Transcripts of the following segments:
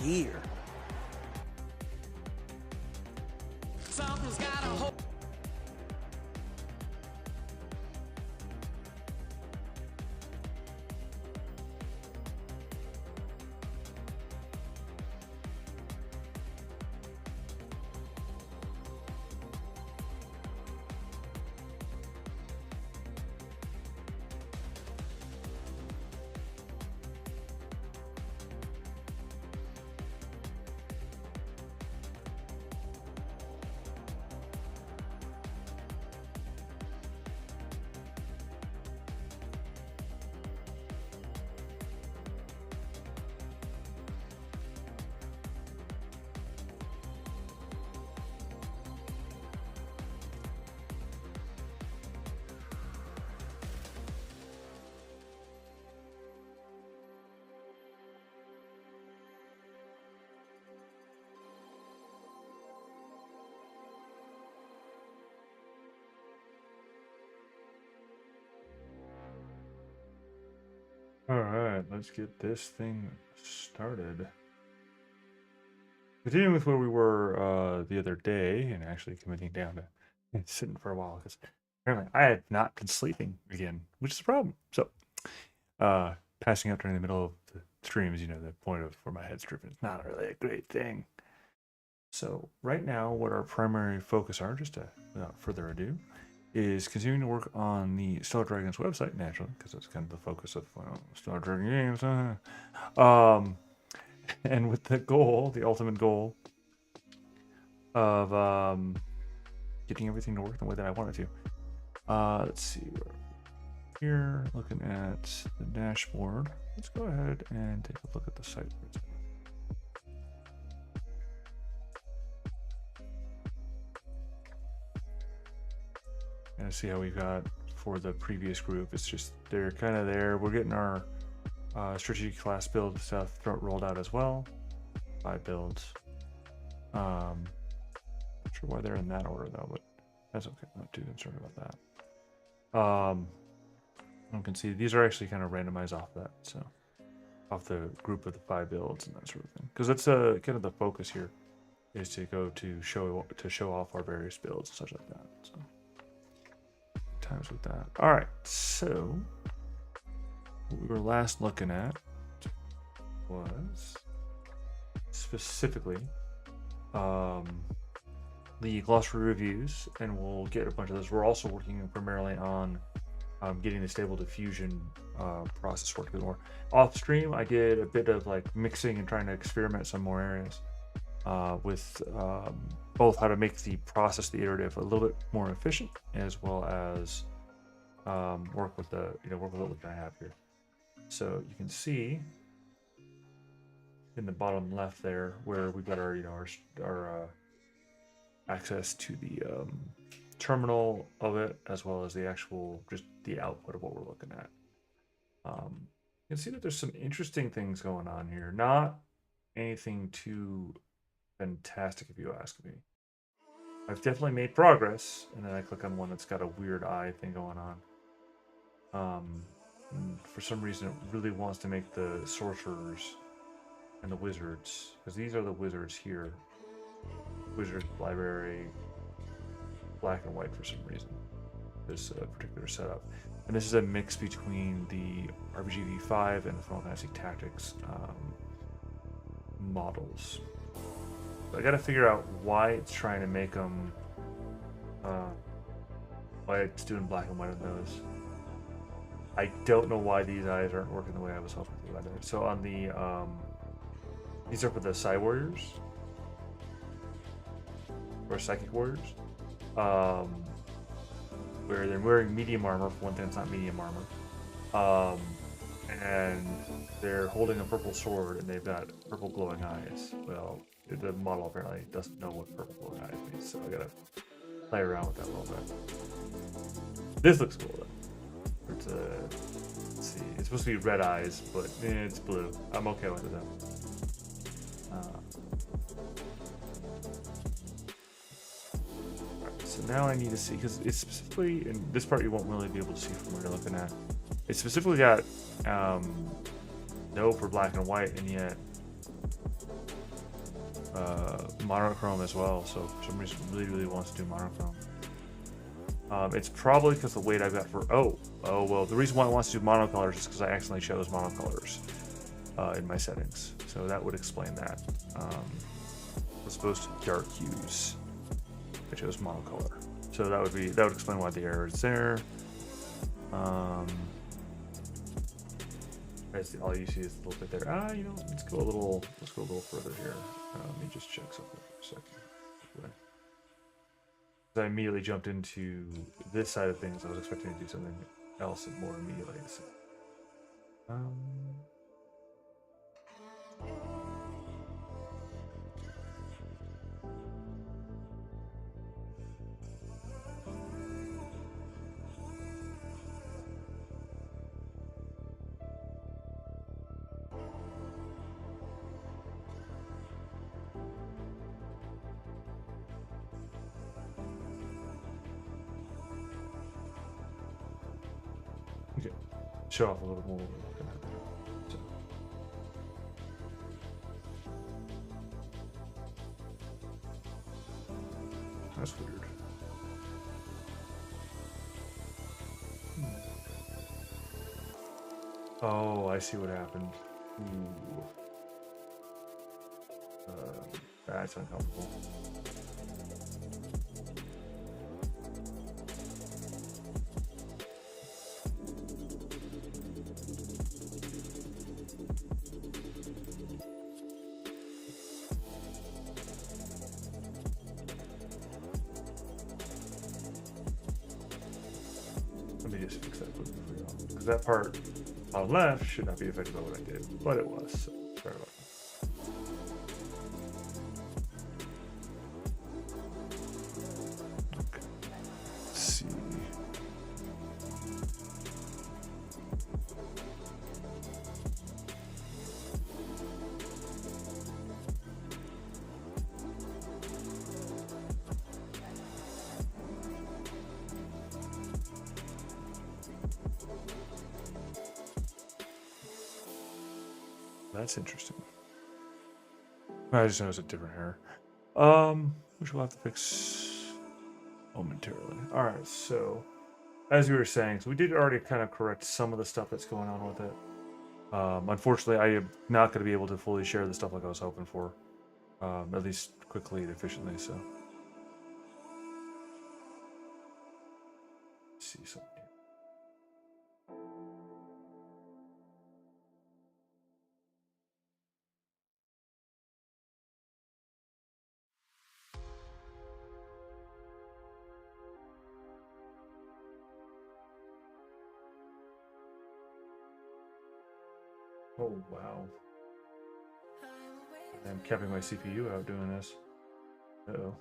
here. Something's gotta hold. All right, let's get this thing started. Continuing with where we were the other day, and actually committing down to sitting for a while because apparently I had not been sleeping again, which is a problem. So, passing out during the middle of the stream is, the point of where my head's dripping. It's not really a great thing. So, right now, what our primary focus are, just without further ado, is continuing to work on the Stellar Dragons website, naturally, because that's kind of the focus of Stellar Dragon games. And with the ultimate goal of getting everything to work the way that I want it to. Let's see. Here, looking at the dashboard. Let's go ahead and take a look at the site. And see how we got for the previous group. It's just they're kind of there. We're getting our strategic class build stuff rolled out as well. 5 builds. Not sure why they're in that order though, but that's okay. Not too concerned about that. You can see these are actually kind of randomized off that, so off the group of the 5 builds and that sort of thing. Because that's kind of the focus here is to go to show off our various builds and such like that. So. Times with that. All right, so what we were last looking at was specifically the glossary reviews, and we'll get a bunch of those. We're also working primarily on getting the Stable Diffusion process working more. Off stream, I did a bit of like mixing and trying to experiment some more areas with both how to make the process, the iterative, a little bit more efficient, as well as work with what I have here. So you can see in the bottom left there where we've got our our access to the terminal of it, as well as the actual just the output of what we're looking at. You can see that there's some interesting things going on here. Not anything too fantastic, if you ask me. I've definitely made progress, and then I click on one that's got a weird eye thing going on. For some reason, it really wants to make the sorcerers and the wizards, because these are the wizards here. Wizard library, black and white for some reason. This particular setup, and this is a mix between the RPG V5 and the Final Fantasy Tactics models. I got to figure out why it's trying to make them, why it's doing black and white on those. I don't know why these eyes aren't working the way I was hoping to either. So on the, these are for the Psi Warriors, or Psychic Warriors, where they're wearing medium armor. For one thing, it's not medium armor. And they're holding a purple sword, and they've got purple glowing eyes. Well, the model apparently doesn't know what purple glowing eyes means, so I gotta play around with that a little bit. This looks cool though. It's let's see, it's supposed to be red eyes, but it's blue. I'm okay with it though. Alright, so now I need to see, because it's specifically, in this part you won't really be able to see from where you're looking at. It's specifically got no for black and white, and yet monochrome as well. So for some reason, really wants to do monochrome. It's probably because the weight I've got for well, the reason why it wants to do monocolors is because I accidentally chose monocolors in my settings. So that would explain that. As opposed to dark hues, I chose monocolor. So that would explain why the error is there. As all you see is a little bit there. You know, let's go a little further here. Let me just check something for a second. I immediately jumped into this side of things. I was expecting to do something else and more immediately. So, okay, show off a little more what we're looking at there. So. That's weird. Oh, I see what happened. Ooh. That's uncomfortable. Let me just fix that quickly for y'all. Because that part on the left should not be affected by what I did, but it was. So sorry about that. Okay. Let's see. That's interesting. I just noticed a different hair. Which we'll have to fix momentarily. All right, so as we were saying, so we did already kind of correct some of the stuff that's going on with it. Unfortunately, I am not going to be able to fully share the stuff like I was hoping for, at least quickly and efficiently. So, let's see something here. Oh wow! I'm capping my CPU out doing this. Uh-oh.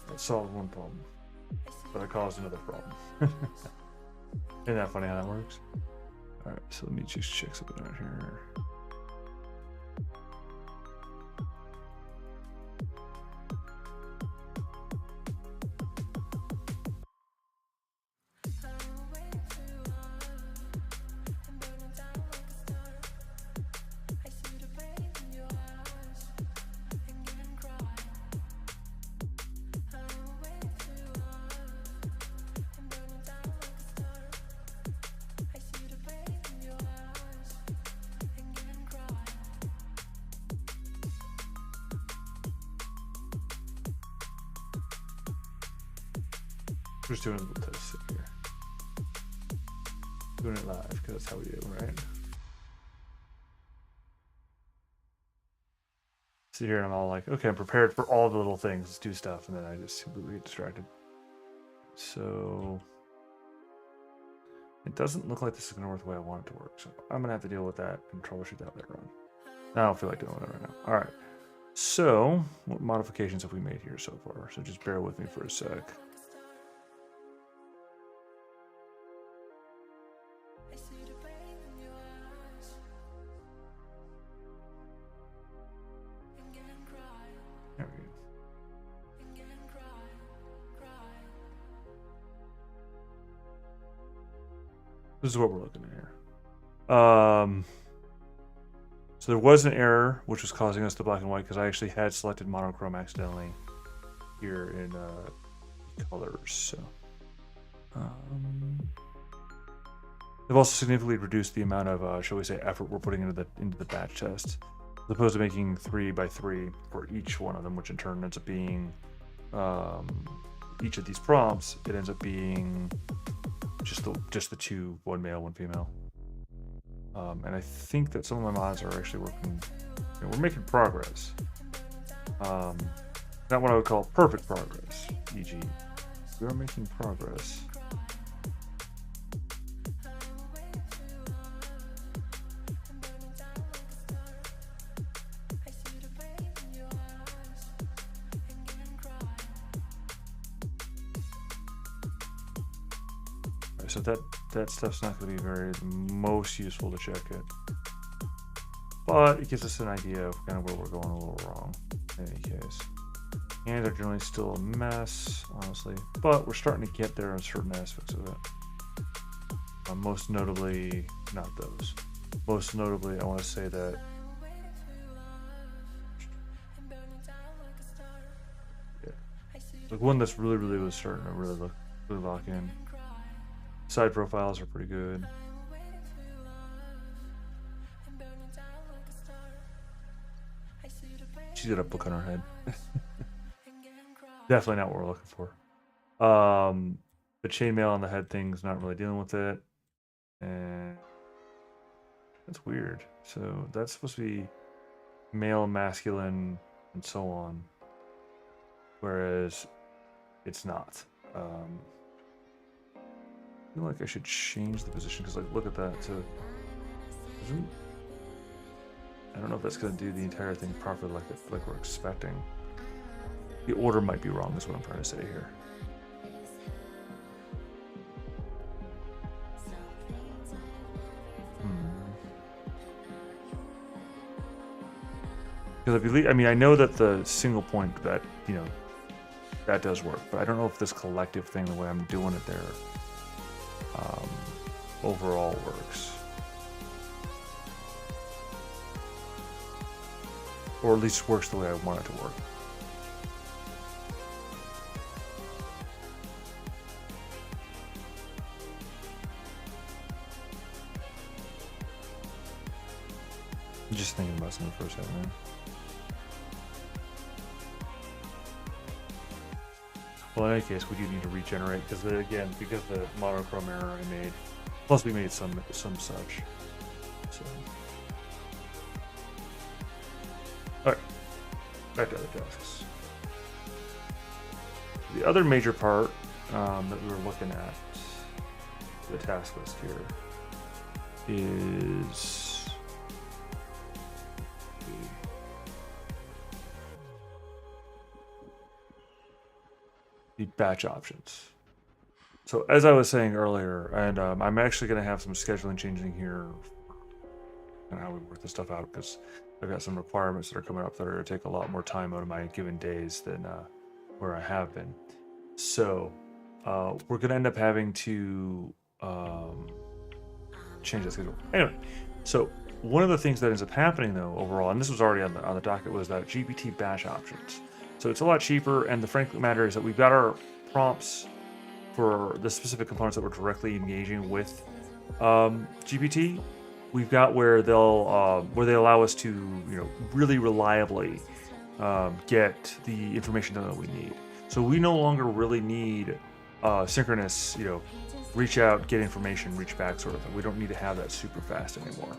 That solved one problem, but I caused another problem. Isn't that funny how that works? All right, so let me just check something out here. We're just doing a little test here. Doing it live, because that's how we do, right? So here I'm all like, okay, I'm prepared for all the little things, let's do stuff, and then I just completely get distracted. So It doesn't look like this is going to work the way I want it to work, so I'm going to have to deal with that and troubleshoot that later on. I don't feel like doing that right now. All right. So, what modifications have we made here so far? So just bear with me for a sec. There we go. This is what we're looking at here. So there was an error which was causing us the black and white because I actually had selected monochrome accidentally here in colors. So they've also significantly reduced the amount of shall we say effort we're putting into the batch test, as opposed to making 3 by 3 for each one of them, which in turn ends up being each of these prompts. It ends up being just the 2, 1 male, 1 female. And I think that some of my mods are actually working. We're making progress. Not what I would call perfect progress, e.g. we are making progress. So that stuff's not going to be very most useful to check it, but it gives us an idea of kind of where we're going a little wrong in any case. And they're generally still a mess, honestly, but we're starting to get there on certain aspects of it. Most notably, not those. Most notably, I want to say that the one that's really was starting to really lock in. Side profiles are pretty good. She's got a book on her head. Definitely not what we're looking for. The chainmail on the head thing's not really dealing with it. And that's weird. So that's supposed to be male, masculine, and so on. Whereas it's not. I feel like I should change the position because, like, look at that. So, I don't know if that's going to do the entire thing properly, like we're expecting. The order might be wrong, is what I'm trying to say here. Because I believe, I mean, I know that the single point that that does work, but I don't know if this collective thing, the way I'm doing it there, overall works, or at least works the way I want it to work. I'm just thinking about something for a second there. Well, in any case, we do need to regenerate because the monochrome error I made. Plus, we made some such. So, all right, back to other tasks. The other major part that we were looking at, the task list here, is the batch options. So as I was saying earlier, and I'm actually going to have some scheduling changing here and how we work this stuff out, because I've got some requirements that are coming up that are going to take a lot more time out of my given days than where I have been. So we're going to end up having to change that schedule. Anyway, so one of the things that ends up happening though overall, and this was already on the docket, was that GPT batch options. So it's a lot cheaper, and the fact of the matter is that we've got our prompts for the specific components that we're directly engaging with GPT. We've got where they allow us to really reliably get the information that we need. So we no longer really need synchronous, reach out, get information, reach back sort of thing. We don't need to have that super fast anymore.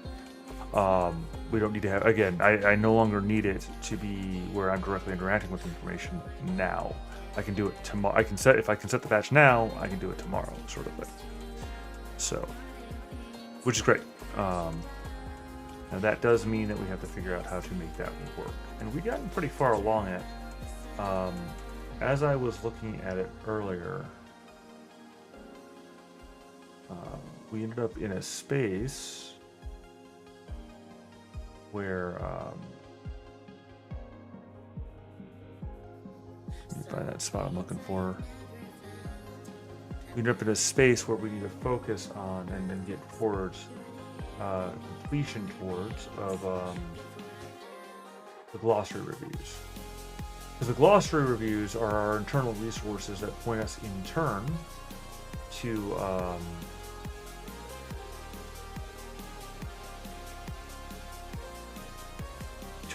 We don't need to have, again, I no longer need it to be where I'm directly interacting with information now. I can do it tomorrow. If I can set the batch now, I can do it tomorrow, sort of thing. So, which is great. Now that does mean that we have to figure out how to make that work. And we've gotten pretty far along it. As I was looking at it earlier, we ended up in a space where let me find that spot I'm looking for. We ended up in a space where we need to focus on and then get towards completion towards of the glossary reviews. Because the glossary reviews are our internal resources that point us in turn to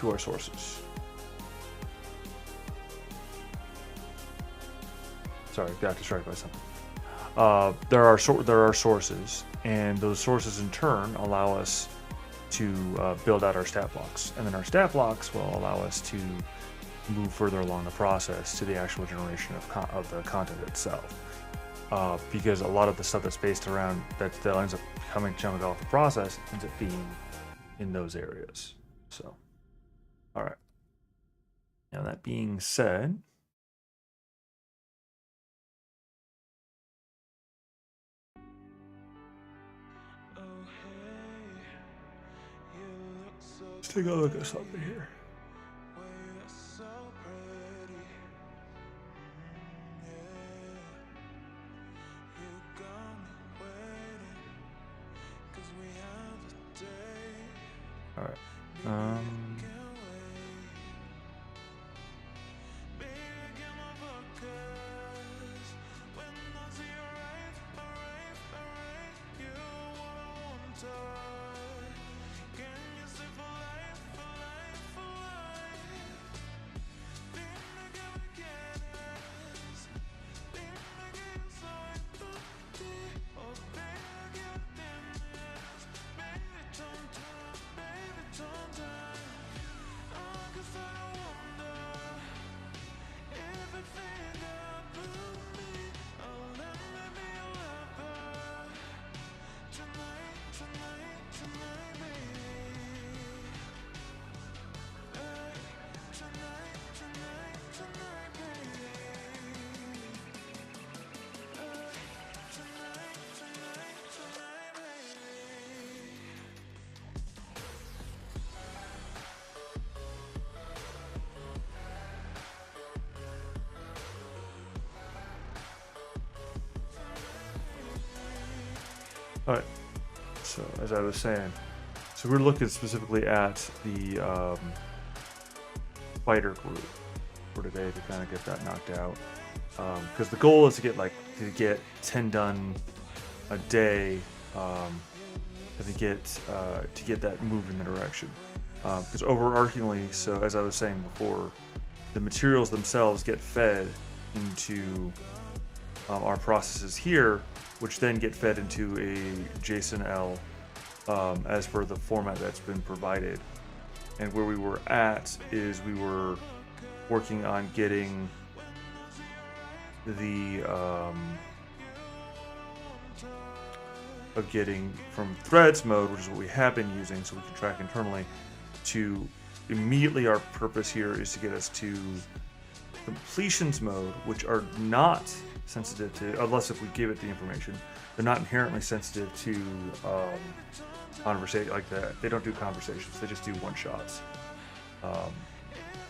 our sources. Sorry, got distracted by something. There are sources, and those sources in turn allow us to build out our stat blocks, and then our stat blocks will allow us to move further along the process to the actual generation of the content itself. Because a lot of the stuff that's based around that ends up coming chunk off the process ends up being in those areas. So, all right. Now that being said, let's take a look at something here. All right. All right, so as I was saying, so we're looking specifically at the fighter group for today to kind of get that knocked out. Because the goal is to get 10 done a day, to get that moved in the direction. Because overarchingly, so as I was saying before, the materials themselves get fed into our processes here, which then get fed into a JSON-L as per the format that's been provided. And where we were at is we were working on getting the getting from threads mode, which is what we have been using so we can track internally, to immediately our purpose here is to get us to completions mode, which are not sensitive to, unless if we give it the information, they're not inherently sensitive to conversation like that. They don't do conversations, they just do one shots,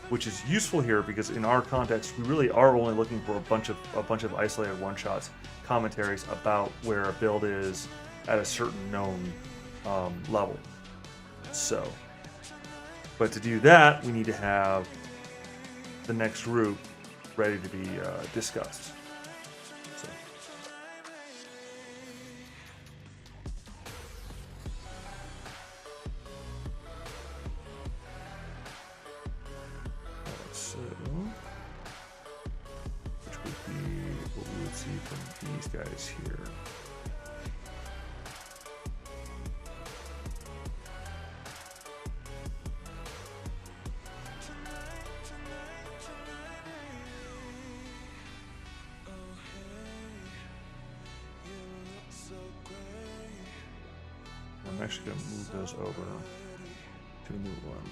which is useful here because in our context we really are only looking for a bunch of isolated one shots, commentaries about where a build is at a certain known level. So, but to do that we need to have the next group ready to be discussed. So, which would be what we would see from these guys here. So great. actually going to move those over to a new one.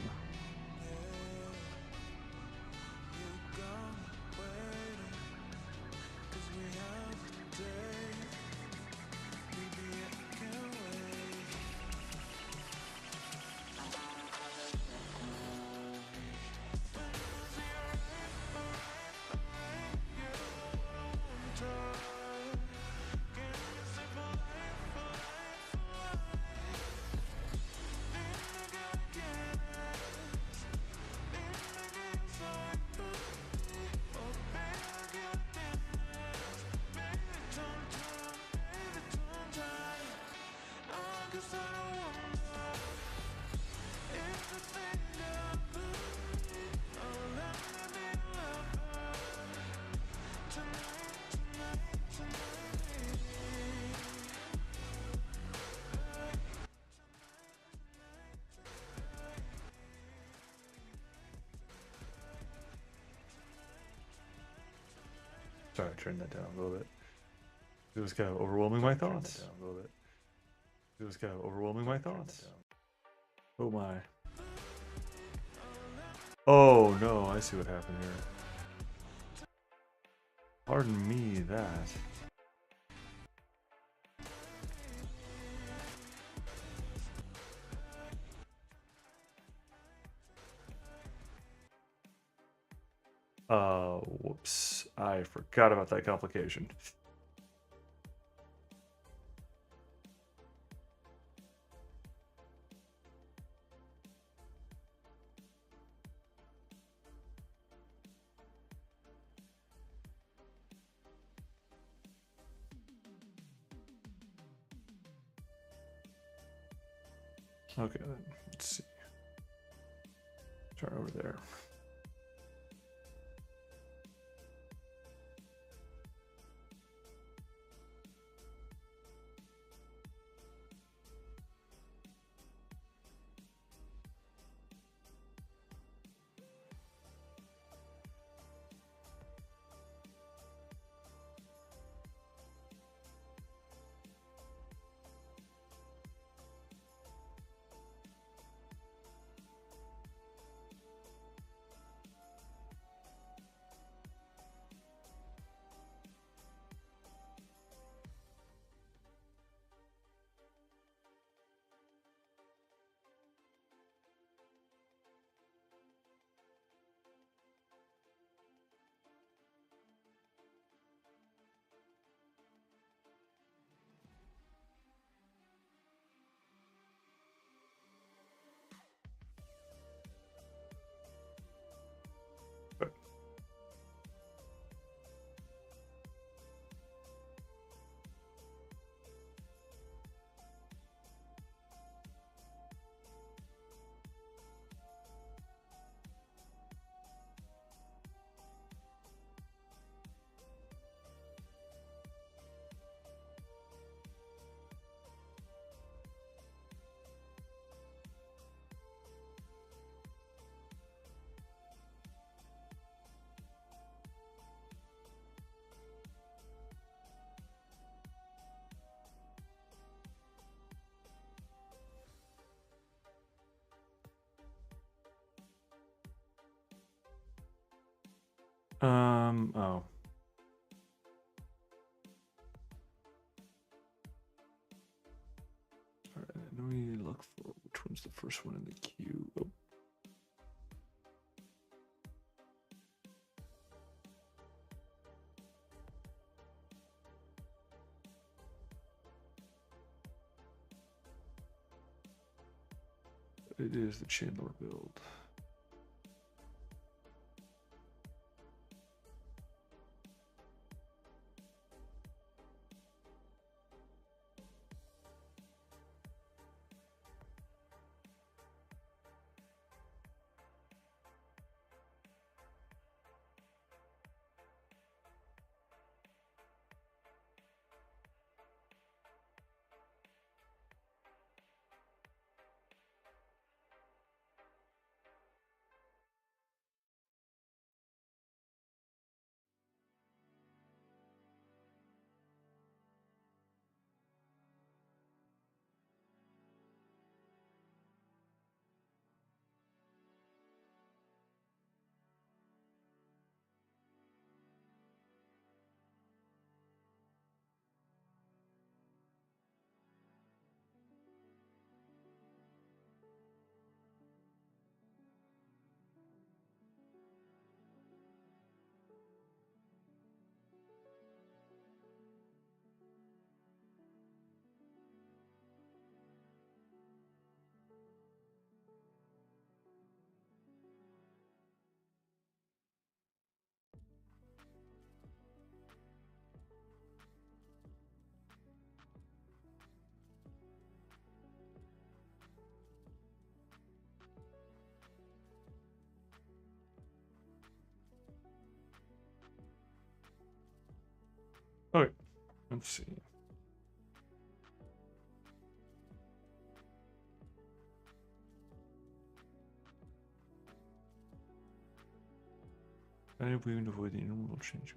Sorry, I turned that down a little bit. It was kind of overwhelming my thoughts. It was kind of overwhelming my thoughts. Oh my. Oh no, I see what happened here. Pardon me that. Whoops. I forgot about that complication. Okay, then. Let's see. Start over there. Oh. All right, let me look for which one's the first one in the queue. Oh. It is the Chandler build. Let's see. And if we can avoid the innumerable change.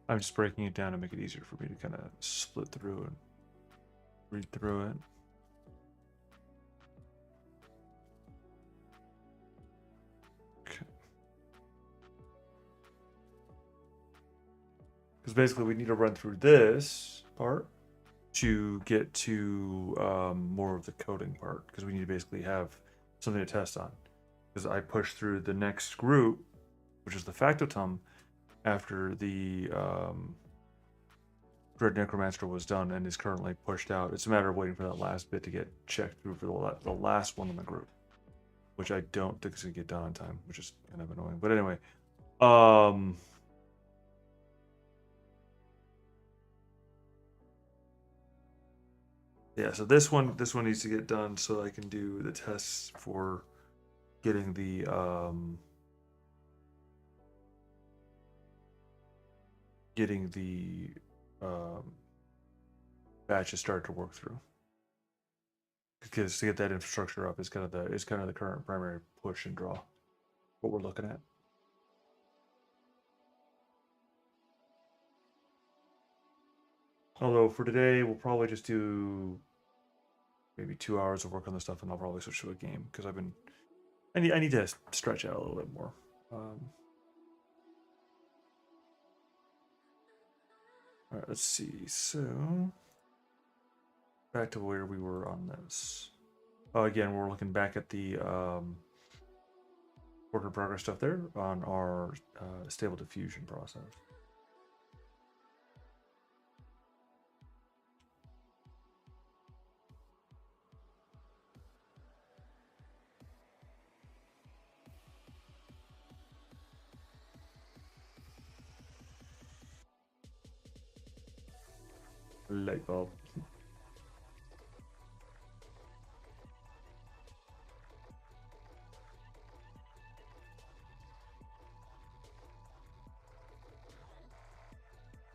I'm just breaking it down to make it easier for me to kind of split through and read through it. Okay. Because basically we need to run through this part to get to more of the coding part, because we need to basically have something to test on. Because I pushed through the next group, which is the factotum, after the Dread Necromancer was done and is currently pushed out. It's a matter of waiting for that last bit to get checked through for the last one in the group, which I don't think is going to get done on time, which is kind of annoying. But anyway, yeah, so this one needs to get done so I can do the tests for getting the batches started to work through. Because to get that infrastructure up is kind of the current primary push and draw. What we're looking at. Although for today we'll probably just do maybe 2 hours of work on this stuff, and I'll probably switch to a game because I need to stretch out a little bit more. All right, let's see. So back to where we were on this. Again, we're looking back at the work in progress stuff there on our Stable Diffusion process. Light bulb.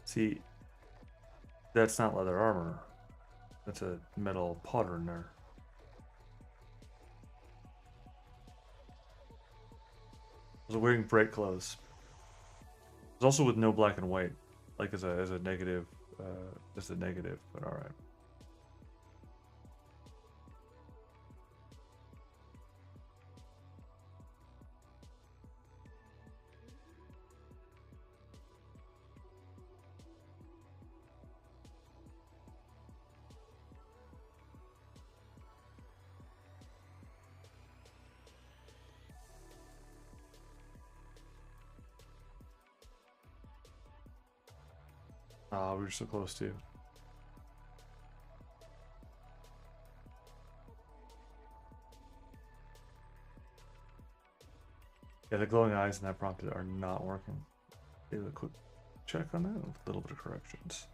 See, that's not leather armor. That's a metal powder in there. I was wearing bright clothes. It's also with no black and white, like as a negative, but all right. Ah, we were so close to. Yeah, the glowing eyes in that prompt are not working. Do a quick check on that, a little bit of corrections.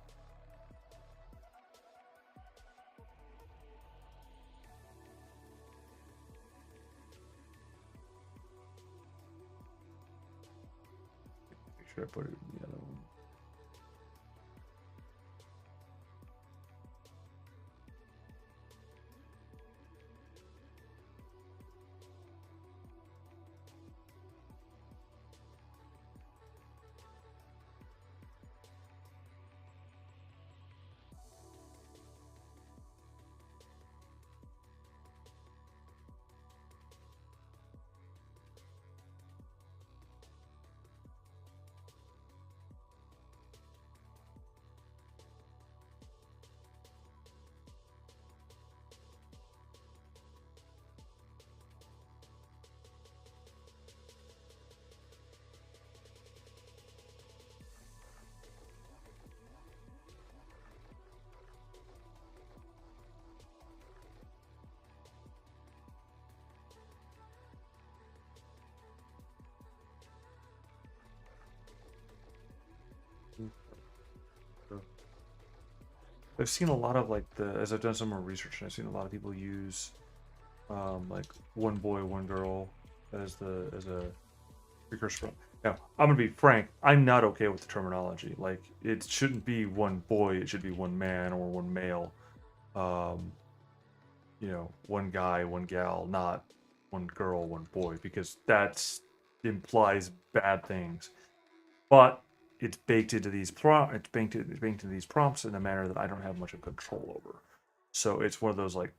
Make sure I put it in the other one. I've seen a lot of like as I've done some more research, and I've seen a lot of people use like one boy, one girl as a precursor. Now, I'm gonna be frank. I'm not okay with the terminology. Like, it shouldn't be one boy. It should be one man or one male. Um, one guy, one gal, not one girl, one boy, because that's implies bad things. But it's baked into it's baked into these prompts in a manner that I don't have much of control over. So it's one of those like,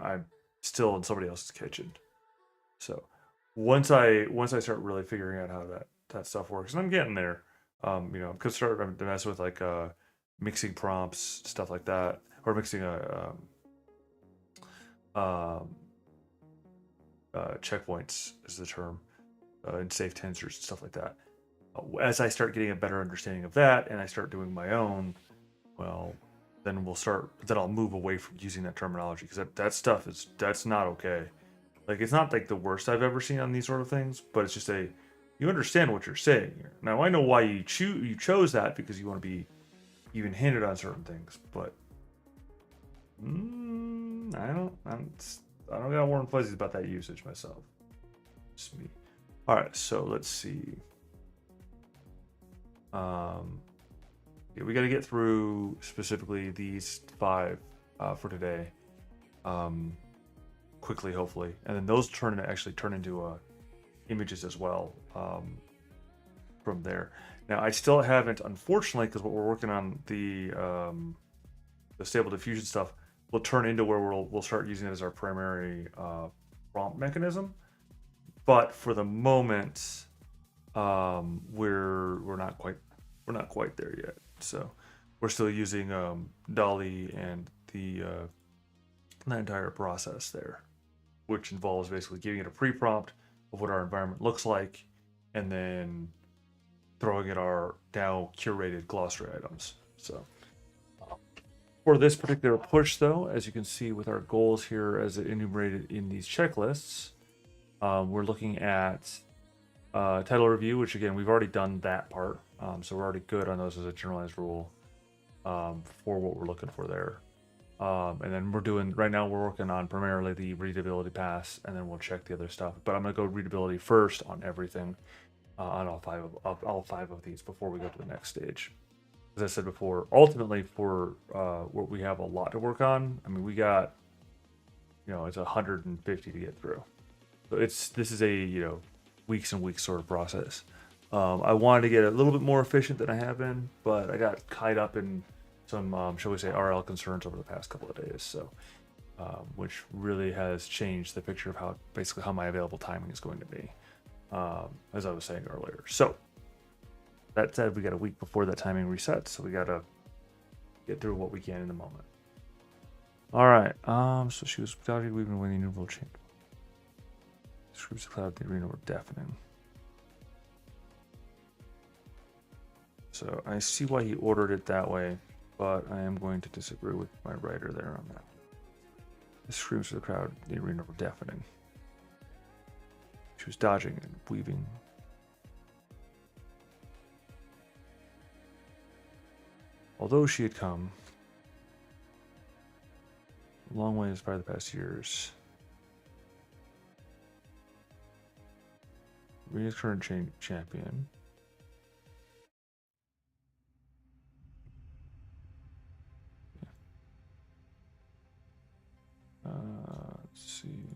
I'm still in somebody else's kitchen. So once I start really figuring out how that stuff works, and I'm getting there, I'm gonna start to mess with like mixing prompts, stuff like that, or mixing um, checkpoints is the term, and safe tensors, stuff like that. As I start getting a better understanding of that, and I start doing my own, well, then I'll move away from using that terminology, because that stuff that's not okay. Like, it's not like the worst I've ever seen on these sort of things, but it's just you understand what you're saying here. Now I know why you chose that, because you want to be even-handed on certain things, but I don't got warm fuzzies about that usage myself. Just me. All right, so let's see. Yeah, we got to get through specifically these 5 for today, quickly, hopefully, and then those actually turn into images as well, from there. Now, I still haven't, unfortunately, because what we're working on, the Stable Diffusion stuff, will turn into where we'll start using it as our primary prompt mechanism. But for the moment, we're not quite there yet. So we're still using Dolly and the entire process there, which involves basically giving it a pre-prompt of what our environment looks like, and then throwing in our now curated glossary items. So for this particular push, though, as you can see with our goals here as enumerated in these checklists, we're looking at title review, which again, we've already done that part. So we're already good on those as a generalized rule for what we're looking for there. And then right now we're working on primarily the readability pass, and then we'll check the other stuff. But I'm going to go readability first on everything, on all five of these before we go to the next stage. As I said before, ultimately for what we have a lot to work on. I mean, we got, it's 150 to get through. So this is a, weeks and weeks sort of process. I wanted to get a little bit more efficient than I have been, but I got tied up in some, shall we say, RL concerns over the past couple of days. So, which really has changed the picture of how my available timing is going to be, as I was saying earlier. So that said, we got a week before that timing resets, so we got to get through what we can in the moment. All right. So she was without weaving when the new rule change. Screams the cloud in the arena were deafening. So I see why he ordered it that way, but I am going to disagree with my writer there on that. The screams of the crowd in the arena were deafening. She was dodging and weaving. Although she had come a long ways by the past years, Rhea's current champion let's see.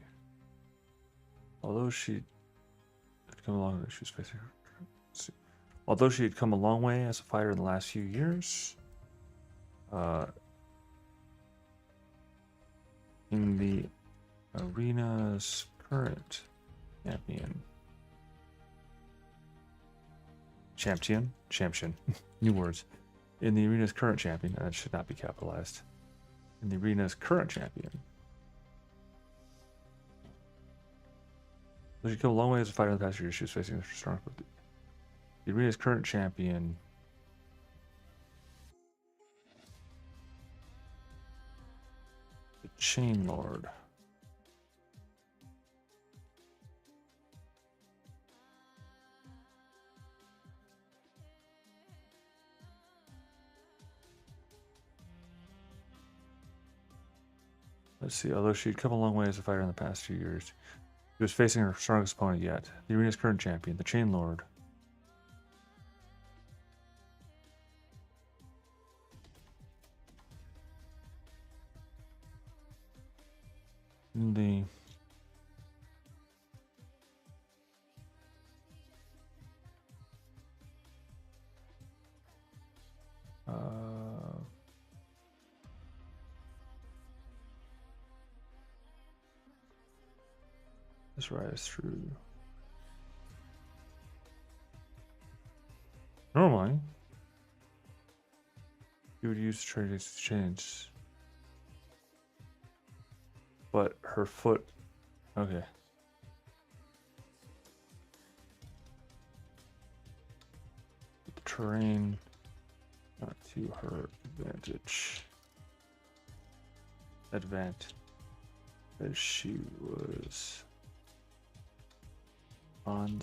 Although she had come a long way, she was facing her. Let's see. Although she had come a long way as a fighter in the last few years, in the arena's current champion, new words. In the arena's current champion, and that should not be capitalized. In the arena's current champion. So she came a long way as a fighter in the past year. She was facing a strong. The arena's current champion. The Chain Lord. Let's see. Although she'd come a long way as a fighter in the past few years, she was facing her strongest opponent yet, the arena's current champion, the Chain Lord. The this rise through. Normally, you would use trade exchange, but her foot. Okay. The terrain not to her advantage. As she was on.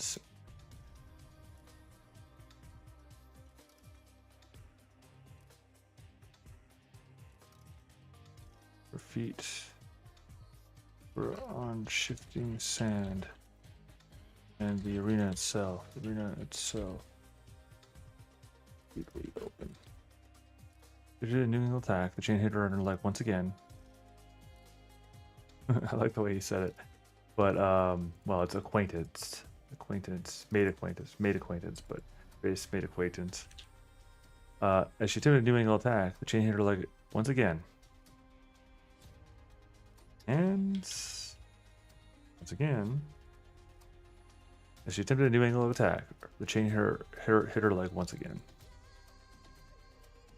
Her feet were on shifting sand, and the arena itself completely open. She did a new angle attack. The chain hit her on her leg once again. I like the way he said it, but well, it's acquaintance, made acquaintance, but base made acquaintance. As she attempted a new angle attack, the chain hit her leg once again. And once again, as she attempted a new angle of attack, the chain hit her leg once again.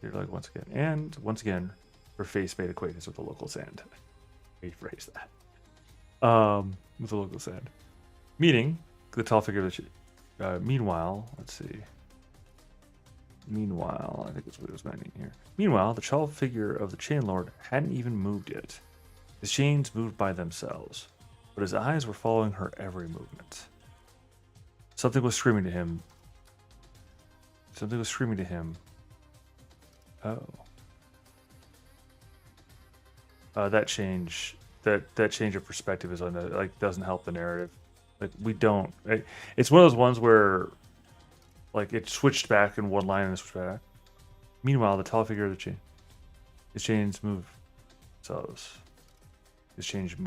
Hit her leg once again. And once again, her face made acquaintance with the local sand. Rephrase that. With the local sand. Meaning, the tall figure that she. Meanwhile, let's see. Meanwhile, I think that's what it was meaning here. Meanwhile, the tall figure of the Chain Lord hadn't even moved yet. His chains moved by themselves, but his eyes were following her every movement. Something was screaming to him. Oh. That change of perspective is doesn't help the narrative. Like we don't. It's one of those ones where, like, it switched back in one line and it switched back. Meanwhile, the tall figure of the chain, his chains move themselves. It's changed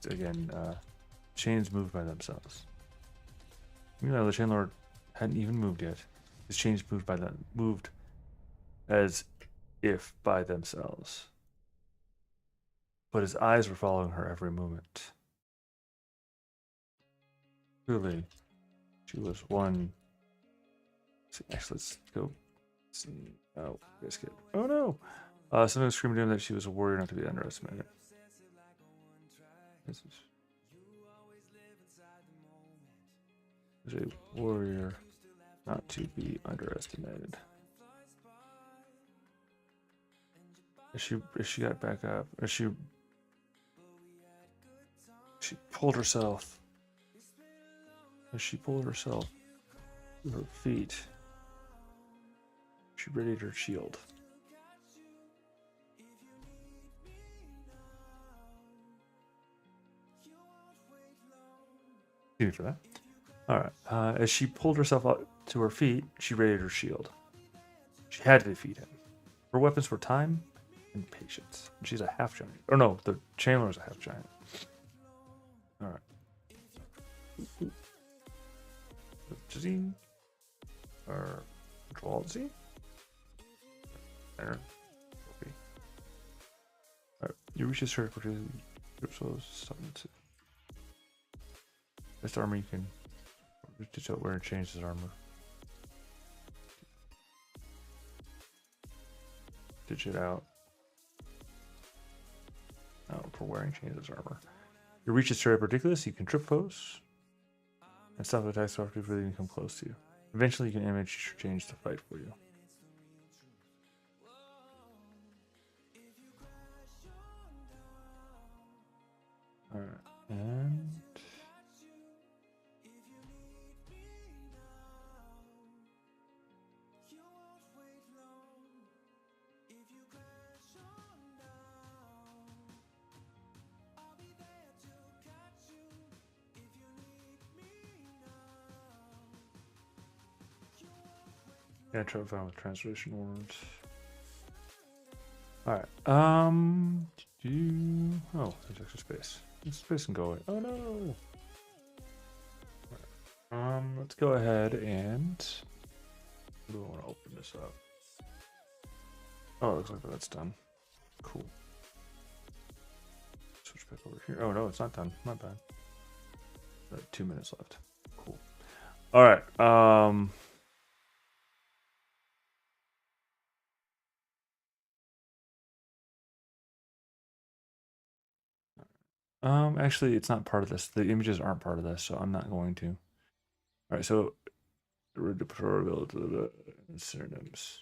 again. Chains move by themselves. Meanwhile, the Chain Lord hadn't even moved yet. His chains moved as if by themselves. But his eyes were following her every movement. Clearly, she was one. Actually, let's go see. Oh, biscuit. Oh no! Something was screaming to him that she was a warrior not to be underestimated. This is a warrior not to be underestimated. As she got back up, as she pulled herself. As she pulled herself to her feet, she readied her shield. Excuse me for that. Alright. As she pulled herself up to her feet, she readied her shield. She had to defeat him. Her weapons were time and patience. She's a half giant. Oh no, the Chain Lord is a half giant. Alright. Z. Or Control Alt Z. There. Okay. Alright. You reach this circle to something to. Best armor you can. Ditch out where it changes his armor. Ditch it out. For wearing changes armor. Your reach is very ridiculous. You can trip foes and stop attacks after they even come close to you. Eventually, you can image your change to fight for you. Alright, and Yeah, try to find with translation words. All right. Oh, there's extra space. This space can go away. Oh no. Let's go ahead and we want to open this up. Oh, it looks like that's done. Cool. Switch back over here. Oh no, it's not done. My bad. 2 minutes left. Cool. All right. Actually, it's not part of this. The images aren't part of this, so I'm not going to. All right, so synonyms.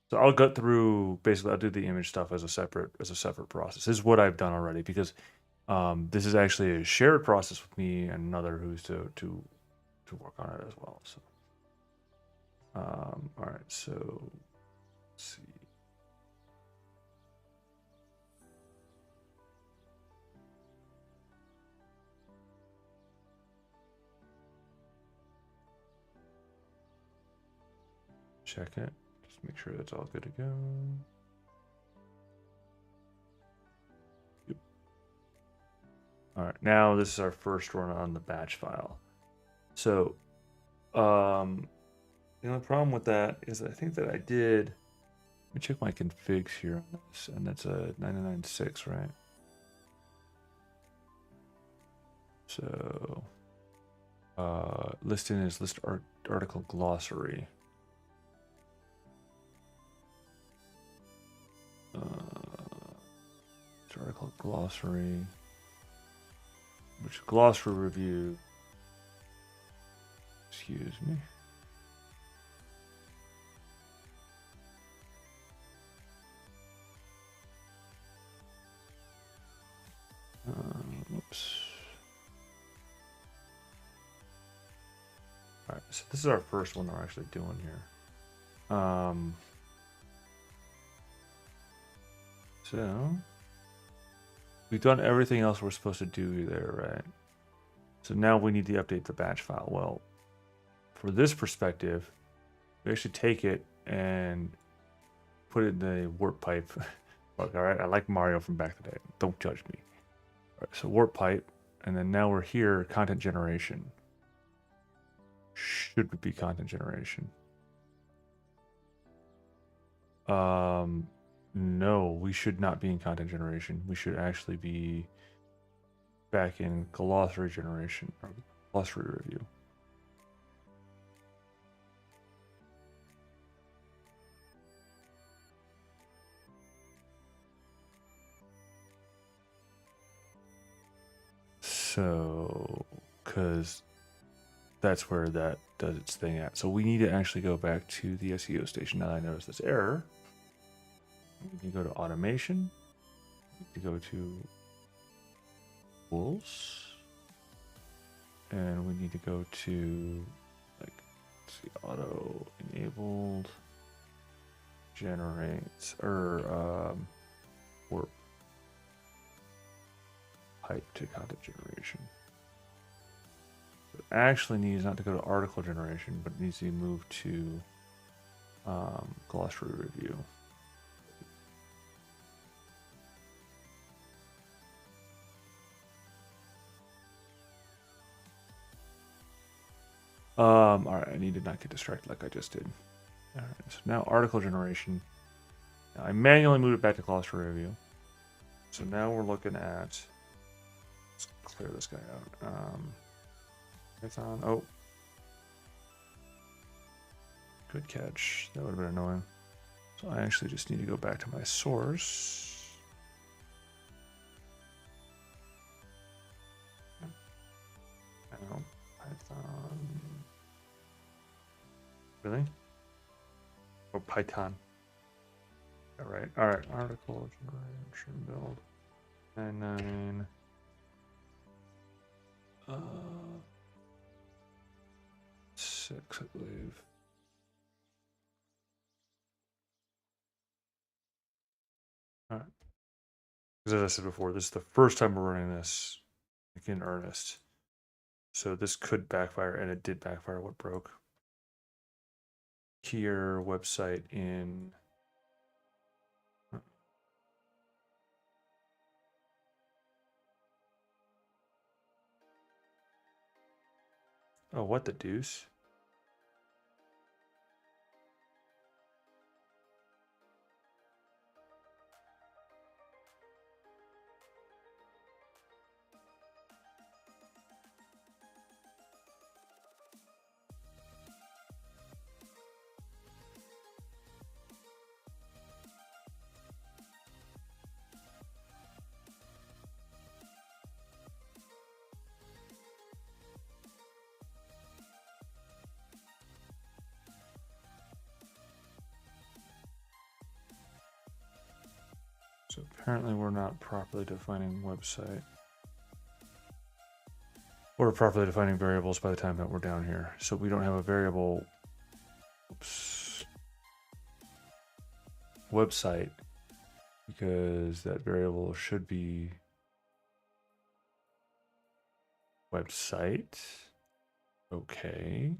So I'll go through. Basically, I'll do the image stuff as a separate process. This is what I've done already because this is actually a shared process with me and another who's to work on it as well. So, all right. So, let's see. Check it. Just make sure that's all good to go. Yep. All right. Now this is our first run on the batch file. So, the only problem with that is I think that I did. Let me check my configs here on this, and that's a 996, right? So, listing is list article glossary. Article glossary, which glossary review. Excuse me. Oops. All right, so this is our first one we're actually doing here. So we've done everything else we're supposed to do there, right? So now we need to update the batch file. Well, for this perspective, we actually take it and put it in the warp pipe. Look, all right, I like Mario from back in the day. Don't judge me. All right, so warp pipe, and then now we're here, content generation. Should be content generation. No, we should not be in content generation. We should actually be back in glossary generation or glossary review. So, because that's where that does its thing at. So we need to actually go back to the SEO station. Now that I noticed this error, we can go to automation. We need to go to tools, and we need to go to like, let's see, auto enabled generates or warp pipe to content generation. So it actually needs not to go to article generation, but it needs to be moved to glossary review. All right, I need to not get distracted like I just did. All right, so now article generation. Now I manually moved it back to glossary review. So now we're looking at, let's clear this guy out. Python, oh. Good catch, that would have been annoying. So I actually just need to go back to my source. Now, Python. Really? Or Python. All right. Article generation build 99. 6, I believe. All right. Because as I said before, this is the first time we're running this in earnest. So this could backfire, and it did backfire. What broke? here website in oh, what the deuce? So apparently we're not properly defining website. We're properly defining variables by the time that we're down here. So we don't have a variable website because that variable should be website. Okay.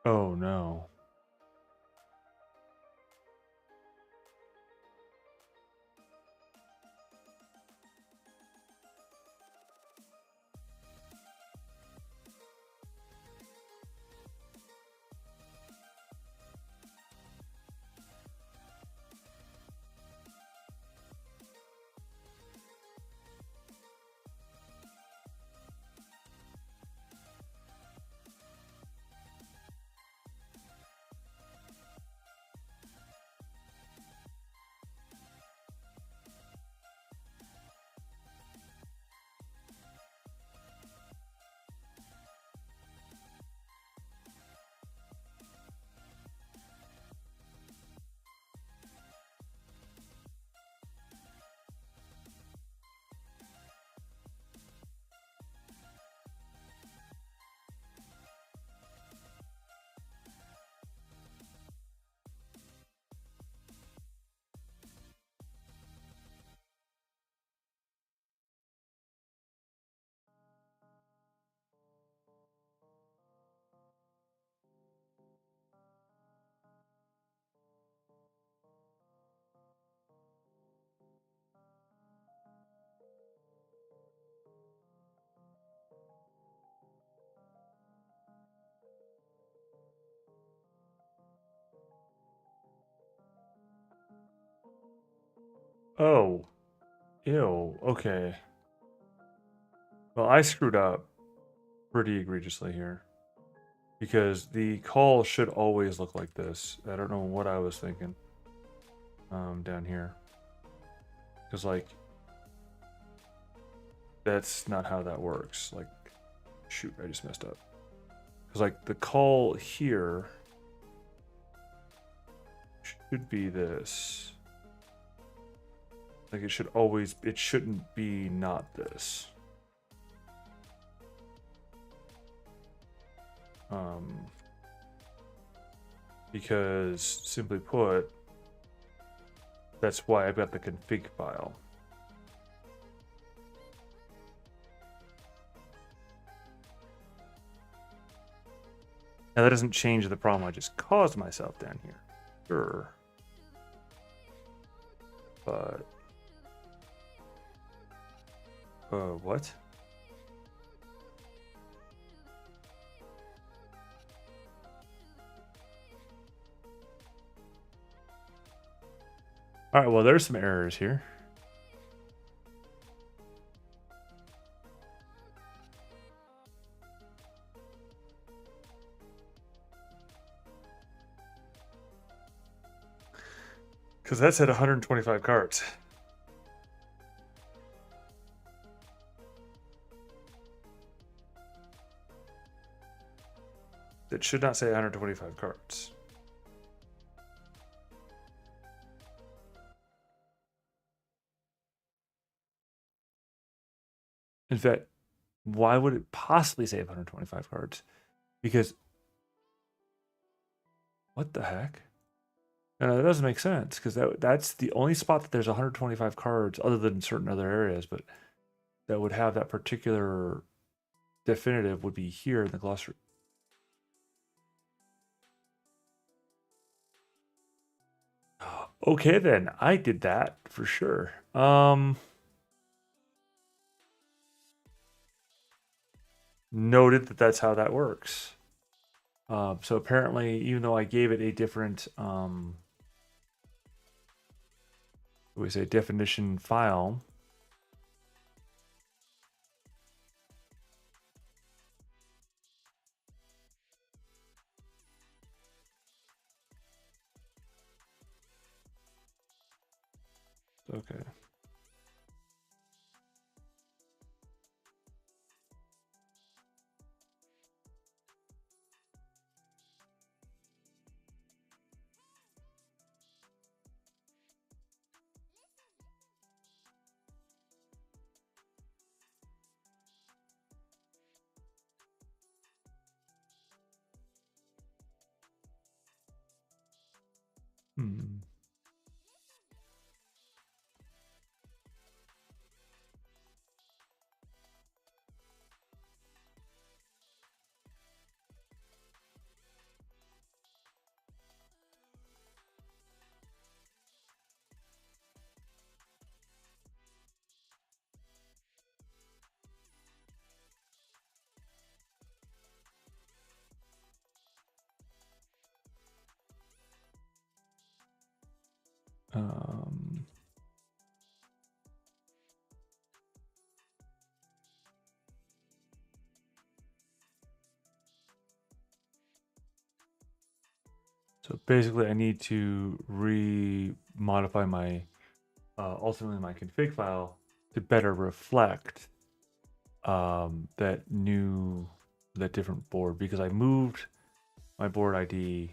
Oh no. Oh. Ew. Okay. Well, I screwed up pretty egregiously here. Because the call should always look like this. I don't know what I was thinking. Down here. Because, like, that's not how that works. Like, shoot, I just messed up. Because, like, the call here should be this. Like, it should always, it shouldn't be not this. Because, simply put, that's why I've got the config file. Now, that doesn't change the problem I just caused myself down here. Sure. But... what? Alright, well, there's some errors here. Because that's at 125 cards. It should not say 125 cards. In fact, why would it possibly save 125 cards? Because what the heck? That doesn't make sense because that's the only spot that there's 125 cards other than certain other areas, but that would have that particular definitive would be here in the glossary. Okay, then I did that for sure. Noted that that's how that works. So apparently, even though I gave it a different, we say definition file. Okay. Hmm. Um, so basically, I need to modify my ultimately my config file to better reflect that different board because I moved my board ID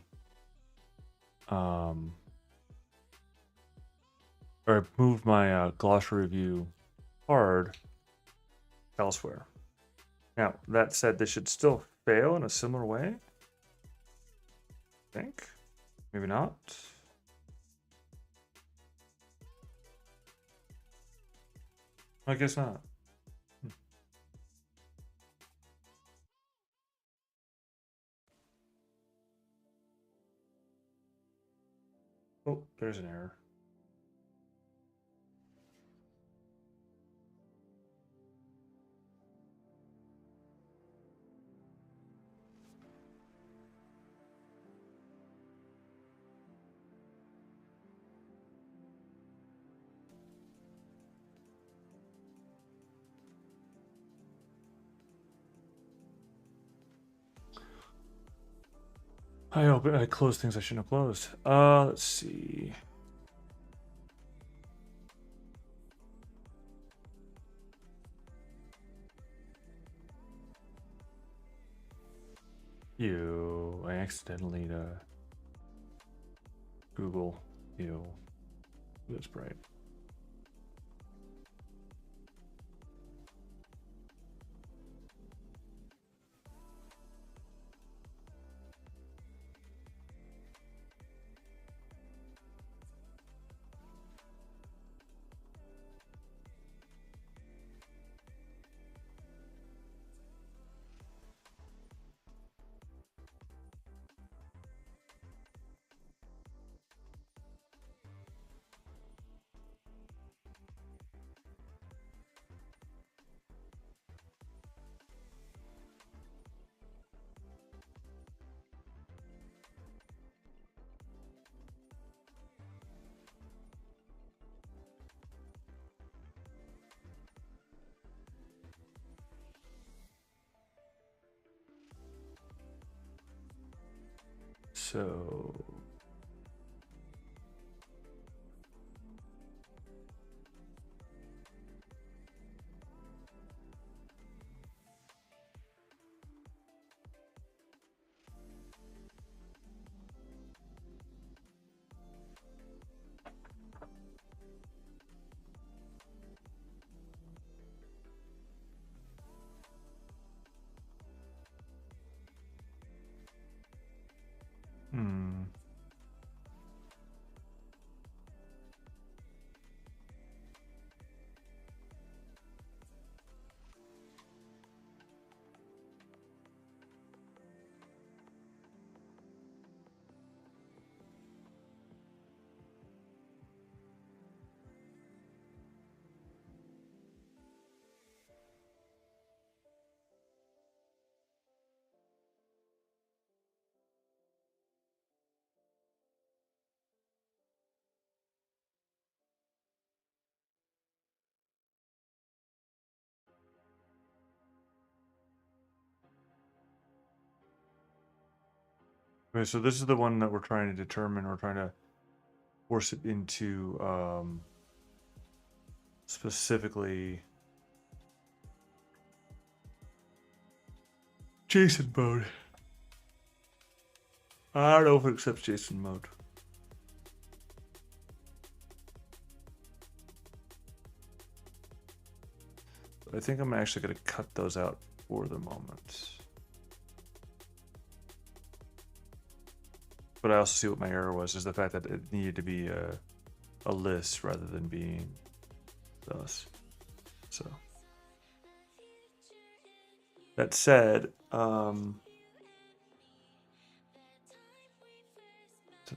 or I moved my glossary review card elsewhere. Now, that said, this should still fail in a similar way. I think. Maybe not. I guess not. Oh, there's an error. I closed things I shouldn't have closed. Let's see. I accidentally Google that's bright. So Okay, so this is the one that we're trying to determine. We're trying to force it into specifically JSON mode. I don't know if it accepts JSON mode. But I think I'm actually going to cut those out for the moment. But I also see what my error was, is the fact that it needed to be a list rather than being thus. So that said, something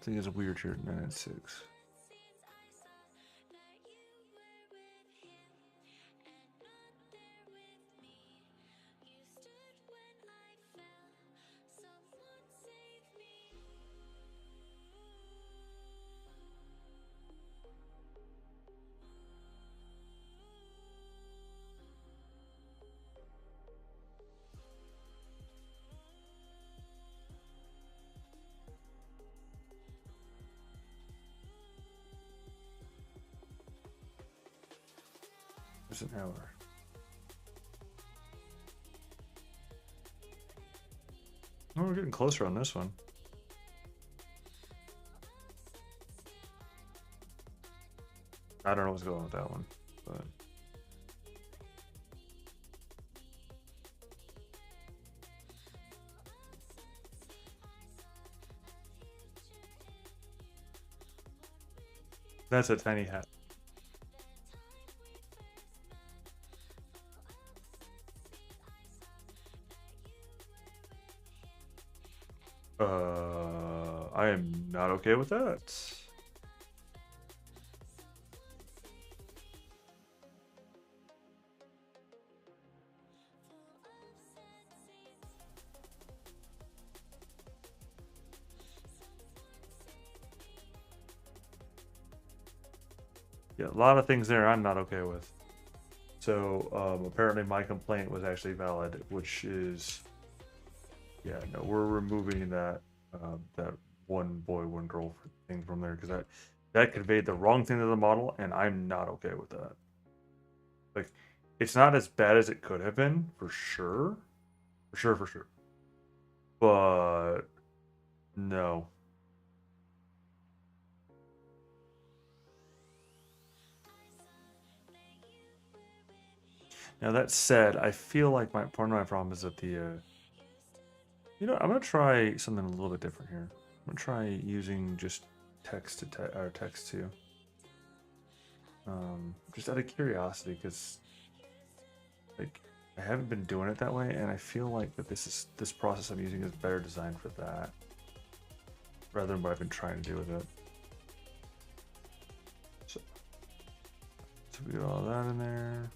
is weird here at 996. There's an error. Oh, we're getting closer on this one. I don't know what's going on with that one, but that's a tiny hat. I am not okay with that. Yeah, a lot of things there I'm not okay with. So apparently my complaint was actually valid, which is, yeah, no, we're removing that that one boy, one girl thing from there because that conveyed the wrong thing to the model, and I'm not okay with that. Like, it's not as bad as it could have been, for sure. For sure. But no. Now that said, I feel like part of my problem is that the you know, I'm gonna try something a little bit different here. I'm gonna try using just text to or text to just out of curiosity, because like I haven't been doing it that way, and I feel like that this process I'm using is better designed for that rather than what I've been trying to do with it. So we get all that in there.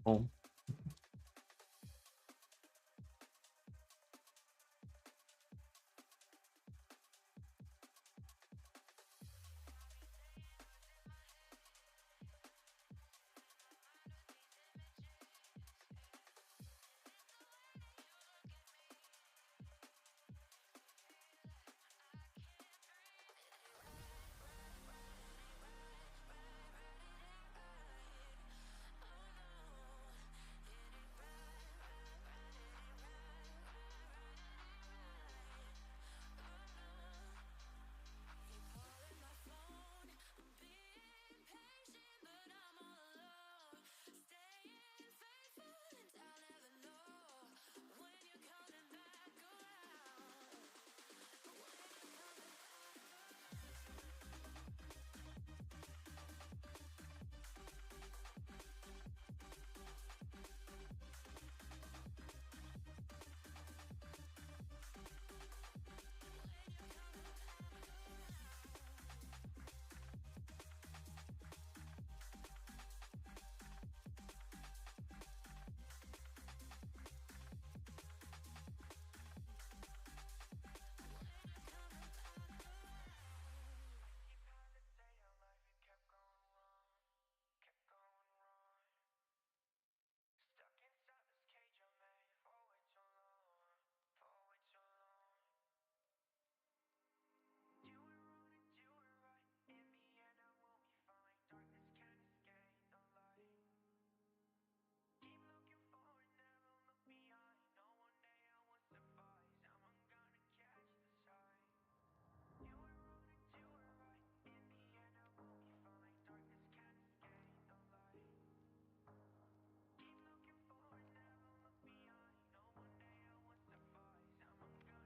Home.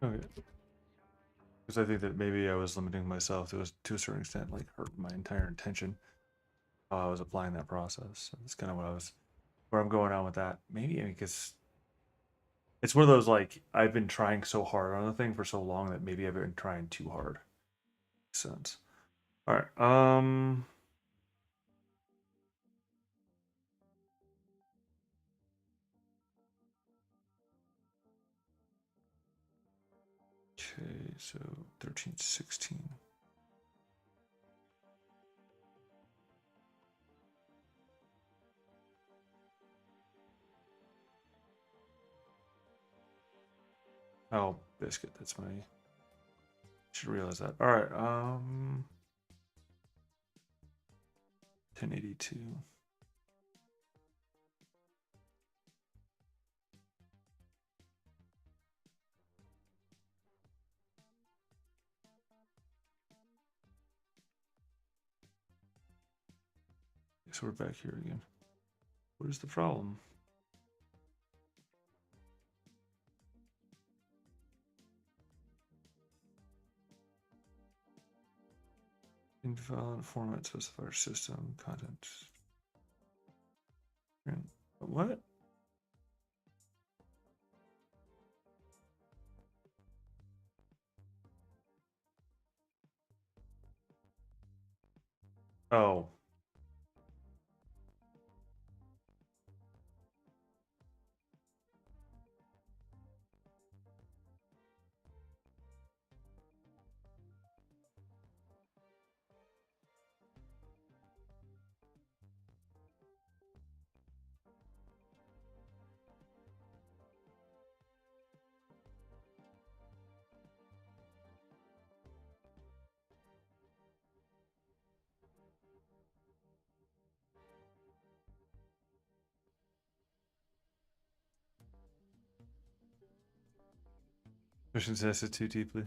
Okay. Because I think that maybe I was limiting myself to a certain extent, like hurt my entire intention while I was applying that process. So that's kind of where I'm going on with that. Maybe because it's one of those like I've been trying so hard on the thing for so long that maybe I've been trying too hard. Makes sense. All right. Okay, so 13, 16. Oh, biscuit. That's my. Should realize that. All right. 1082. So we're back here again. What is the problem? Invalid format specifier system content. What? Oh. Questions nested too deeply.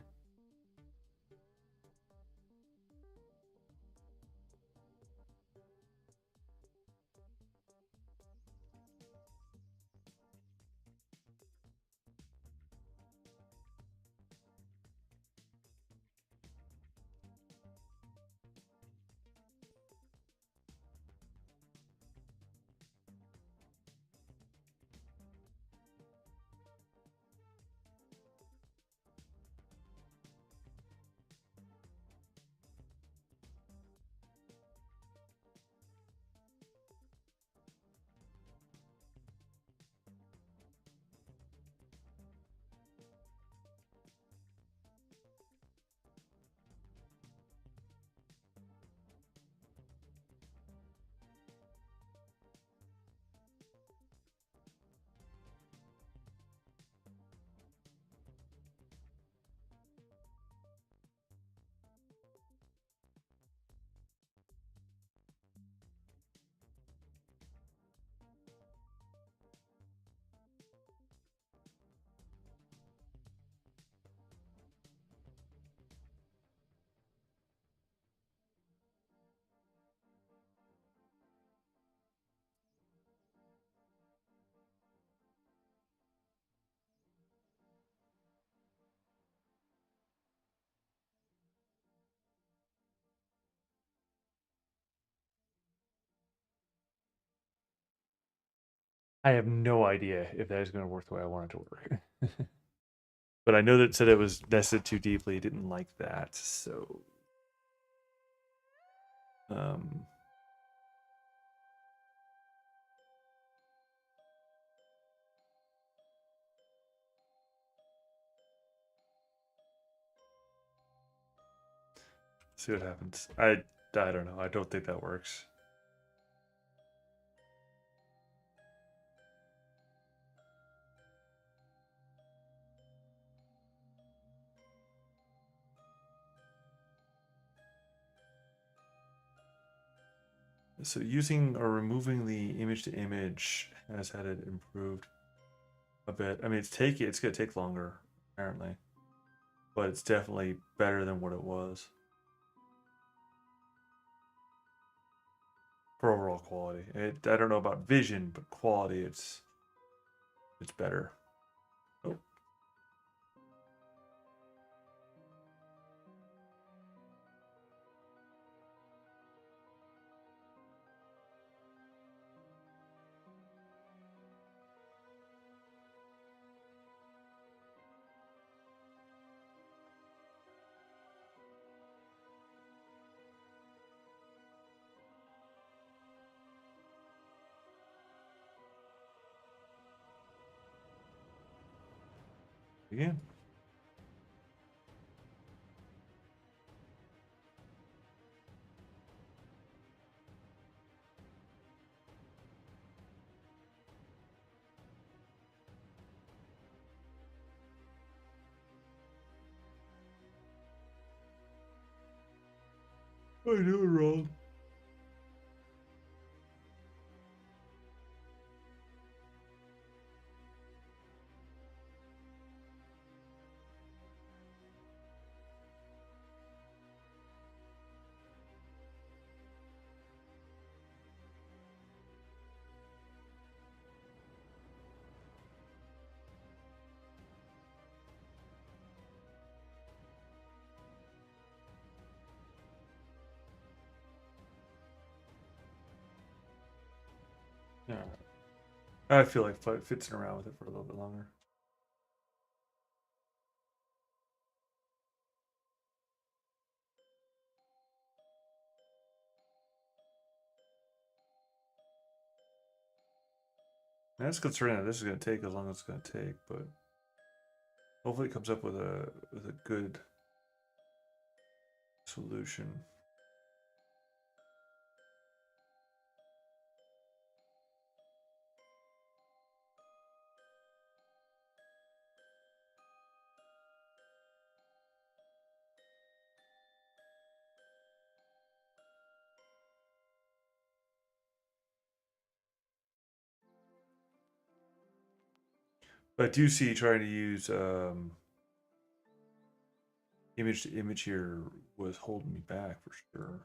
I have no idea if that is going to work the way I want it to work. But I know that it said it was nested too deeply. It didn't like that. So um see what happens. I don't know. I don't think that works. So using or removing the image to image has had it improved a bit. I mean, it's gonna take longer apparently, but it's definitely better than what it was for overall quality. I don't know about vision, but quality, it's better. Oh, Again. I do it wrong. Yeah. I feel like fitzing around with it for a little bit longer. That's concerning that this is going to take as long as it's going to take, but hopefully it comes up with a good solution. But I do see trying to use image to image here was holding me back for sure.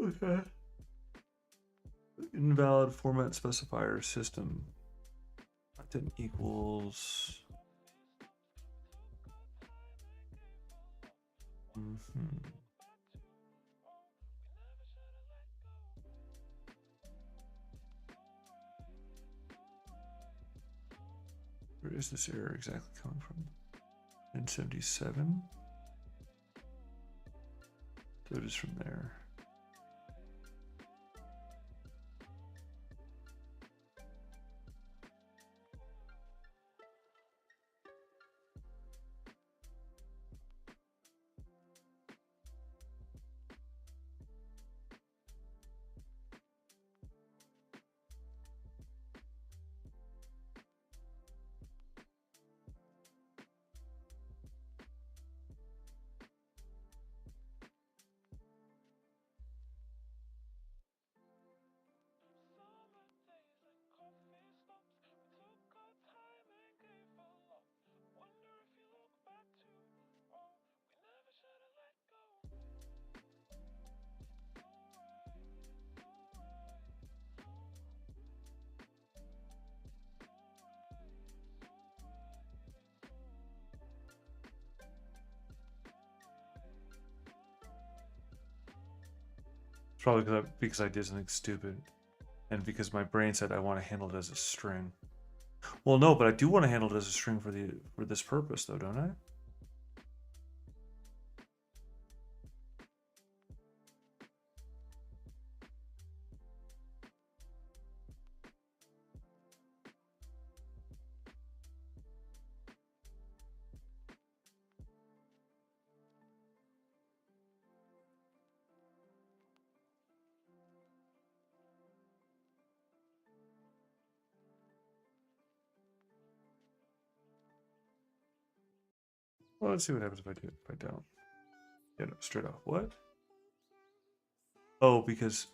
Okay. Invalid format specifier system. Content equals. Where is this error exactly coming from? 977. So it is from there. It's probably because I did something stupid. And because my brain said I want to handle it as a string. Well, no, but I do want to handle it as a string for this purpose, though, don't I? Well, let's see what happens if I do it. If I don't. Yeah, no, straight off. What? Oh, because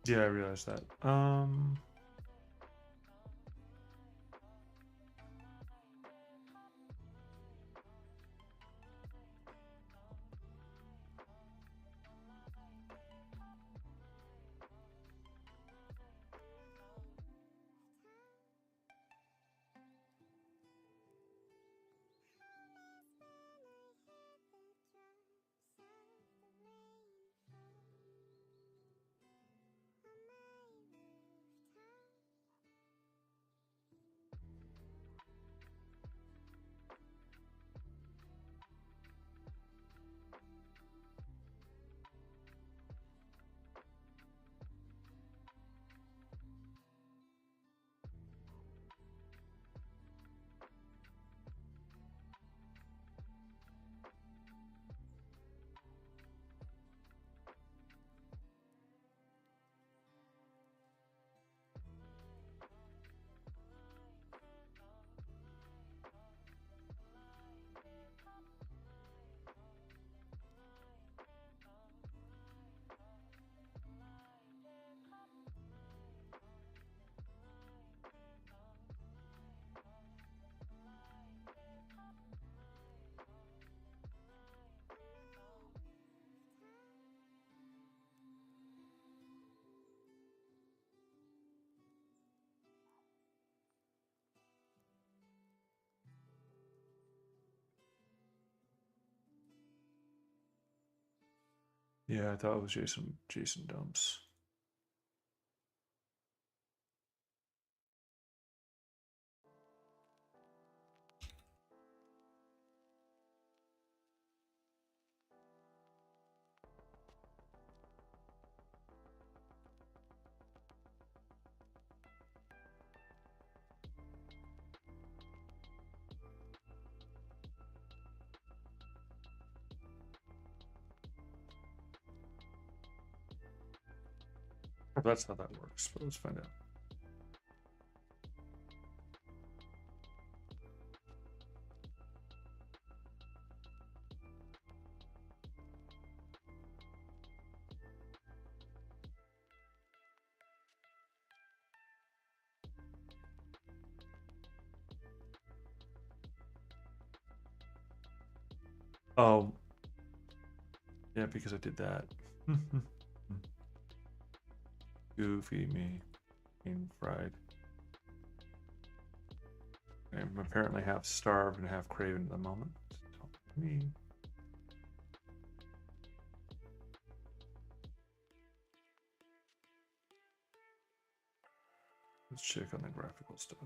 yeah, I realized that. Yeah, I thought it was JSON dumps. That's how that works, but let's find out. Oh, yeah, because I did that. Goofy me, being fried. I'm apparently half starved and half craven at the moment. Me. Let's check on the graphical stuff.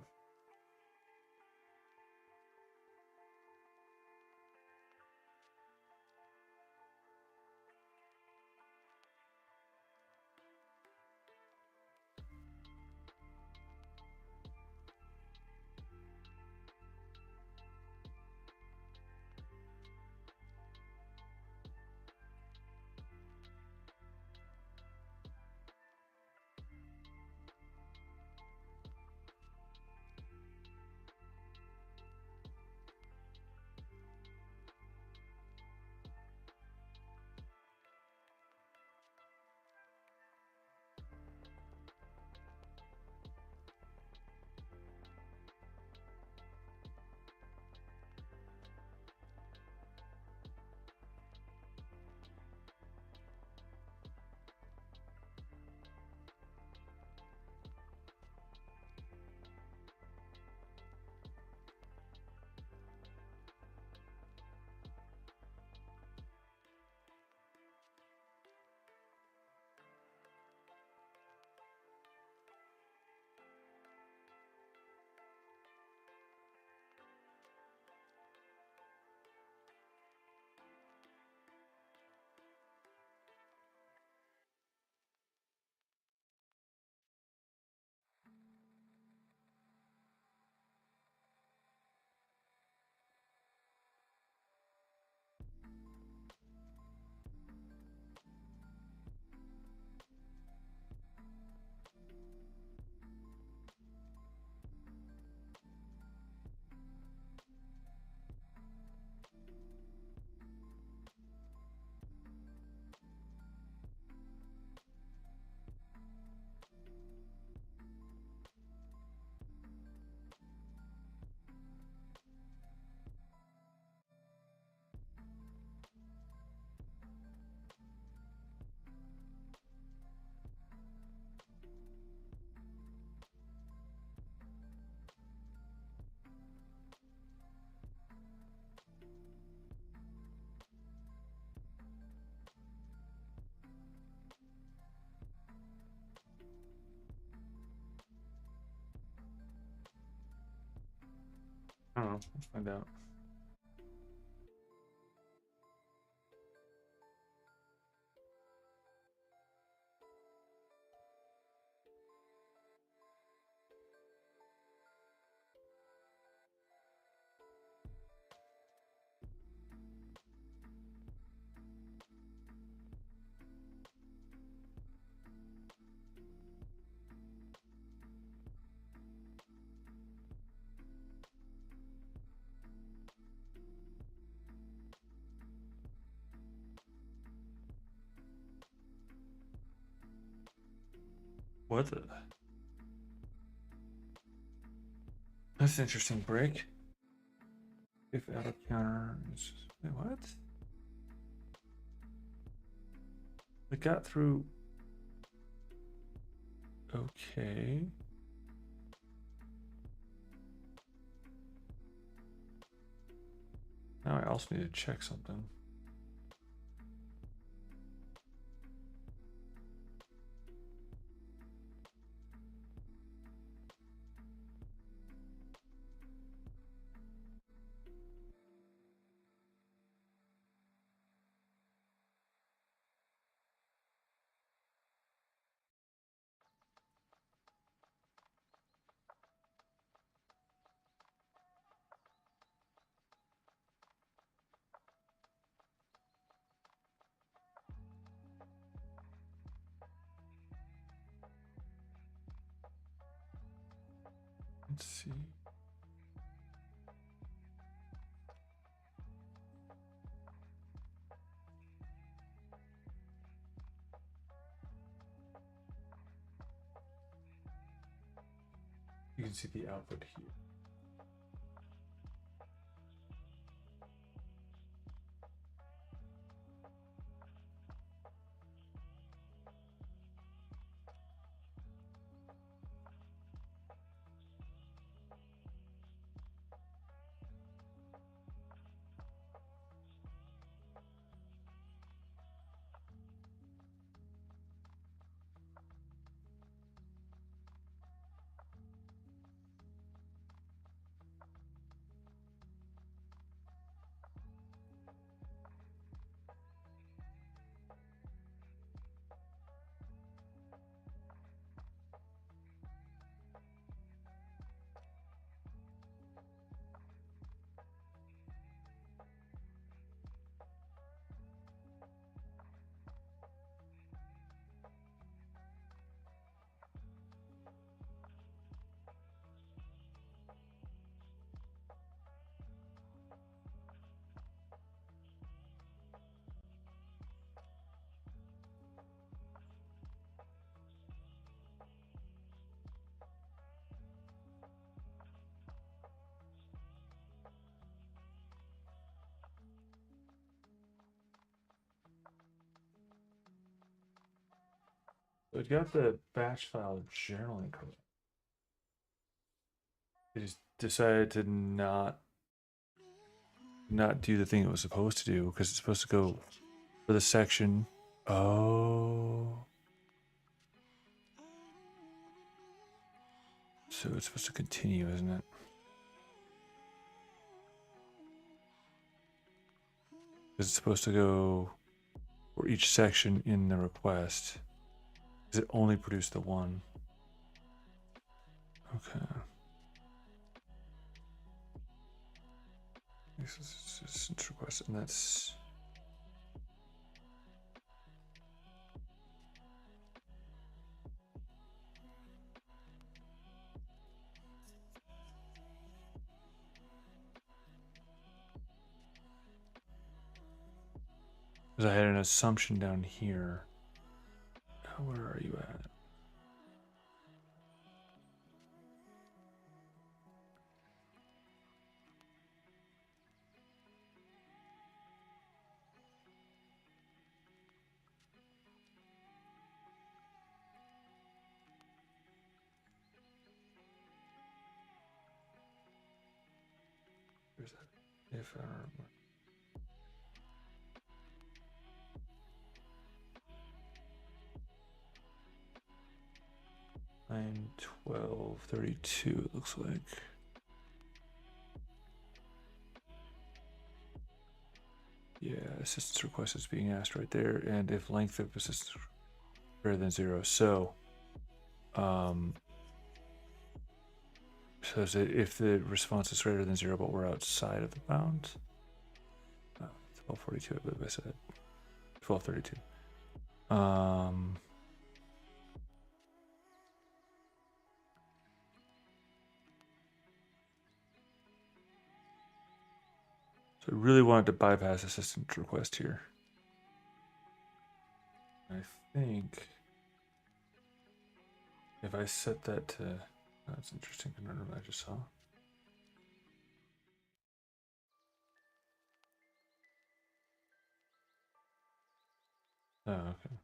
I don't know. Let's find out. What the? That's an interesting break. If out of counter is wait, what? It got through. Okay. Now I also need to check something. Let's see. You can see the output here. So it got the batch file generally correct. It just decided to not do the thing it was supposed to do because it's supposed to go for the section. Oh. So it's supposed to continue, isn't it? Because it's supposed to go for each section in the request. Because it only produced the one. Okay. This is assistant request, and that's. Because I had an assumption down here. Where are you at? Where's that? If I remember. 9/12/32 it looks like. Yeah, assistance request is being asked right there, and if length of assistance greater than 0, so so if the response is greater than 0, but we're outside of the bound. 12/42, I believe I said 12/32. So I really wanted to bypass assistant request here. I think if I set that to, that's interesting conundrum I just saw. Oh, okay.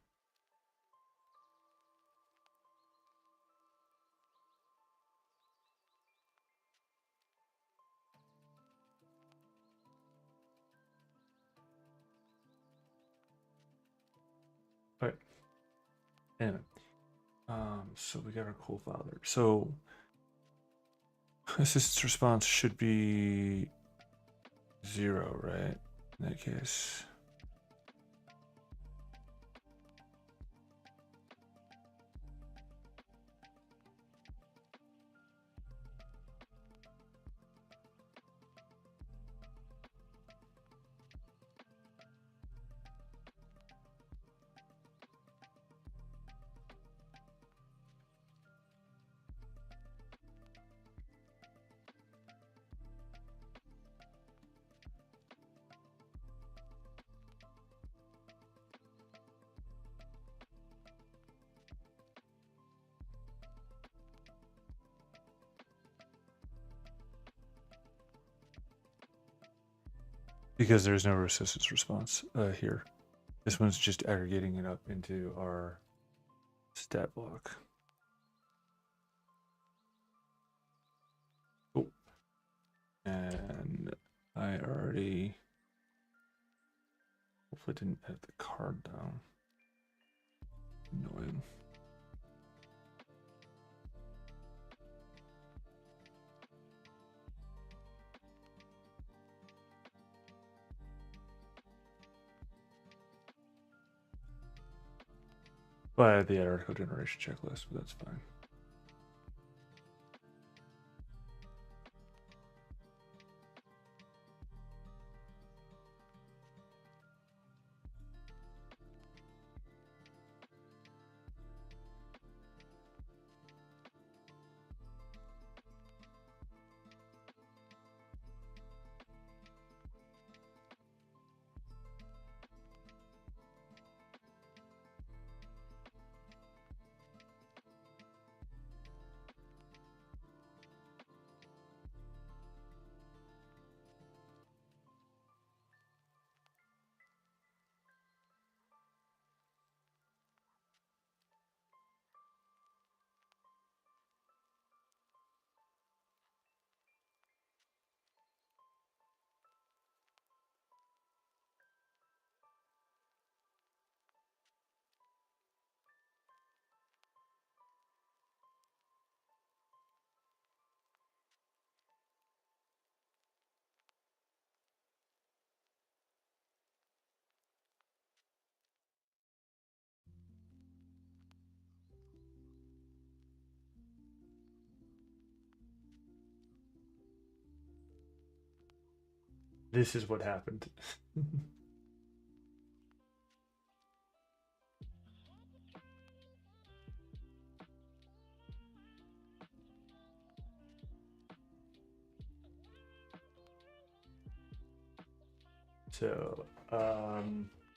All right. Anyway, so we got our cool file there. So assistance response should be 0, right? In that case. because there's no resistance response here. This one's just aggregating it up into our stat block. Oh, and I already hopefully didn't have the card down. Annoying. Well, I had the article generation checklist, but that's fine. This is what happened. So,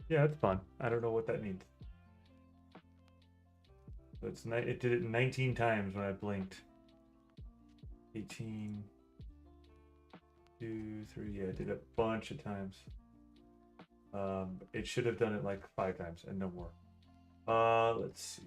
yeah, it's fun. I don't know what that means. So it did it 19 times when I blinked. 18, 2, 3. Yeah, it did a bunch of times. It should have done it like 5 times and no more. Let's see.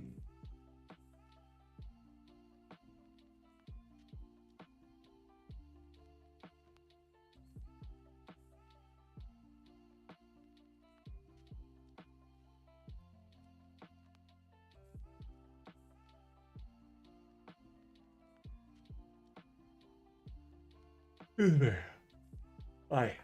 Aye.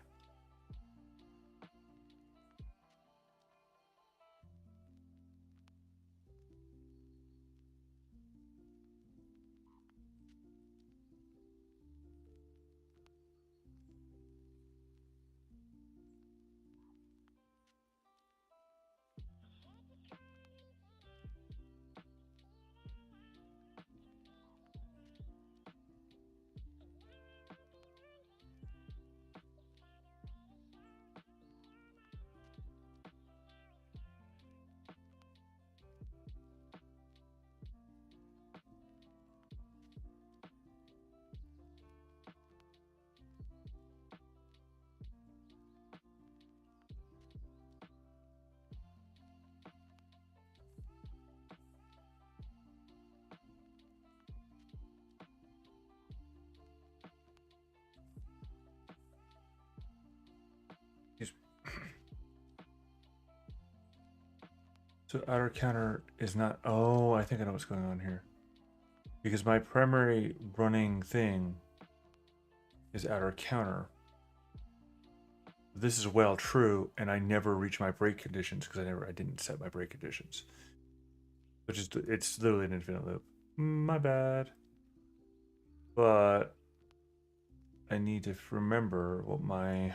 So outer counter is not. Oh, I think I know what's going on here. Because my primary running thing is outer counter. This is well true, and I never reach my break conditions because I didn't set my break conditions. Which is it's literally an infinite loop. My bad. But I need to remember what my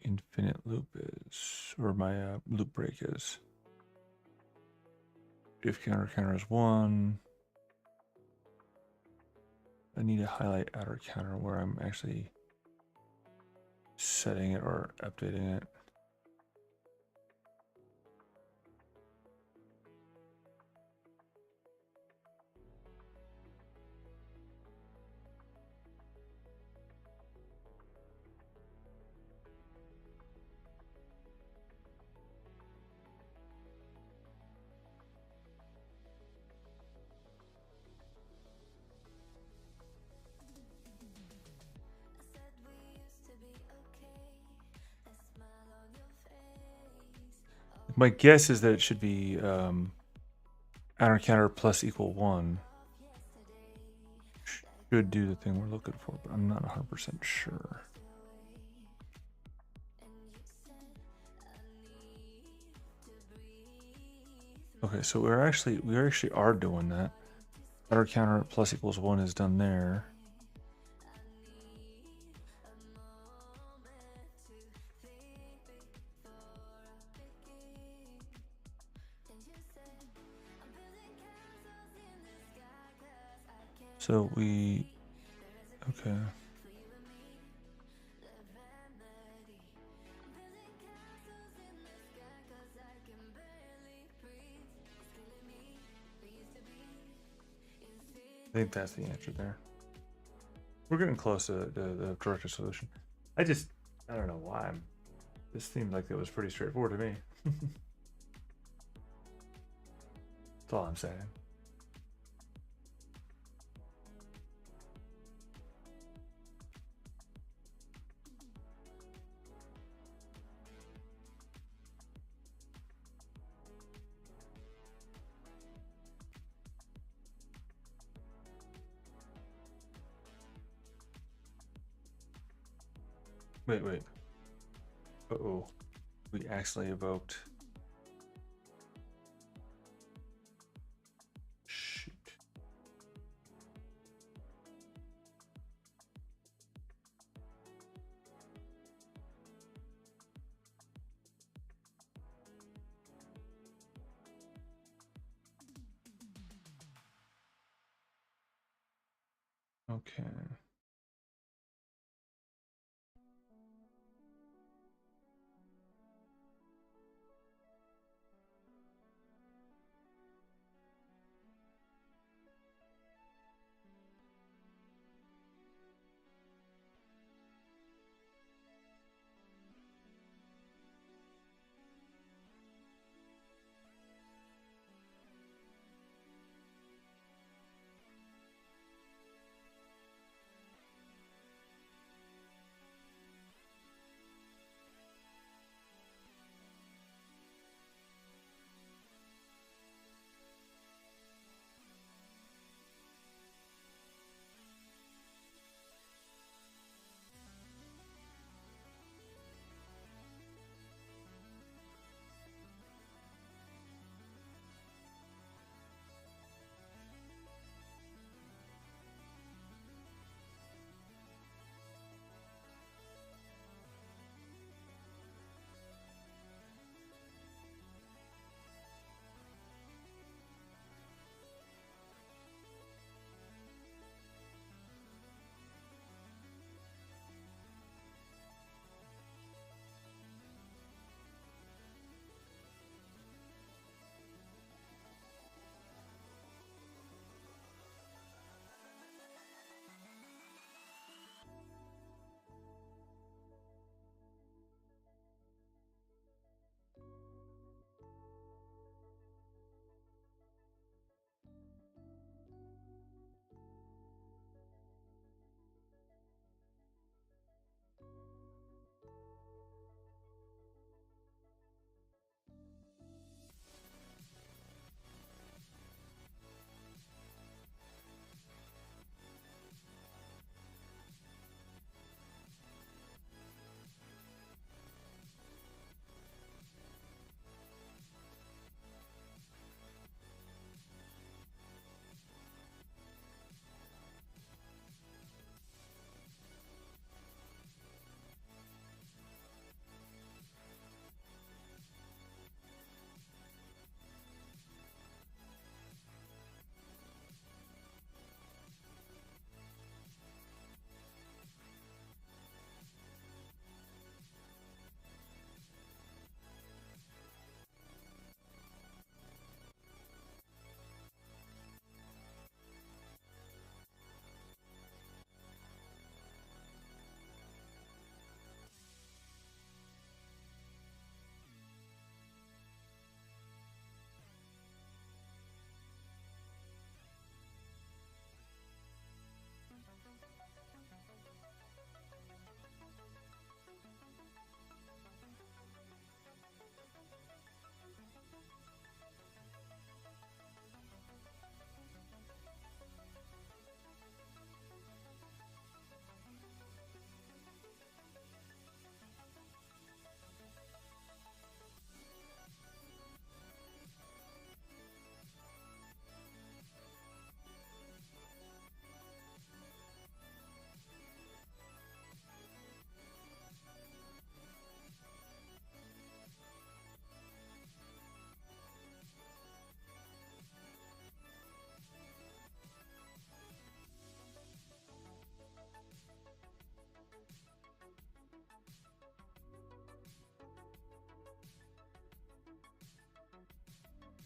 infinite loop is, or my loop break is. If counter is 1, I need to highlight outer counter where I'm actually setting it or updating it. My guess is that it should be outer counter plus equal 1. Should do the thing we're looking for, but I'm not 100% sure. Okay, so we actually are doing that. Outer counter plus equals 1 is done there. So okay. I think that's the answer there. We're getting close to the correct solution. I don't know why. This seemed like it was pretty straightforward to me. That's all I'm saying. Wait. Uh-oh. We accidentally evoked. Shoot. Okay.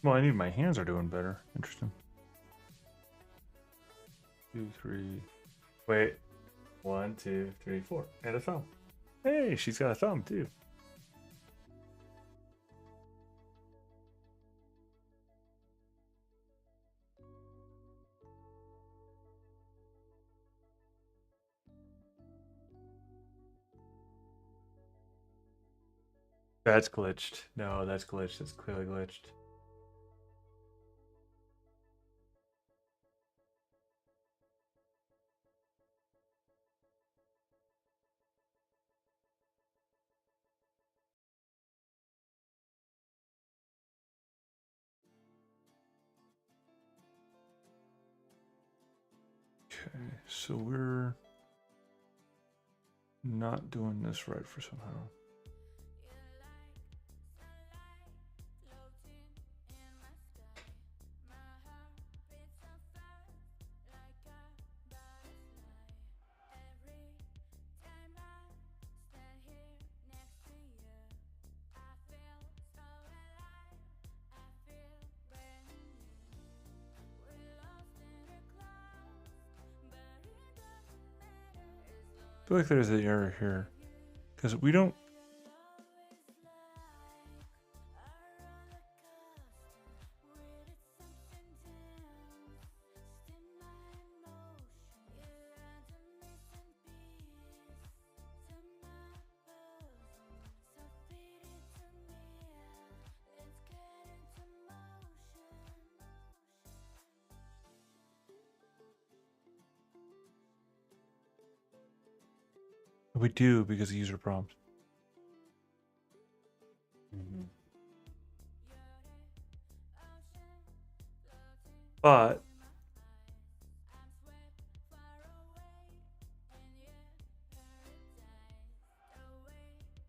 Well, I need my hands are doing better. Interesting. 2, 3. Wait. 1, 2, 3, 4. And a thumb. Hey, she's got a thumb too. That's glitched. No, that's glitched. That's clearly glitched. Okay, so we're not doing this right for somehow. I feel like there's an error here because we don't. We do because of user prompt. But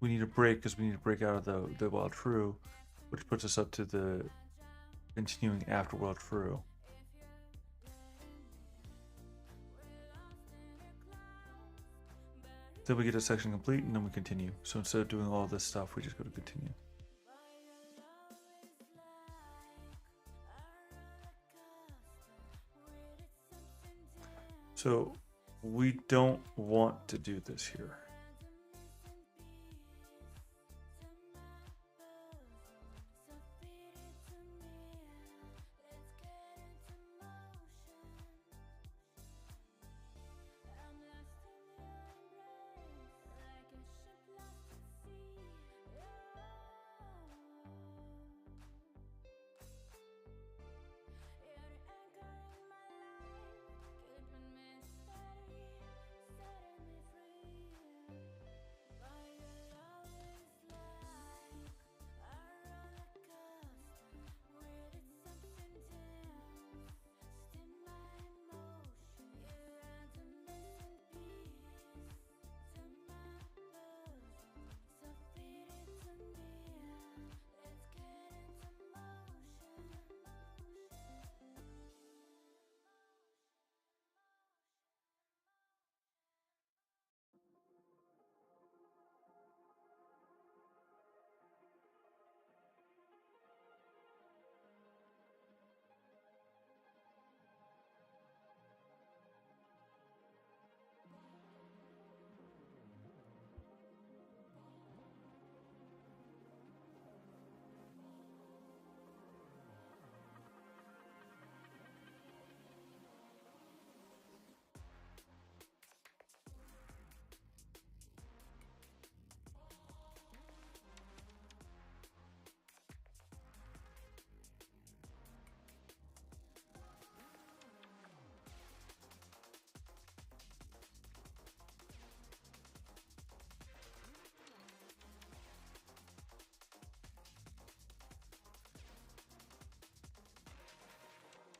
we need a break because we need to break out of the wild true, which puts us up to the continuing after wild true. Then we get a section complete and then we continue. So instead of doing all this stuff, we just go to continue. So we don't want to do this here.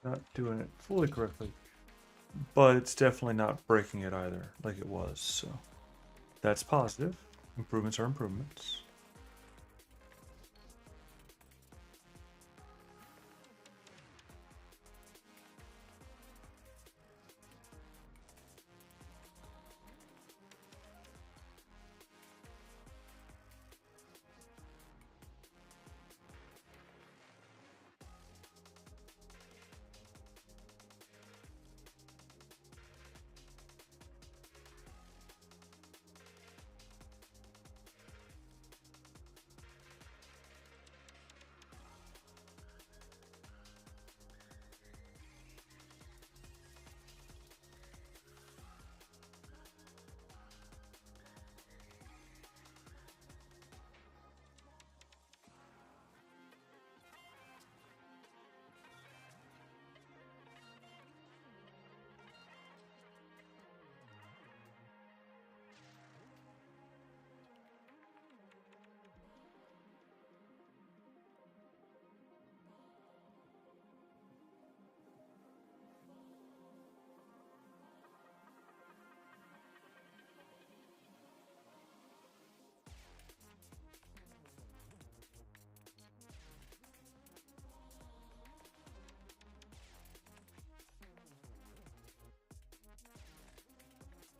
Not doing it fully correctly, but it's definitely not breaking it either like it was. So that's positive. Improvements are improvements.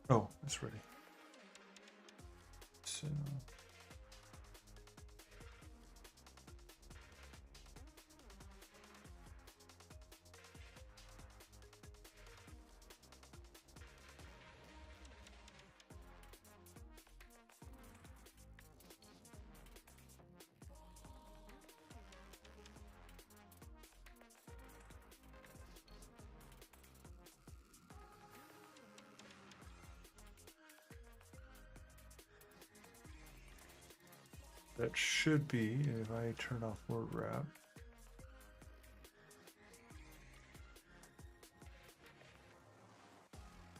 Oh, it's ready. So. That should be if I turn off word wrap.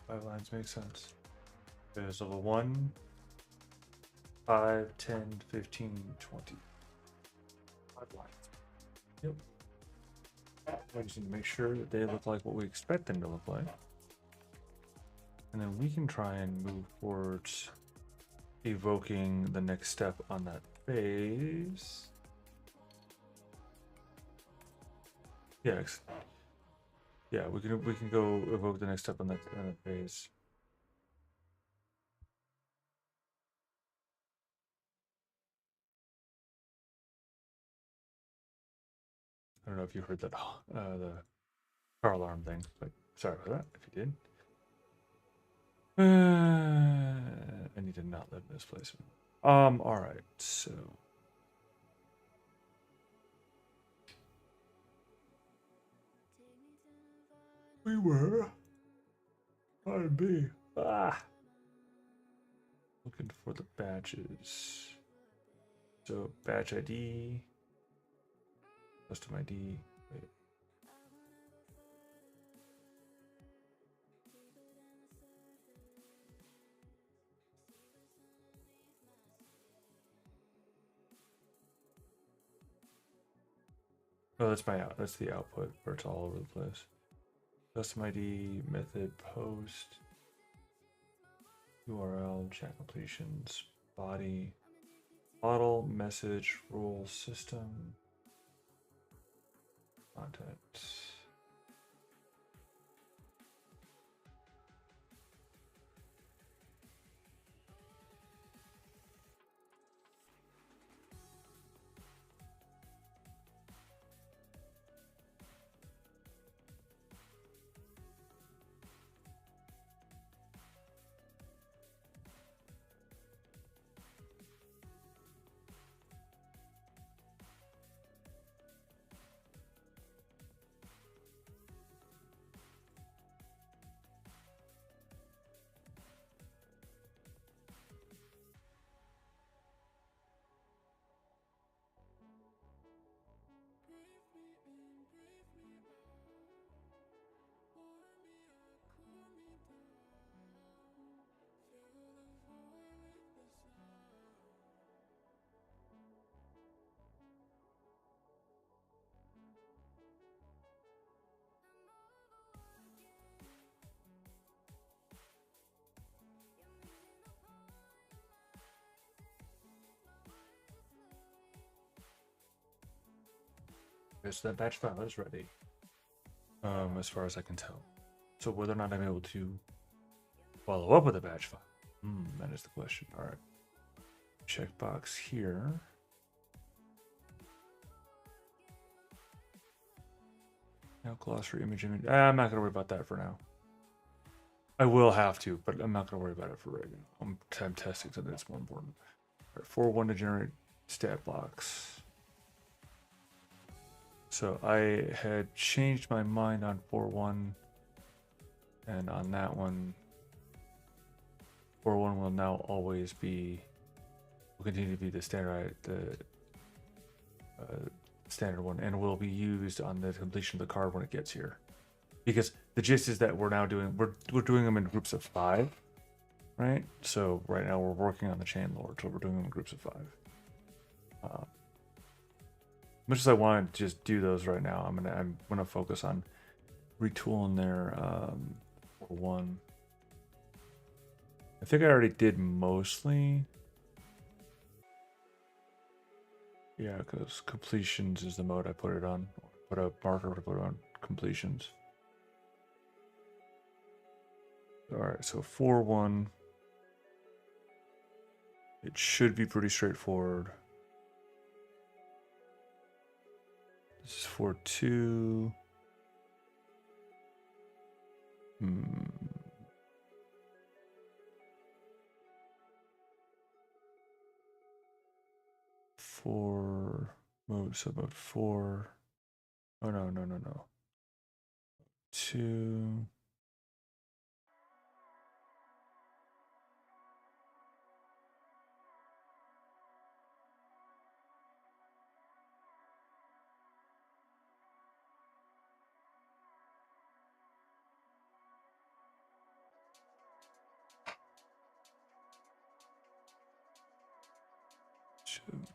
Five lines make sense. There's level 1, 5, 10, 15, 20. 5 lines. Yep. We just need to make sure that they look like what we expect them to look like. And then we can try and move towards evoking the next step on that phase. Yeah, yeah, we can go evoke the next step on that phase. I don't know if you heard that the car alarm thing, but sorry for that if you did. I need to not live in this place. All right, so. We were on B. Looking for the badges. So badge ID, custom ID. Wait. Oh, that's my out. That's the output where it's all over the place. Custom ID, method, post, URL, chat completions, body, model, message, rule, system, content. Okay, so that batch file is ready. As far as I can tell. So whether or not I'm able to follow up with a batch file, that is the question. All right. Checkbox here. Now glossary image. I'm not gonna worry about that for now. I will have to, but I'm not gonna worry about it for right now. I'm testing something that's more important. All right, 4.1 to generate stat blocks. So I had changed my mind on 4.1, and on that one, 4.1 will now always be, will continue to be the standard one, and will be used on the completion of the card when it gets here. Because the gist is that we're now doing, we're doing them in groups of 5, right? So right now we're working on the chain lord, so we're doing them in groups of 5. Much as I want to just do those right now, I'm gonna focus on retooling their 4.1. I think I already did mostly. Yeah, because completions is the mode I put it on. Put a marker to put on completions. All right, so 4-1. It should be pretty straightforward. This is 4-2. Four mode, so mode 4. Oh no. 2.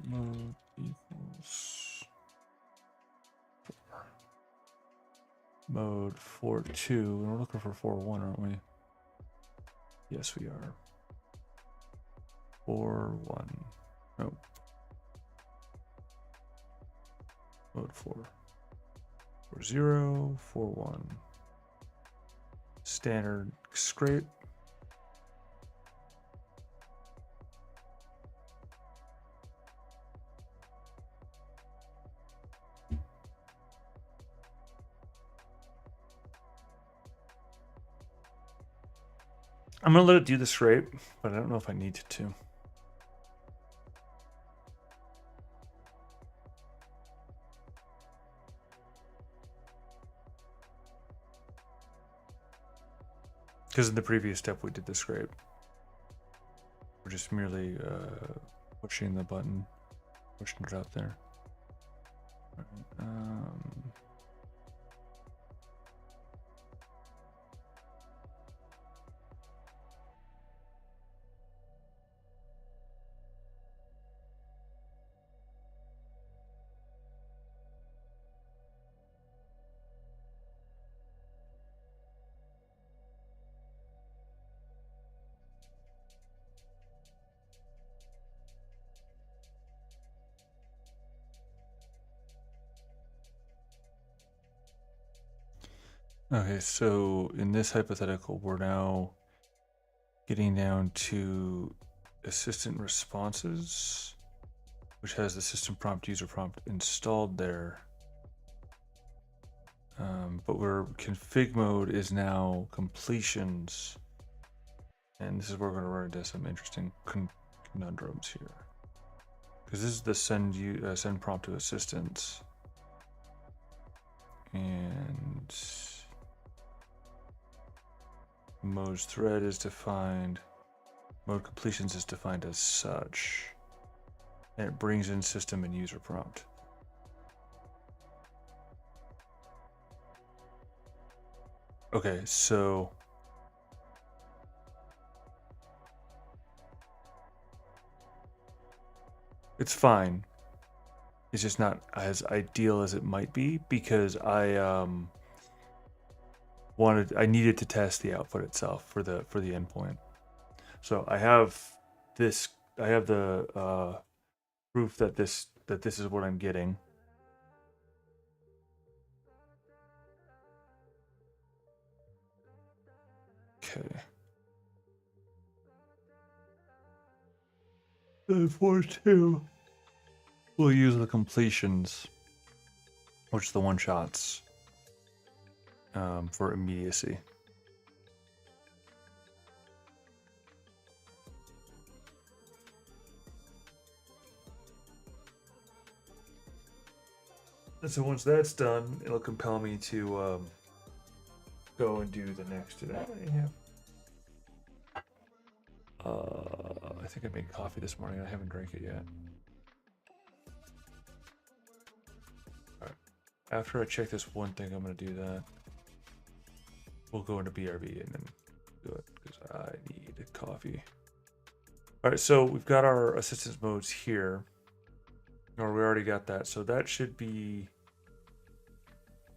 Mode equals 4. Mode 4-2. We're looking for 4-1, aren't we? Yes, we are. 4-1. Nope. Mode 4. 4-0. 4-1. Standard scrape. I'm gonna let it do the scrape, but I don't know if I need to. Because in the previous step we did the scrape. We're just merely pushing the button, pushing it out there. All right, Okay, so in this hypothetical, we're now getting down to assistant responses, which has the system prompt user prompt installed there. But where config mode is now completions. And this is where we're going to run into some interesting conundrums here. Because this is the send prompt to assistants. And mode's thread is defined. Mode completions is defined as such. And it brings in system and user prompt. Okay, so it's fine. It's just not as ideal as it might be because I needed to test the output itself for the endpoint. So I have this. I have the proof that this is what I'm getting. Okay. Then 4-2. We'll use the completions, which are the one shots, for immediacy. And so once that's done, it'll compel me to go and do the next. Did I have? I think I made coffee this morning. I haven't drank it yet. All right. After I check this one thing, I'm gonna do that. We'll go into BRB and then do it because I need coffee. All right, so we've got our assistance modes here. Or we already got that, so that should be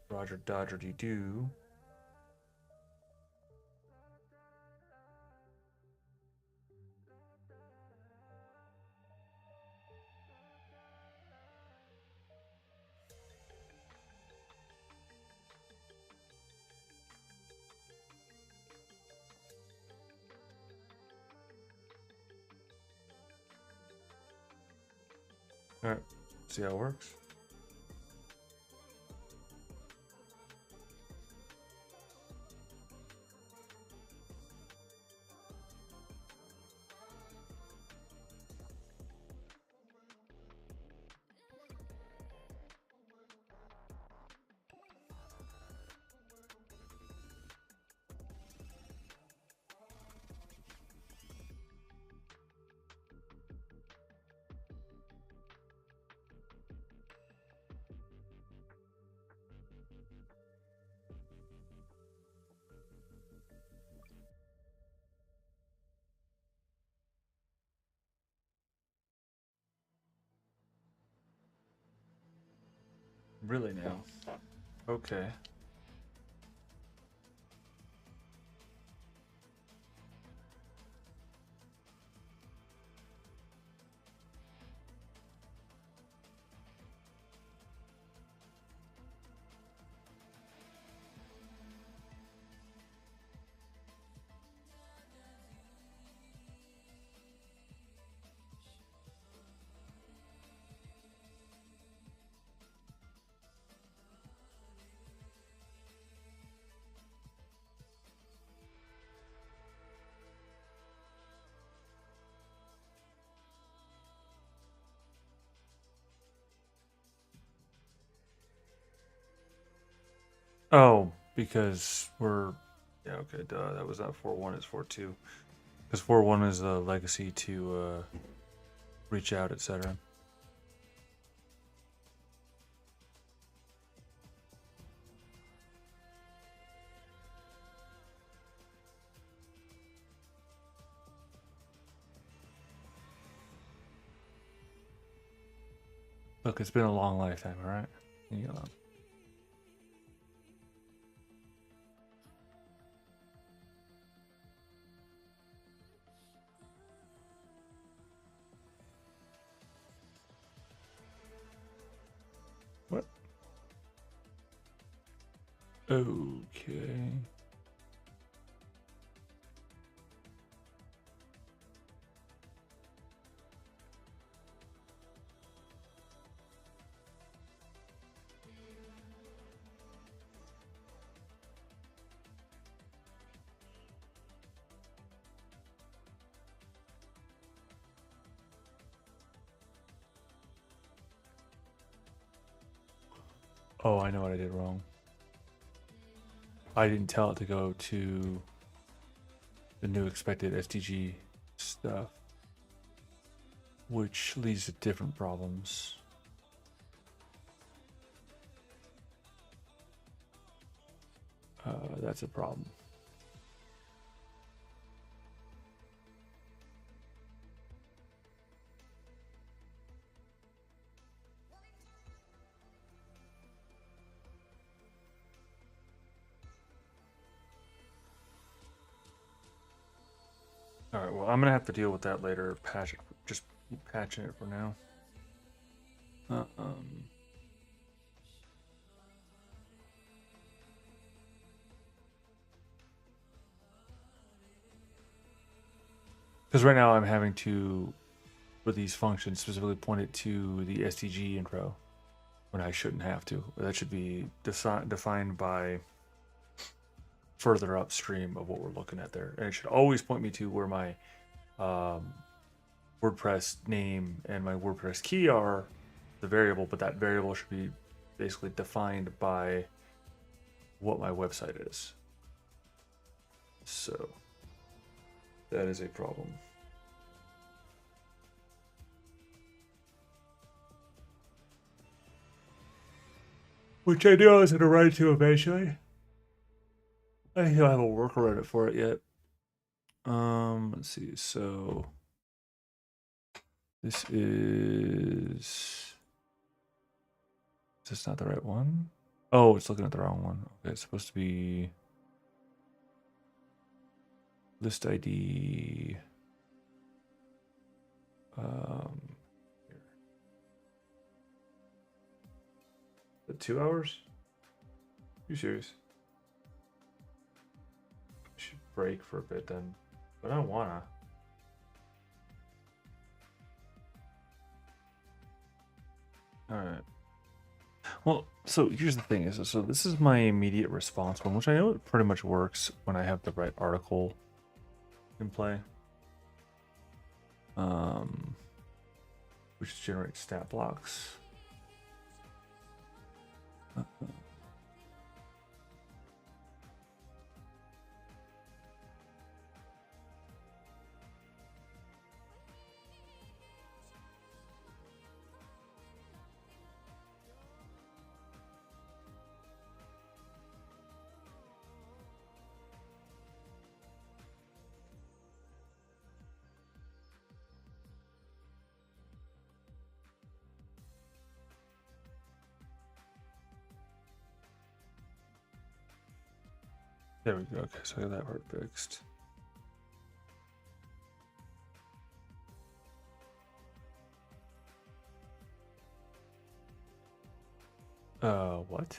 Roger Dodger do. All right, see how it works. Really now? Okay. Oh, because we're yeah, okay, duh. That was not 4.1, it's 4.2. Because 4.1 is the legacy to reach out, etc. Look, it's been a long lifetime, all right? Leave me alone. What? Okay. Oh, I know what I did wrong. I didn't tell it to go to the new expected SDG stuff, which leads to different problems. That's a problem. All right, well, I'm gonna have to deal with that later. Patch it, just patching it for now. Because right now I'm having to, with these functions, specifically point it to the SDG intro when I shouldn't have to. That should be defined by further upstream of what we're looking at there. And it should always point me to where my WordPress name and my WordPress key are, the variable, but that variable should be basically defined by what my website is. So that is a problem. Which I knew I was going to run into eventually. I don't have a workaround for it yet. Let's see. So this is this not the right one? Oh, it's looking at the wrong one. Okay, it's supposed to be list ID. Here. The 2 hours? You serious? I should break for a bit then, but I don't wanna. All right. Well, so here's the thing: is so this is my immediate response one, which I know it pretty much works when I have the right article in play. Which generates stat blocks. There we go. Okay, so I got that part fixed. What?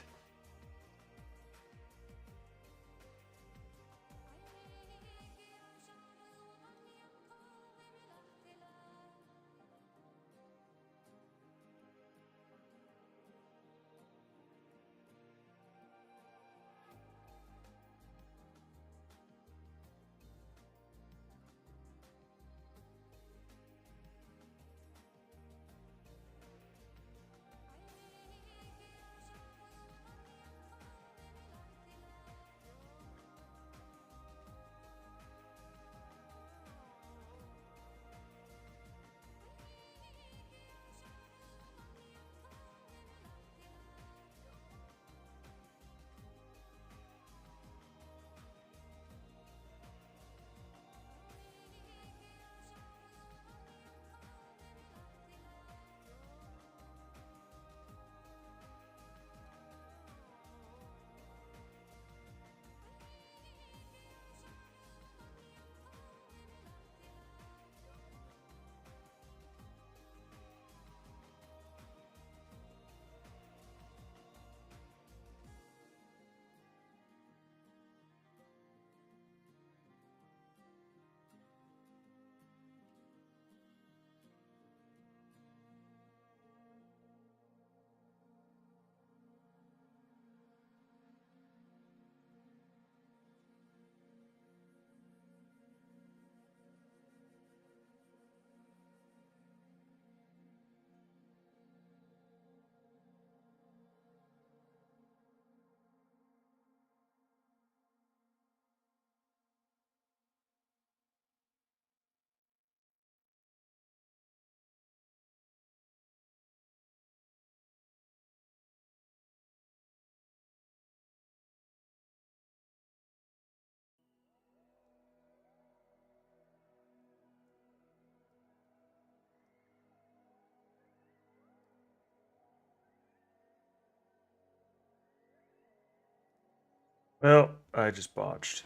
Well, I just botched.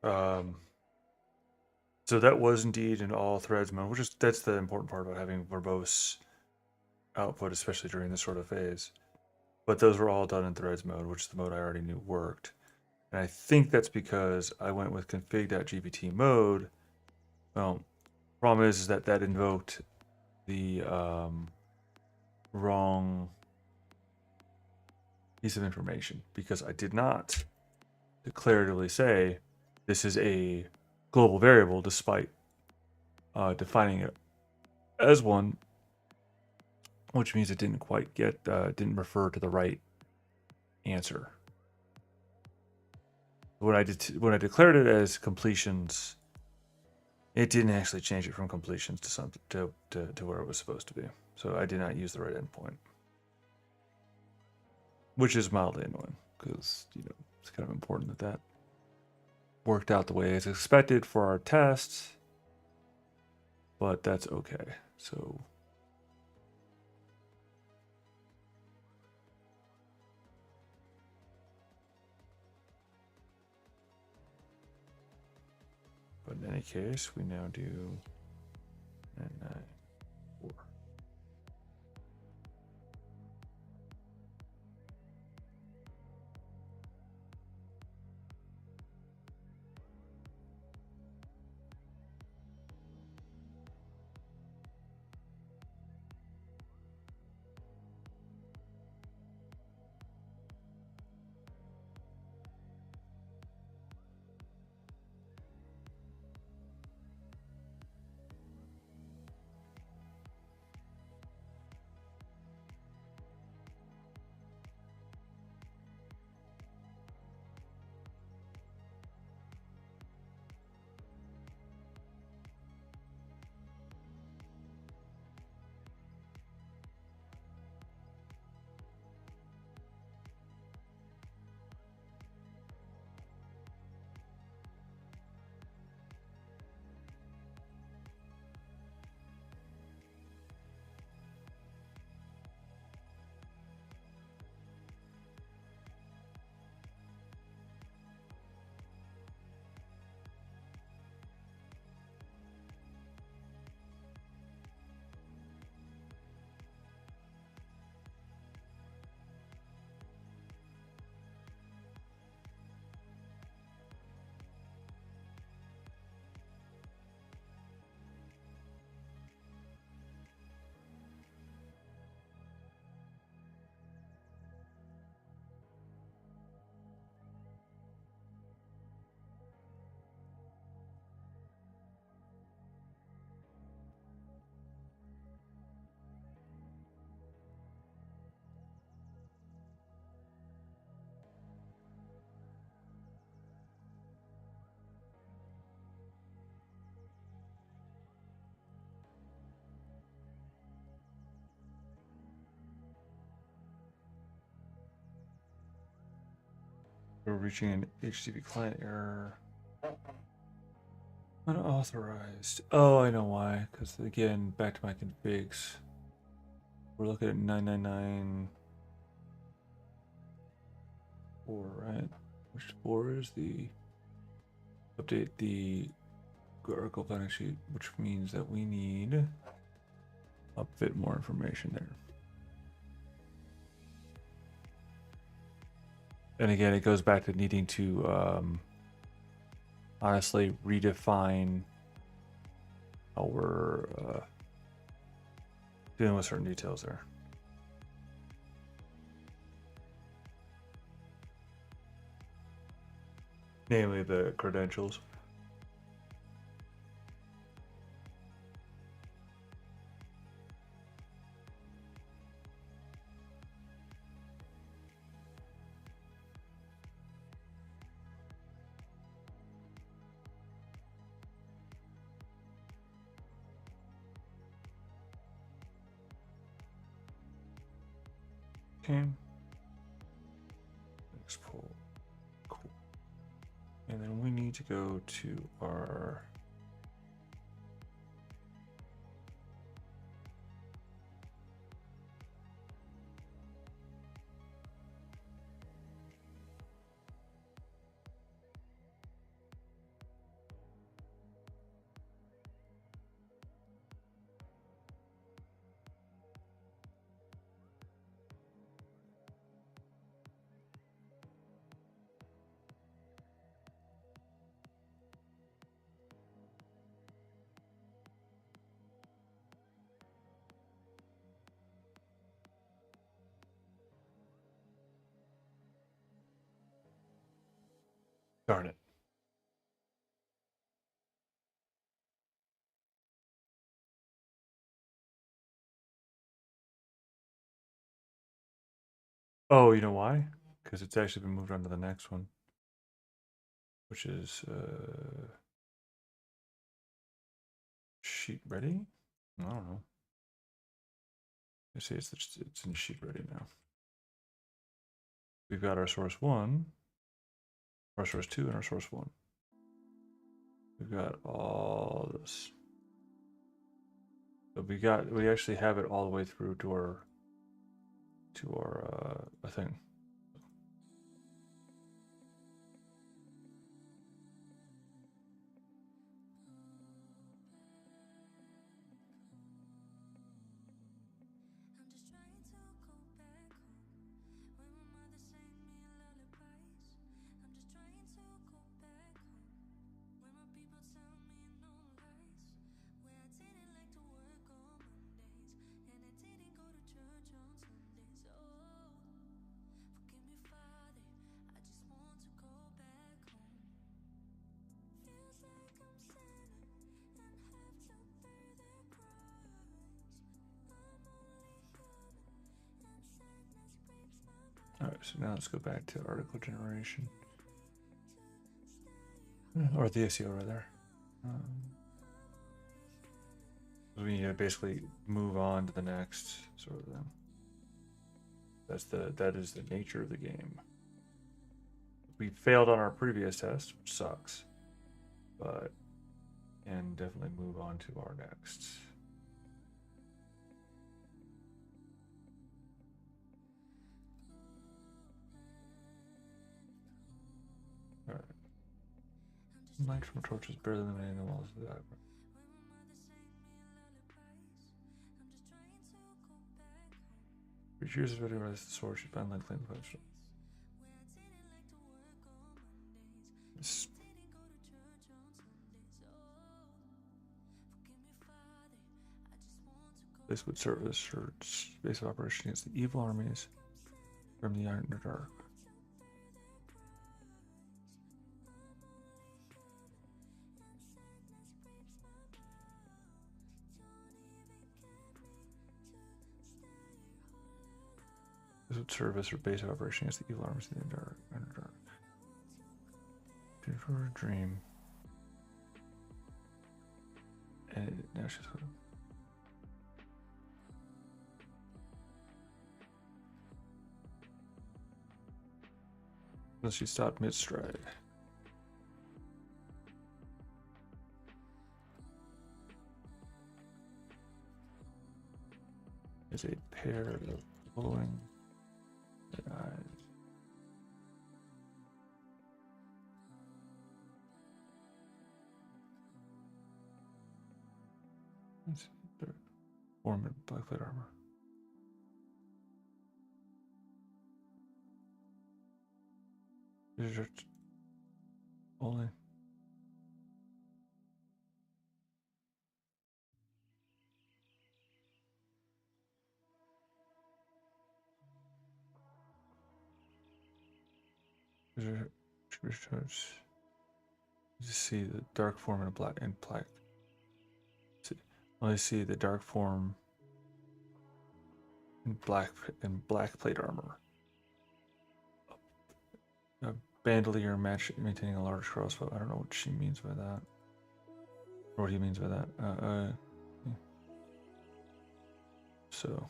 Um, so that was indeed in all threads mode, which is that's the important part about having verbose output, especially during this sort of phase. But those were all done in threads mode, which is the mode I already knew worked. And I think that's because I went with config.gpt mode. Well, problem is that that invoked the wrong piece of information because I did not declaratively say this is a global variable despite defining it as one, which means it didn't quite get, didn't refer to the right answer. When I declared it as completions, it didn't actually change it from completions to something to where it was supposed to be. So I did not use the right endpoint, which is mildly annoying because it's kind of important that that worked out the way it's expected for our tests, but that's okay. So but in any case, we now do 994. We're reaching an HTTP client error. Unauthorized. Oh, I know why. Because again, back to my configs. We're looking at 999. 4, right? Which 4 is the update the article planning sheet, which means that we need a bit more information there. And again, it goes back to needing to honestly redefine how we're dealing with certain details there. Namely the credentials. Okay. Export. Cool. And then we need to go to our darn it. Oh, you know why? Because it's actually been moved on to the next one, which is sheet ready. I don't know. I see it's in sheet ready now. We've got our source 1, our source 2, and our source 1. We've got all this. So we actually have it all the way through to our thing. All right, so now let's go back to article generation, or the SEO rather. We need to basically move on to the next sort of thing. That is the nature of the game. We failed on our previous test, which sucks, but and definitely move on to our next. All right. Light from a torch is barely illuminating the walls of the diagram. For years of video, the source you find length length question. This would serve as her base of operation against the evil armies from the Underdark. This would serve as her base of operation against the evil armies in the Underdark. For a dream. And now she's hooked. Until she stopped mid-stride. Is a pair of glowing red eyes. Form in black plate armor. Is your only you see the dark form in black and black. Only see the dark form in black plate armor. A bandolier maintaining a large crossbow. I don't know what she means by that. Or what he means by that. Yeah. So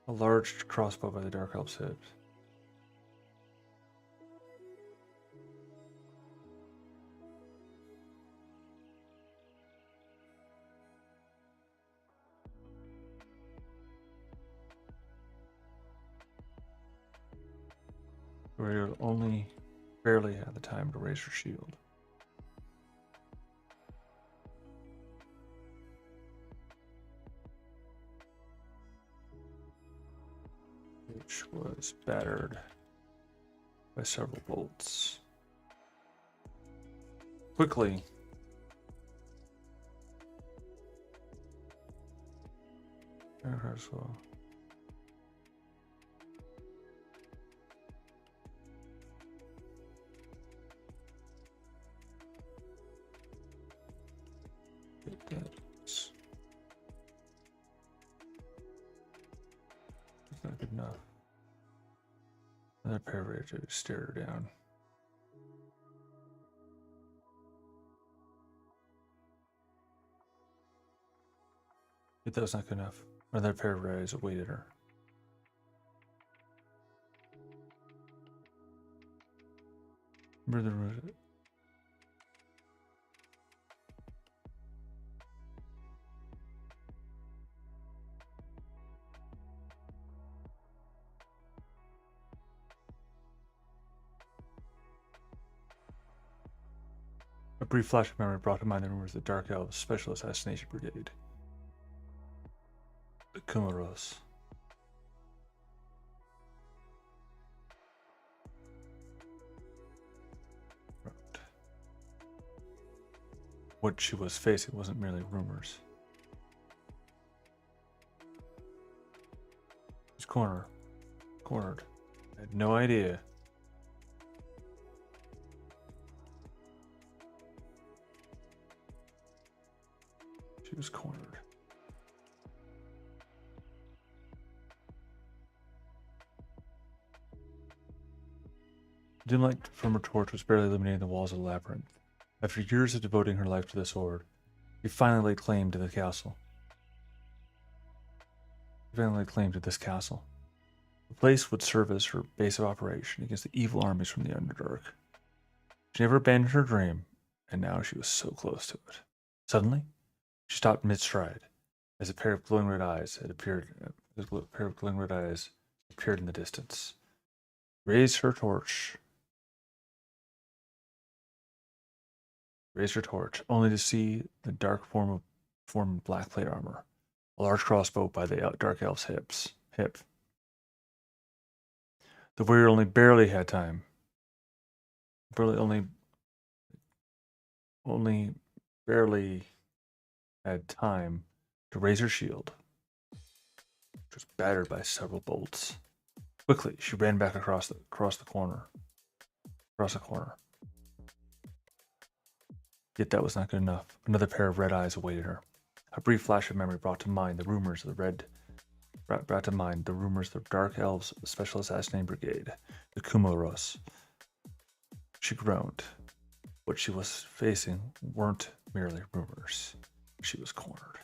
a large crossbow by the Dark Elf's hips. Warrior only barely had the time to raise her shield. Which was battered by several bolts. Quickly, well. That's not good enough. Another pair to stare her down. But that was not good enough. Another pair of eyes awaited her. A brief flash of memory brought to mind the rumors of the Dark Elves Special Assassination Brigade. The Kumaros. What she was facing wasn't merely rumors. She's cornered. I had no idea. She was cornered. Dim light from her torch was barely illuminating the walls of the labyrinth. After years of devoting her life to the sword, she finally laid claim to the castle. This castle. The place would serve as her base of operation against the evil armies from the Underdark. She never abandoned her dream, and now she was so close to it. Suddenly, she stopped mid-stride, as a pair of glowing red eyes appeared in the distance. Raised her torch, only to see the dark form in black plate armor, a large crossbow by the Dark Elf's hip. The warrior only barely had time. Only barely had time to raise her shield, which was battered by several bolts. Quickly, she ran back across the corner. Yet that was not good enough. Another pair of red eyes awaited her. A brief flash of memory brought to mind the rumors of the Dark Elves Special Assassination Brigade, the Kumaros. She groaned. What she was facing weren't merely rumors. She was cornered.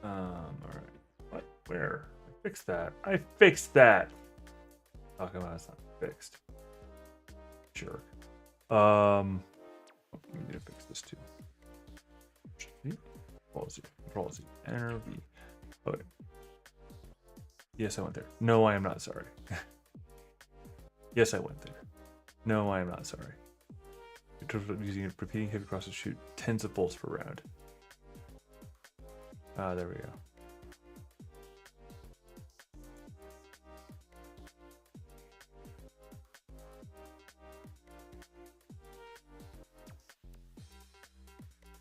All right. What? Where? I fixed that. I fixed that. Talking about it's not fixed. Sure. We need to fix this too. Control Z, Enter V. Okay. Yes, I went there. No, I am not sorry. Yes, I went there. No, I am not sorry. Using a repeating hit across the shoot tens of bolts per round. There we go.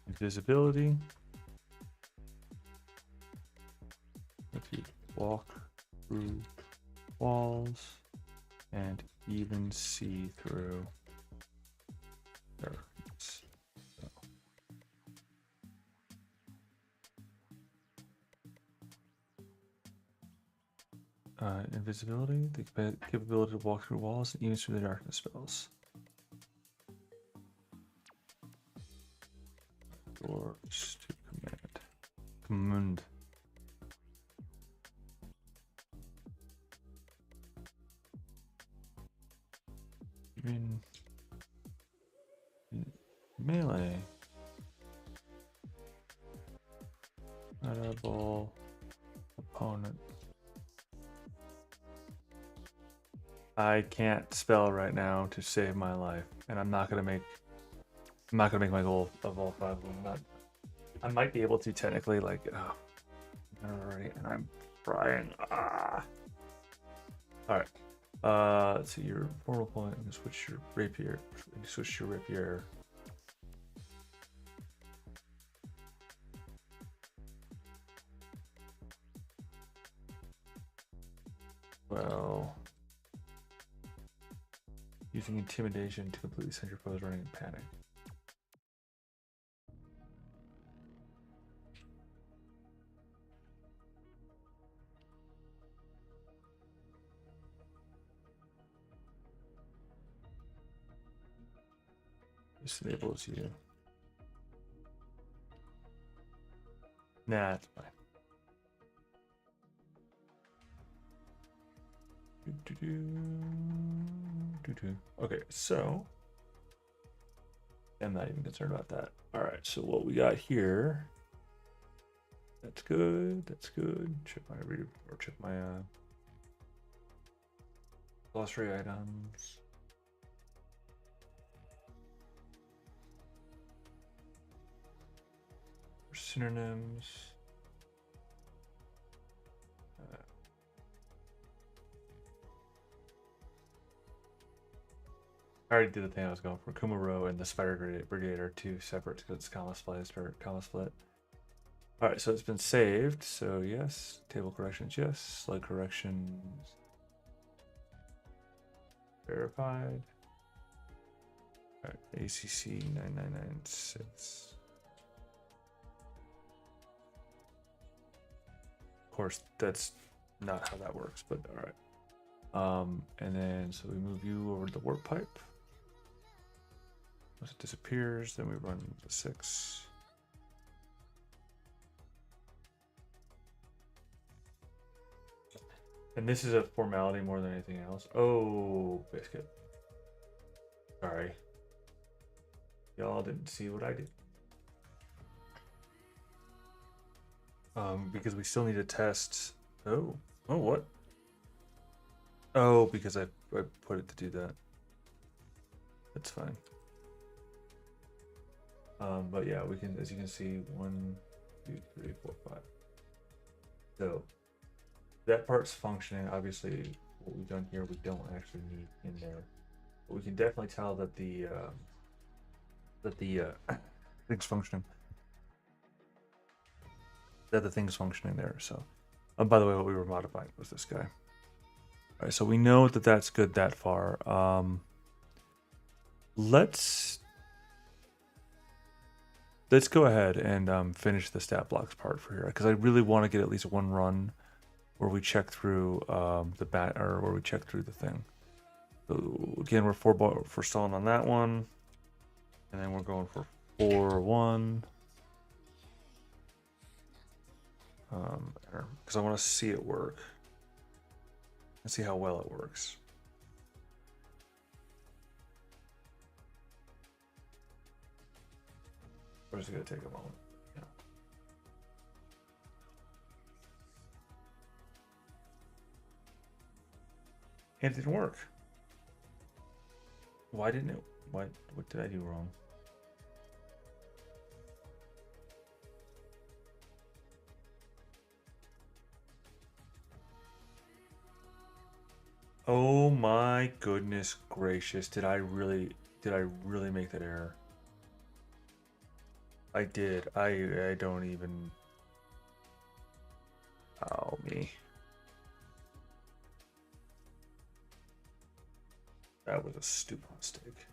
Invisibility. If you walk through walls and even see through darkness. Invisibility, the capability to walk through walls and even through the darkness spells. Doors to command. Command. Even melee. Edible opponent. I can't spell right now to save my life, and I'm not gonna make my goal of all 5 of them. I might be able to technically, like, already, and I'm trying. All right. Let's see your portal point and switch your rapier. Switch your rapier. Well, using intimidation to completely send your foes running in panic. This enables you. Nah, it's fine. Okay, so I'm not even concerned about that. All right, so what we got here. That's good. That's good. Check my reader or check my glossary items. Synonyms. I already did the thing I was going for. Kumaro and the Spider Brigade are 2 separate because it's comma split or comma split. All right, so it's been saved. So yes, table corrections, yes, slug corrections verified. All right, ACC 9996. Of course, that's not how that works, but all right. And then so we move you over to the warp pipe. Once it disappears, then we run the 6. And this is a formality more than anything else. Oh, biscuit. Sorry. Y'all didn't see what I did. Because we still need to test. Oh, what? Oh, because I put it to do that. That's fine. But yeah, we can, as you can see, 1, 2, 3, 4, 5. So that part's functioning. Obviously, what we've done here, we don't actually need in there. But we can definitely tell that the thing's functioning. That the thing's functioning there. So, by the way, what we were modifying was this guy. All right, so we know that that's good that far. Let's go ahead and finish the stat blocks part for here, because I really want to get at least one run where we check through where we check through the thing. So again, we're stalling on that one, and then we're going for 4-1. because I want to see it work and see how well it works. We're just gonna take a moment. Yeah. And it didn't work. Why didn't it? What did I do wrong? Oh my goodness gracious. Did I really make that error? I did. I don't even. Oh me. That was a stupid mistake.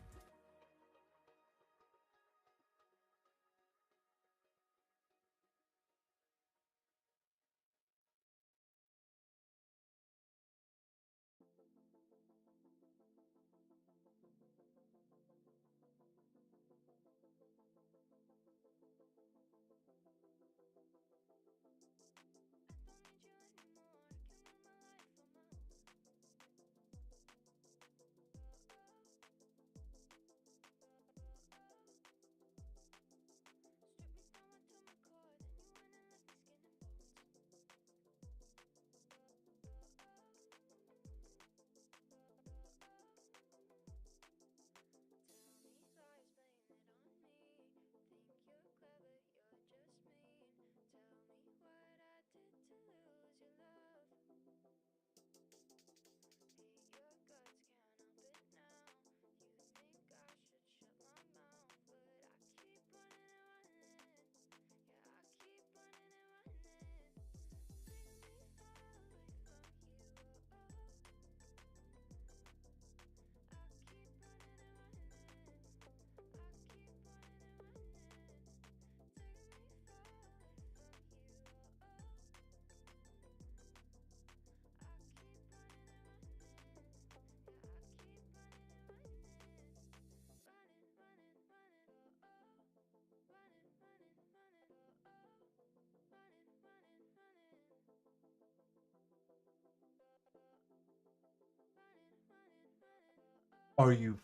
Are you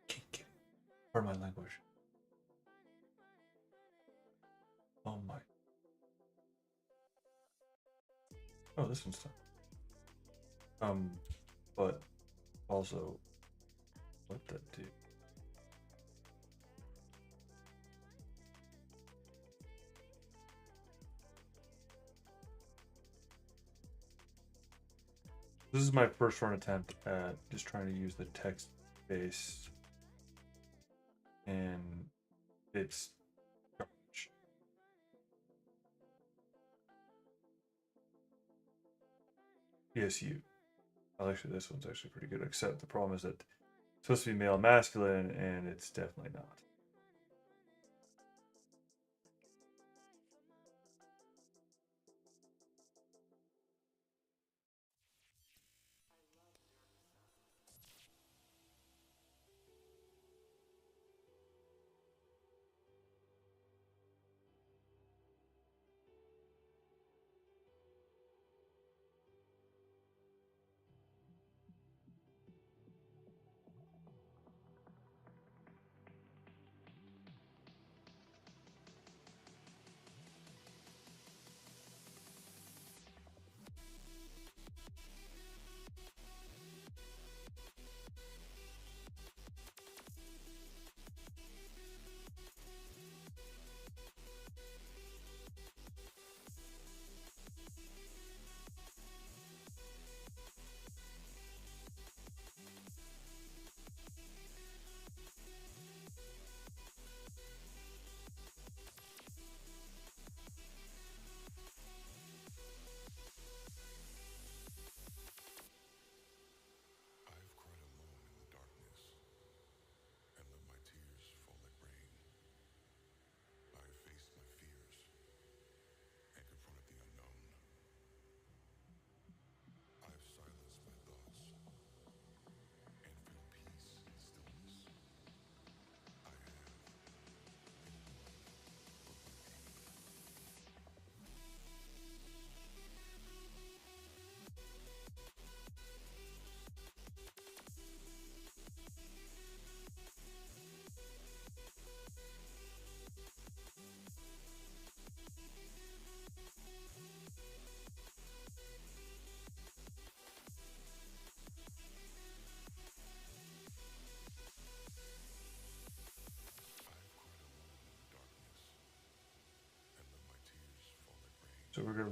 kidding? Pardon my language. Oh my. Oh, this one's done. But also, what that do? This is my first run attempt at just trying to use the text base, and it's garbage. PSU. Well, actually, this one's actually pretty good, except the problem is that it's supposed to be male masculine, and it's definitely not.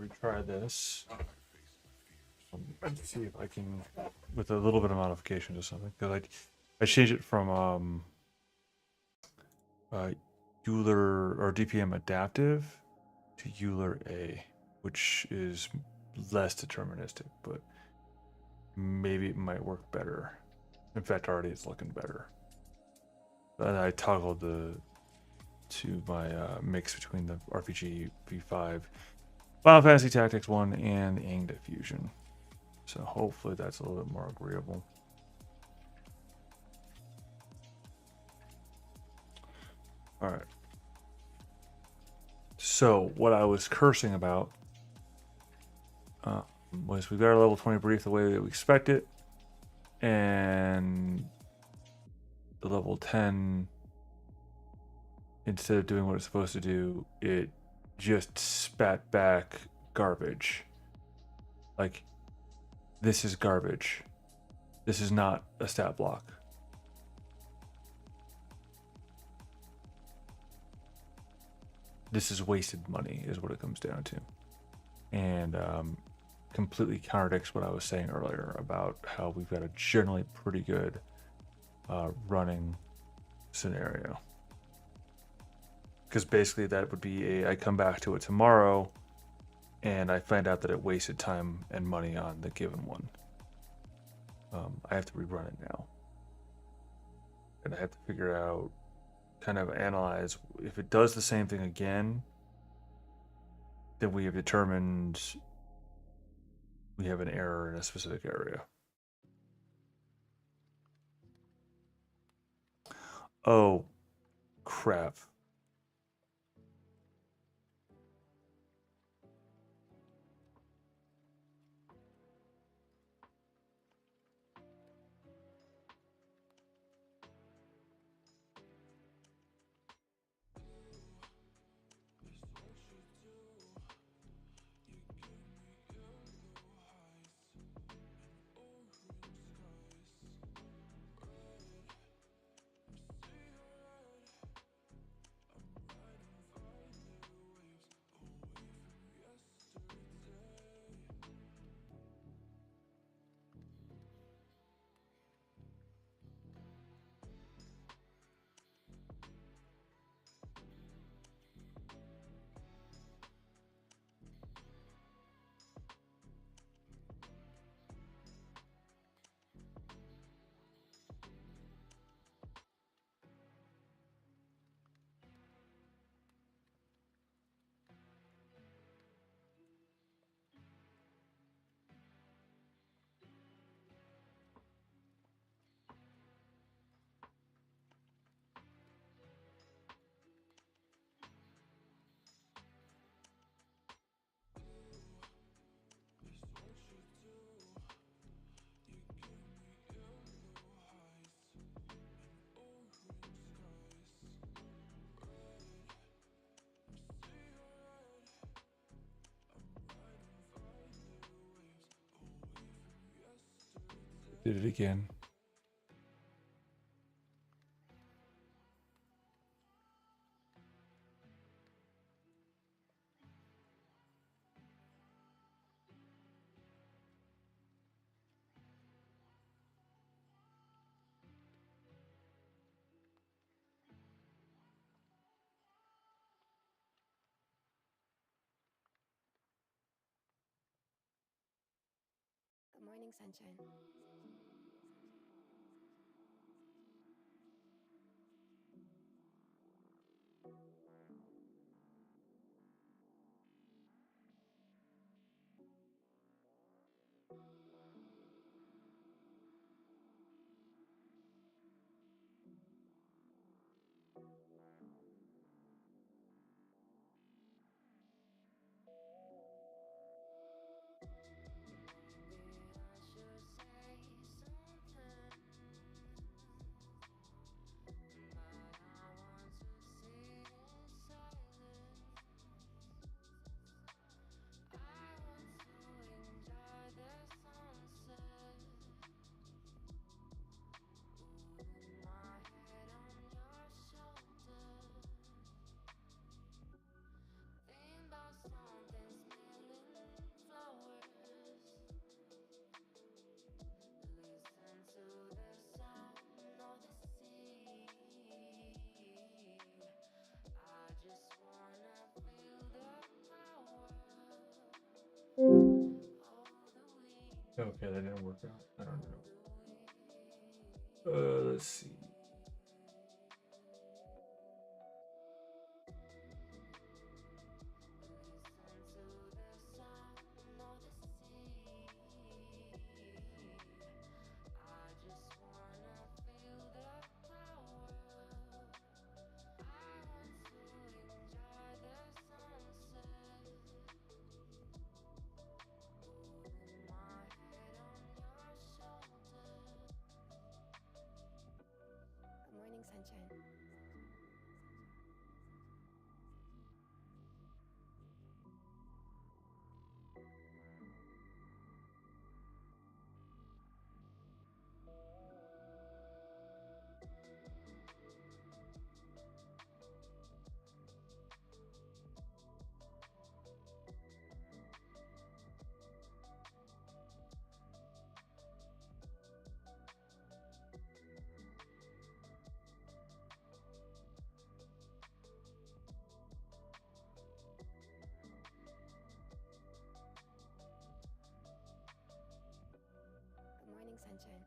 retry this. And see if I can, with a little bit of modification to something, because I changed it from Euler or DPM adaptive to Euler A, which is less deterministic, but maybe it might work better. In fact, already it's looking better. And I toggled to my mix between the RPG V5, Final Fantasy Tactics 1, and Stable Diffusion. So hopefully that's a little bit more agreeable. All right. So what I was cursing about was we've got our level 20 brief the way that we expect it, and the level 10, instead of doing what it's supposed to do, it just spat back garbage. Like, this is garbage. This is not a stat block. This is wasted money, is what it comes down to. And completely contradicts what I was saying earlier about how we've got a generally pretty good running scenario. Because basically that would be I come back to it tomorrow and I find out that it wasted time and money on the given one. I have to rerun it now. And I have to figure out, kind of analyze, if it does the same thing again, then we have determined we have an error in a specific area. Oh, crap. Did it again. Good morning, sunshine. Yeah, that didn't work out. I don't know. Let's see. Good morning, sunshine. Good morning, sunshine.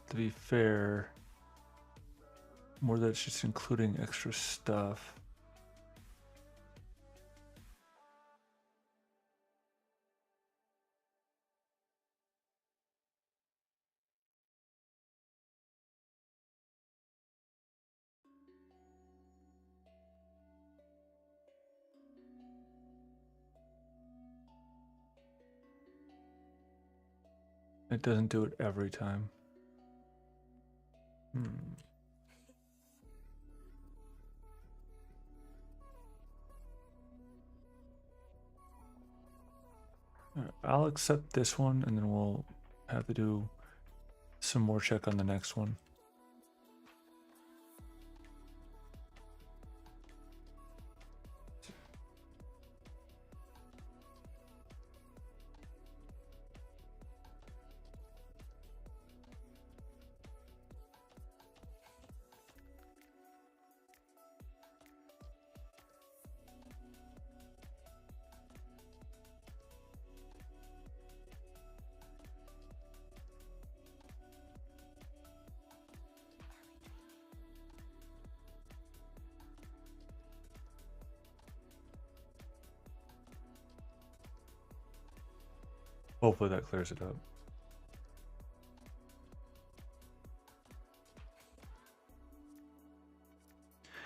To be fair, More that it's just including extra stuff. It doesn't do it every time. I'll accept this one, and then we'll have to do some more check on the next one. Hopefully that clears it up.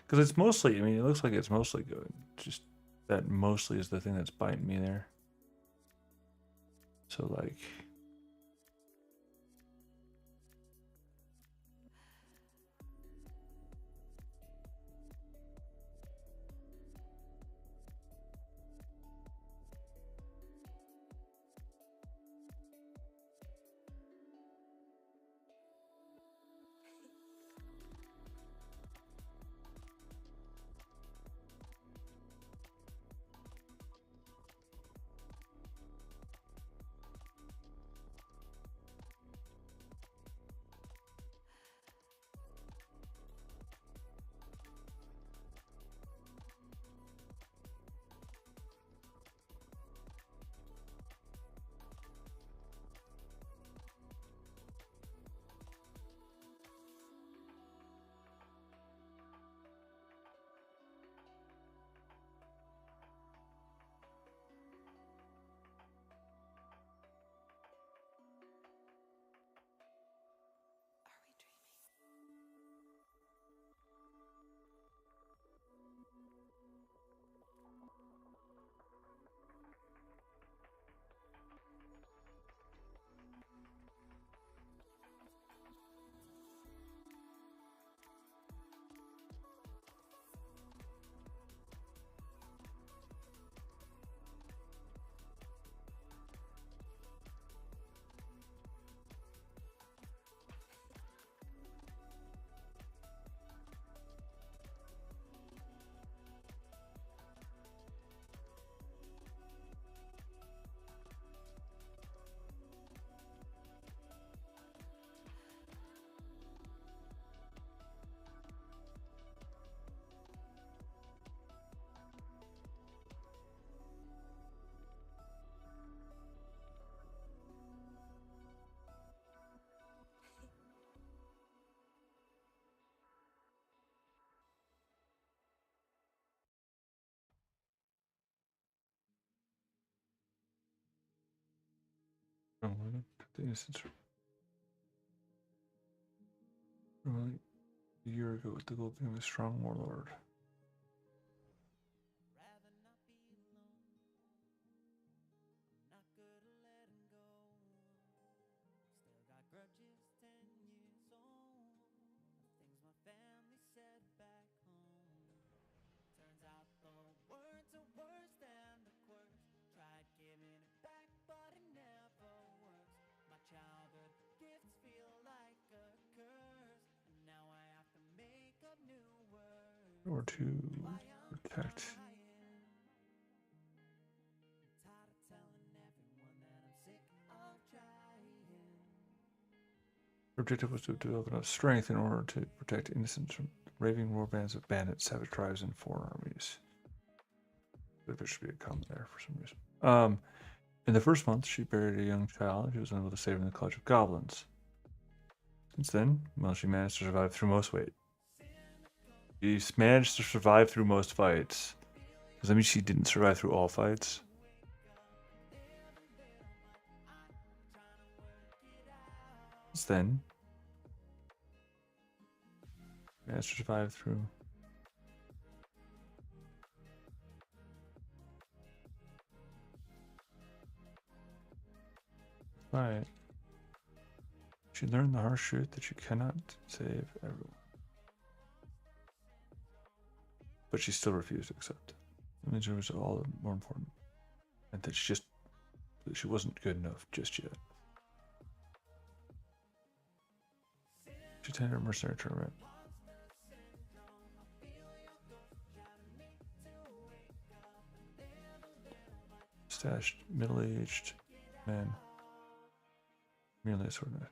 Because it's mostly, I mean, it looks like it's mostly good. Just that mostly is the thing that's biting me there. So like... the instance from a year ago with the goal being a strong warlord. Or to protect. Her objective was to develop enough strength in order to protect innocents from raving war bands of bandits, savage tribes, and foreign armies. There should be a comma there for some reason. In the first month, she buried a young child. She was unable to save in the clutch of goblins. Since then, well, she managed to survive through most wait. She's managed to survive through most fights. Does that mean she didn't survive through all fights? Then managed to survive through. Right. She learned the harsh truth that she cannot save everyone. But she still refused to accept. That means it was all the more important. And that she wasn't good enough just yet. She attended a mercenary tournament. Stashed middle-aged man. Merely a sword and axe.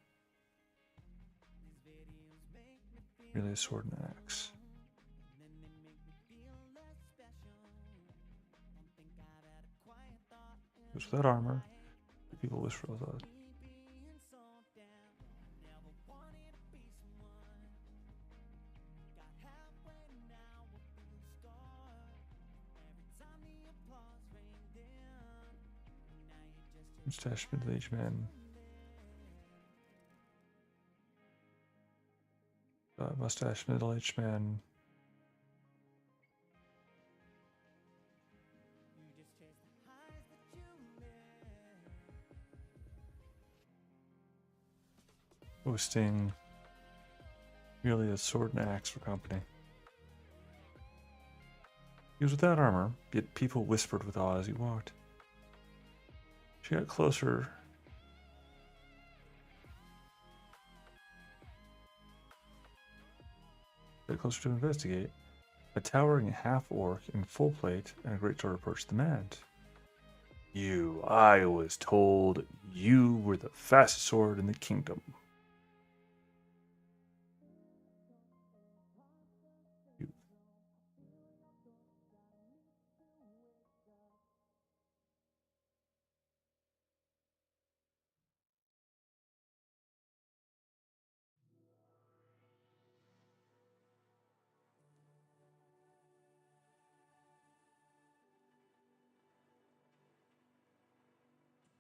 Merely a sword and axe. It was without armor. The people whispered aloud. Mustached middle-aged man. Mustached middle-aged man. Boasting merely a sword and axe for company. He was without armor, yet people whispered with awe as he walked. She got closer. To investigate. A towering half-orc in full plate and a great sword approached the man. I was told you were the fastest sword in the kingdom.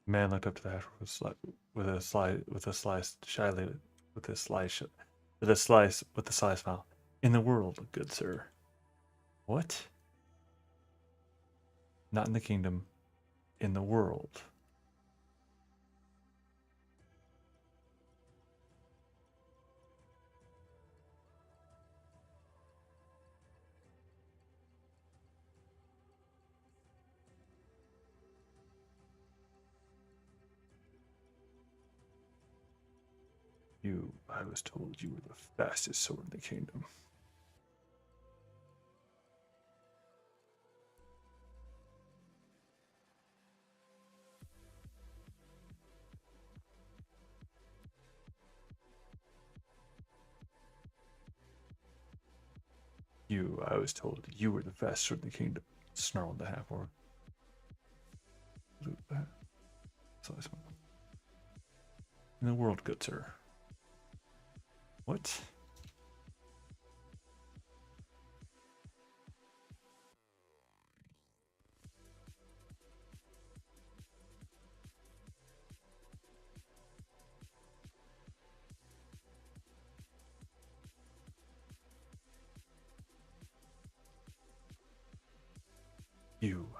The man looked up to the half with a sly smile. In the world, good sir. What? Not in the kingdom. In the world. I was told you were the fastest sword in the kingdom. I was told you were the fastest sword in the kingdom, snarled the half-orc. In the world, good sir. What?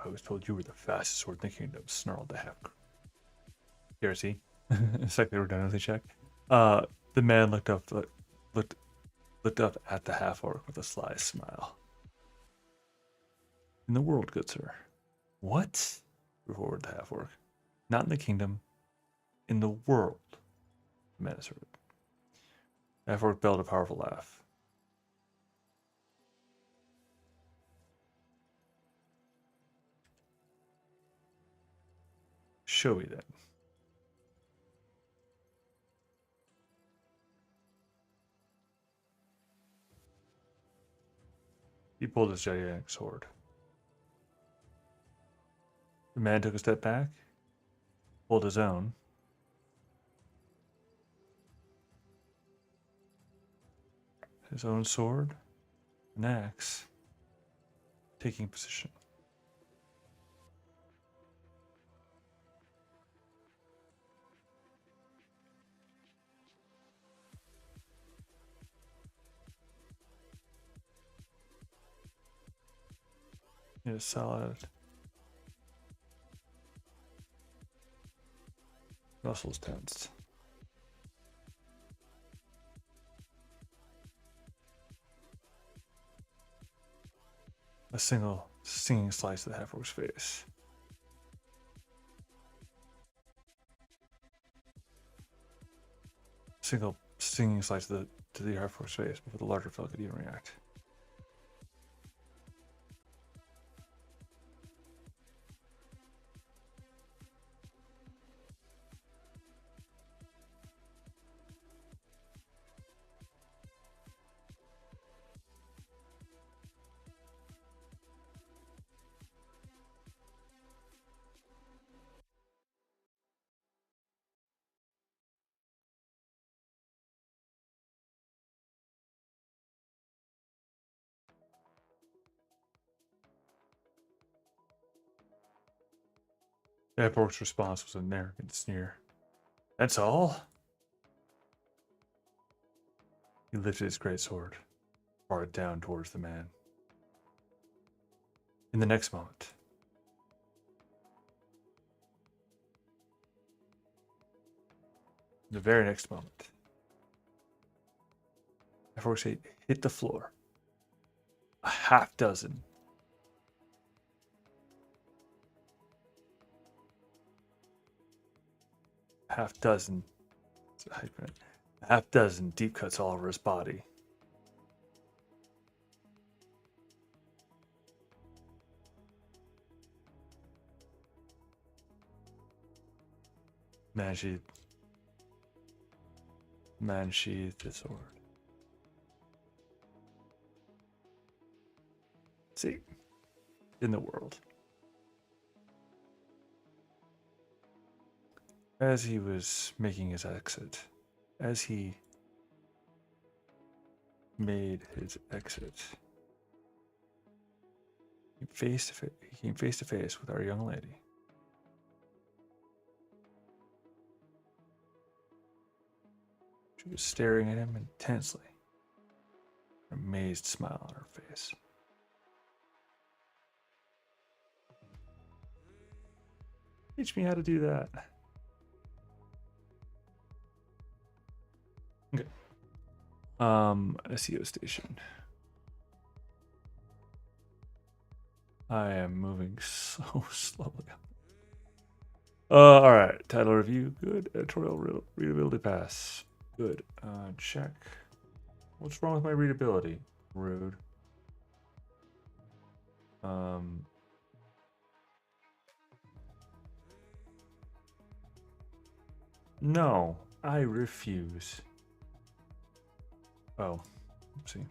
I was told you were the fastest sword in the kingdom, snarled the half-orc. Here, see? It's like the redundancy check. The man looked up at the half-orc with a sly smile. In the world, good sir. What? Roared the half-orc. Not in the kingdom. In the world, the man asserted. The half-orc bellowed a powerful laugh. Show me then. He pulled his gigantic sword. The man took a step back, pulled his own. His own sword, Next, taking position. It is solid. Muscles tensed. A single stinging slice to the half-orc's face. Single stinging slice to the half-orc's face before the larger fella could even react. The half-orc's response was an arrogant sneer. That's all? He lifted his great sword, brought it down towards the man. In the next moment, the very next moment, half-orc's head hit the floor. A half dozen deep cuts all over his body. Man sheathed his sword. See, in the world. As he was making his exit, as he made his exit, he came face to face with our young lady. She was staring at him intensely, an amazed smile on her face. Teach me how to do that. Okay. SEO station. I am moving so slowly. All right. Title review. Good. Editorial readability pass. Good. Check. What's wrong with my readability? Rude. No, I refuse. Oh, see.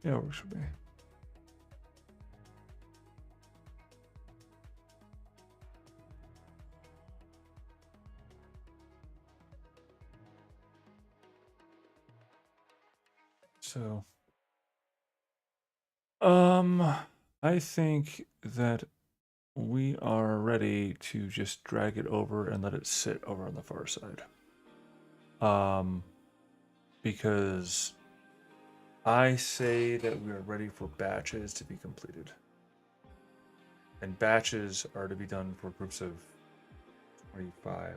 Yeah, it works for me. So, I think that we are ready to just drag it over and let it sit over on the far side. Because I say that we are ready for batches to be completed. And batches are to be done for groups of 25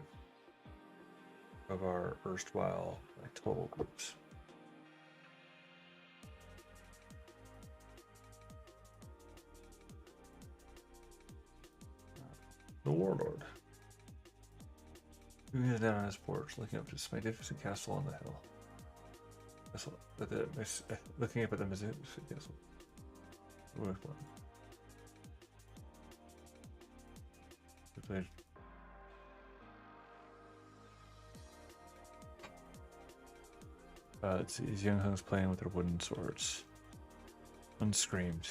of our erstwhile total groups. The warlord. He is down on his porch, looking up to his magnificent castle on the hill. Looking up at the magnificent castle. Let's see, these young hunks playing with their wooden swords. One screamed.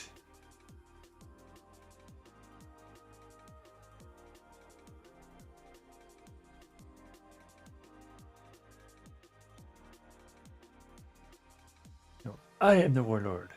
No, I am the warlord.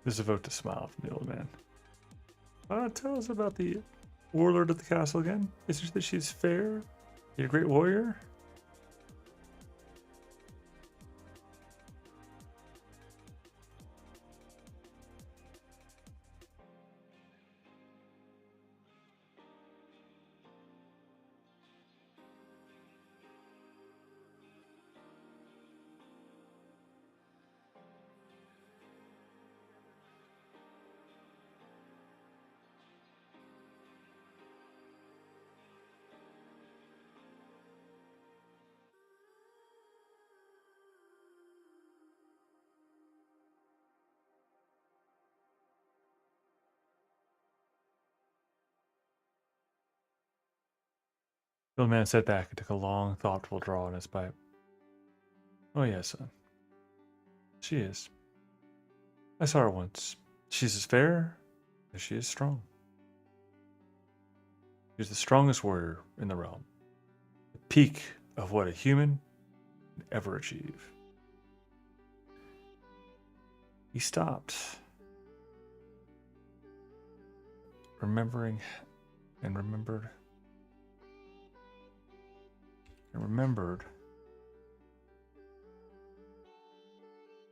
There's a vote to smile from the old man. Tell us about the warlord of the castle again. Is it that she's fair? You're a great warrior? The old man sat back and took a long, thoughtful draw on his pipe. Oh, yes, son. She is. I saw her once. She's as fair as she is strong. She's the strongest warrior in the realm. The peak of what a human can ever achieve. He stopped, remembering and remembered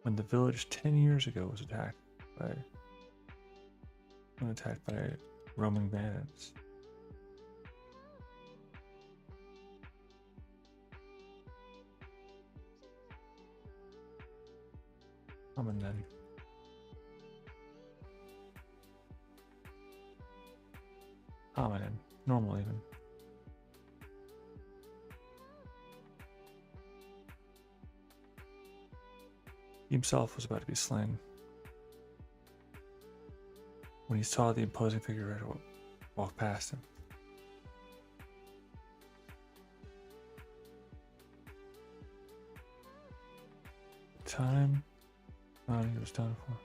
when the village 10 years ago was attacked by roaming bandits. Common then. Common and normal even. He himself was about to be slain when he saw the imposing figure walk past him. Time it was done for.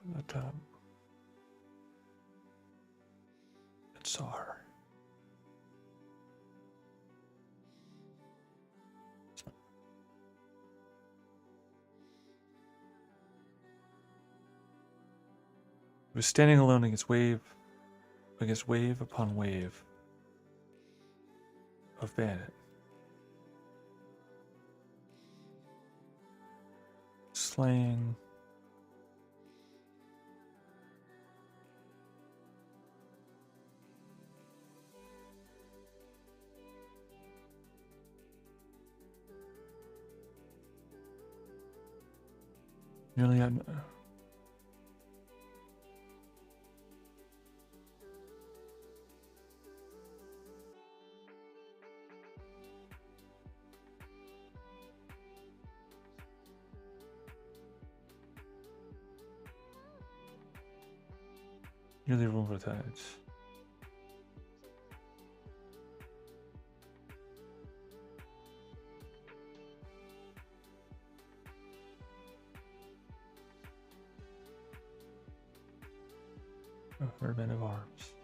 But it saw her. It was standing alone against wave upon wave of bandit. Slaying. Nearly had. Nearly room for tides. A men of arms.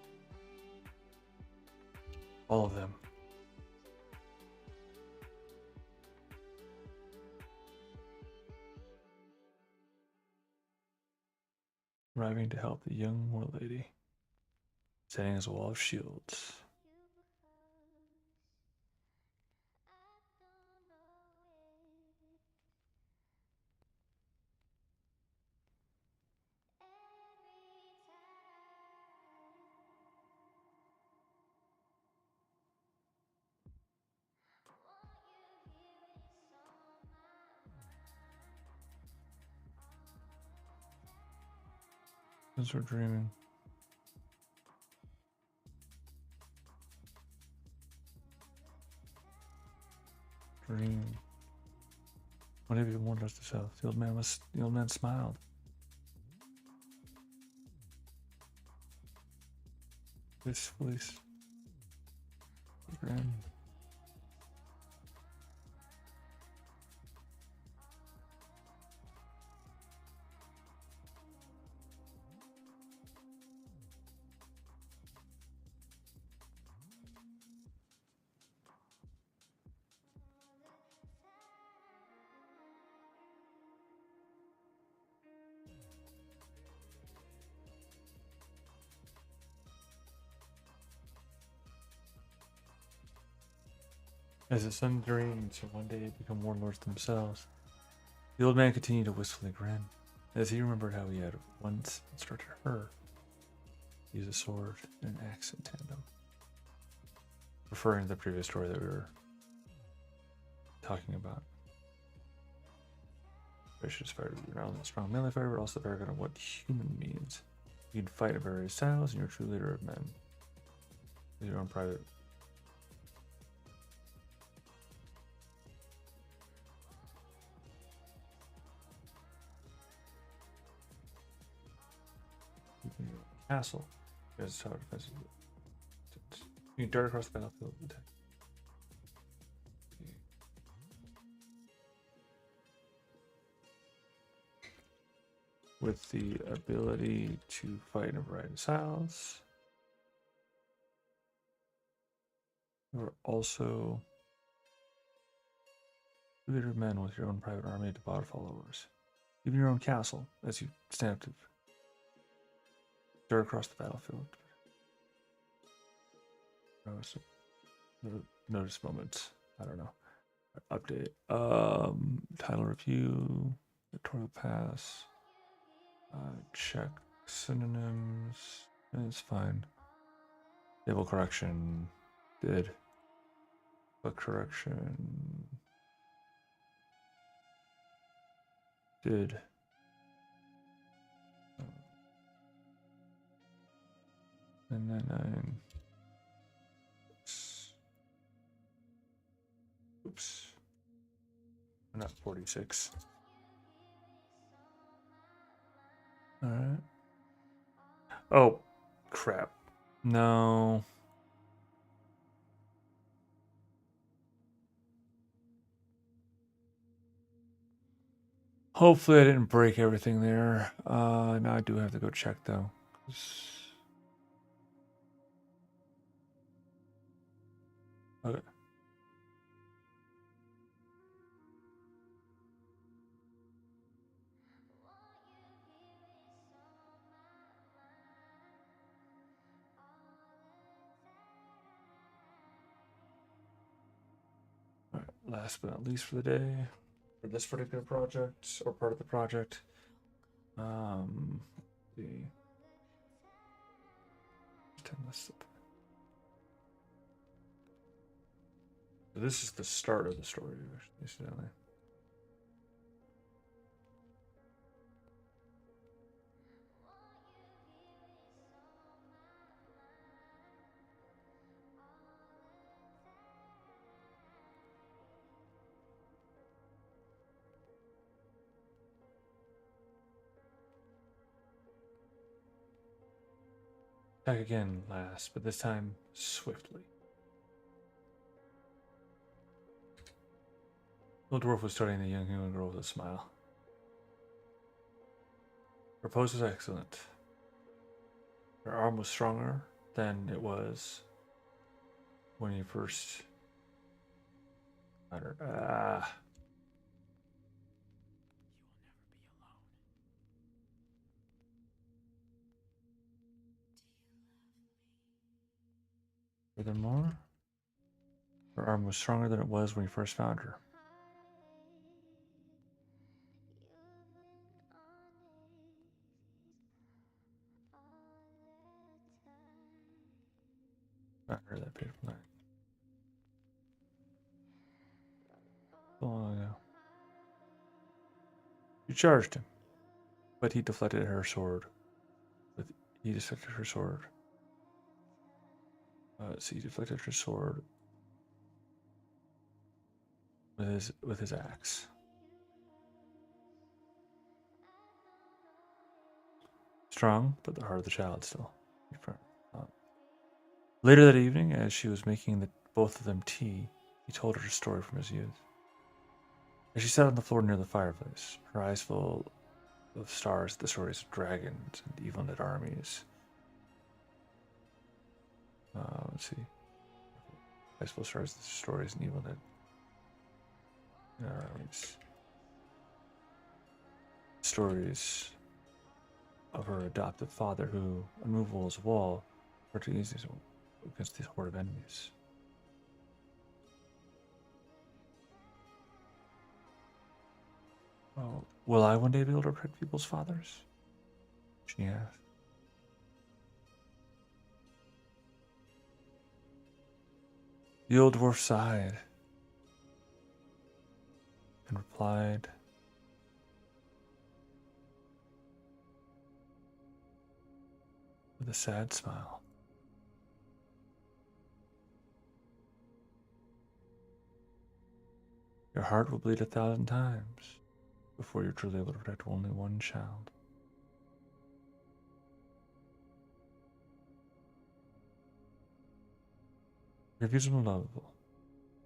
All of them. Arriving to help the young war lady. Setting as a wall of shields. Since we're dreaming. Dream. What have you warned us to self? The old man smiled. This voice. Grin. As the sun dreams, and one day they become warlords themselves. The old man continued to wistfully grin, as he remembered how he had once instructed her to use a sword and an axe in tandem. Referring to the previous story that we were talking about. Vicious fighter, you're not only a strong melee fighter, but also the paragon of what human means. You can fight in various styles, and you're a true leader of men. With your own private. Castle. There's tower defenses. You can dart across the battlefield and attack. With the ability to fight in a variety of styles. You're also leader of men with your own private army to bot followers. Even your own castle as you stand up to dart across the battlefield. Notice moments. I don't know. Update. Title review. Victoria pass. Check synonyms. It's fine. Stable correction. Did. But correction. Did. And then oops. Not 46. Alright. Oh, crap. No. Hopefully I didn't break everything there. Now I do have to go check though. Okay. All right. Last but not least for the day, for this particular project or part of the project, the so this is the start of the story, incidentally. Attack again, last, but this time swiftly. The dwarf was studying the young human girl with a smile. Her pose was excellent. Her arm was stronger than it was when he first found her. Furthermore, her arm was stronger than it was when he first found her. Found her that beautiful night. So long ago. You charged him, but he deflected her sword. He deflected her sword. He deflected her sword with his axe. Strong, but the heart of the child still. Later that evening, as she was making both of them tea, he told her a story from his youth. As she sat on the floor near the fireplace, her eyes full of stars at the stories of dragons and evil-knit armies. Let's see. Eyes full of stars at the stories and evil-knit armies. Stories of her adoptive father who, unmovable as a wall, worked against this horde of enemies. Oh, will I one day be able to protect people's fathers? She asked. The old dwarf sighed and replied, with a sad smile. Your heart will bleed 1,000 times before you're truly able to protect only one child. Your views were lovable,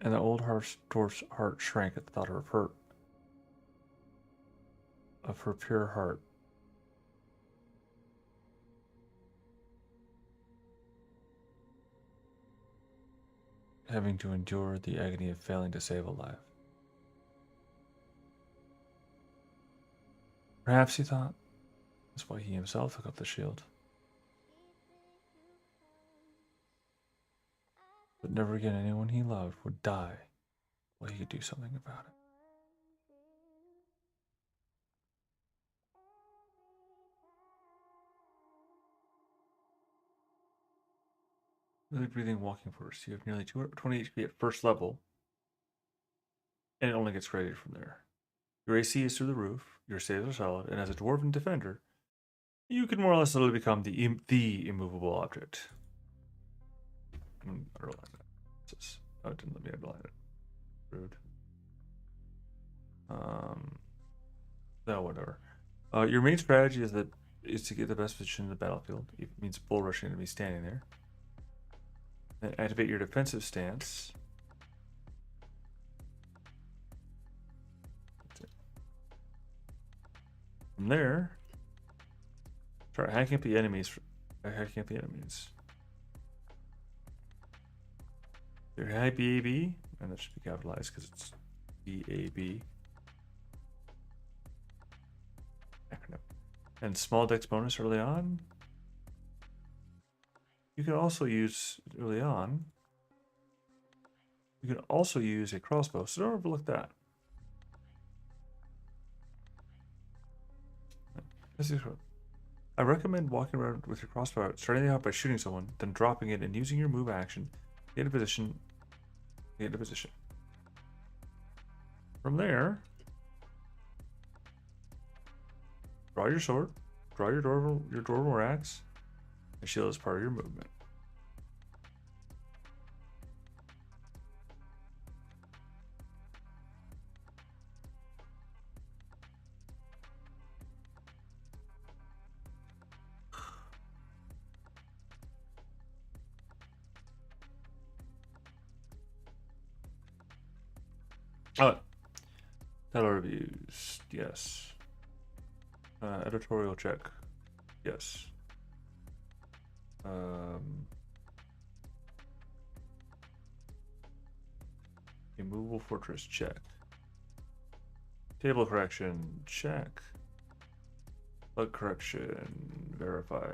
and the old dwarf's heart shrank at the thought of her pure heart. Having to endure the agony of failing to save a life. Perhaps, he thought, that's why he himself took up the shield. But never again anyone he loved would die while he could do something about it. Really breathing, walking first. You have nearly 220 HP at first level, and it only gets graded from there. Your AC is through the roof, your saves are solid, and as a dwarven defender, you can more or less literally become the immovable object. Underline that. Oh, it didn't let me underline it. Rude. No, whatever. Your main strategy is to get the best position in the battlefield. It means bull rushing enemies standing there. Then activate your defensive stance. From there, start hacking up the enemies. Your high BAB, and that should be capitalized because it's BAB. Acronym. And small dex bonus early on. You can also use early on. You can also use a crossbow, so don't overlook that. I recommend walking around with your crossbow out, starting out by shooting someone, then dropping it and using your move action to get into position. From there, draw your sword, draw your dwarven axe, and shield as part of your movement. Title reviews, yes. Editorial check, yes. Immovable fortress, check. Table correction, check. Bug correction, verify.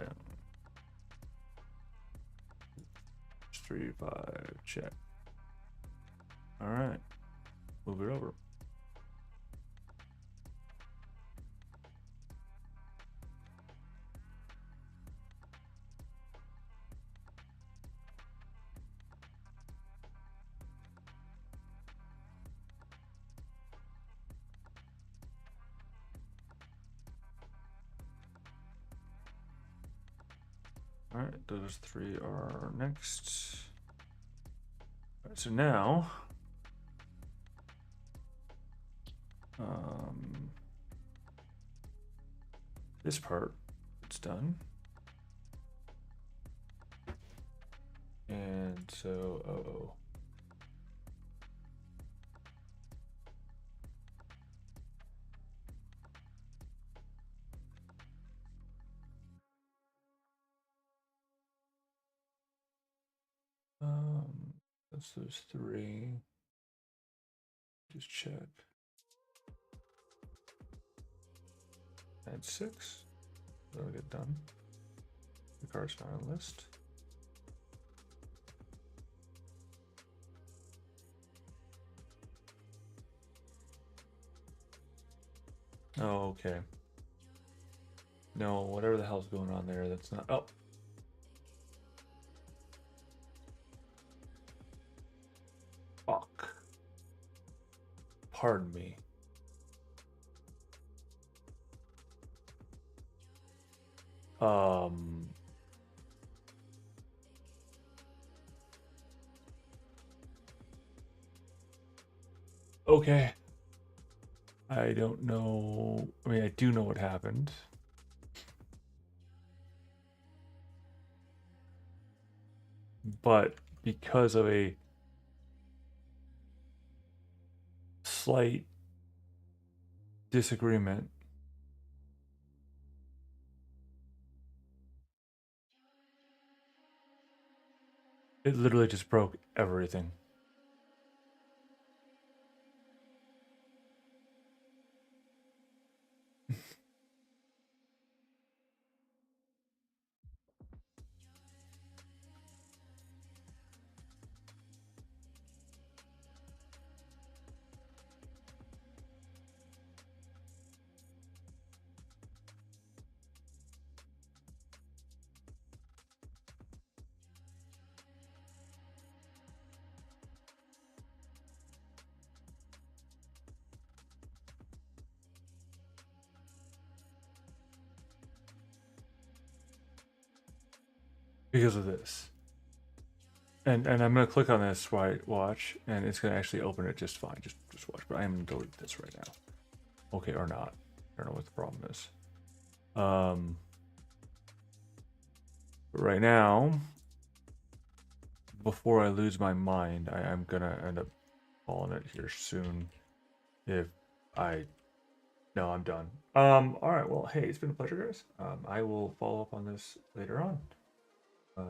3-5, check. All right, move it over. All right, those three are next. All right, so now, this part, it's done. And so, that's those three. Just check. Add 6. That'll get done. The cards not on the list. Oh, okay. No, whatever the hell's going on there, that's not. Oh. Fuck. Pardon me. Okay. I don't know. I mean, I do know what happened. But because of a slight disagreement, it literally just broke everything. Because of this. And I'm gonna click on this watch, and it's gonna actually open it just fine. Just watch. But I'm gonna delete this right now. Okay, or not. I don't know what the problem is. But right now, before I lose my mind, I'm gonna end up calling it here soon. If I no, I'm done. All right. Well, hey, it's been a pleasure, guys. I will follow up on this later on.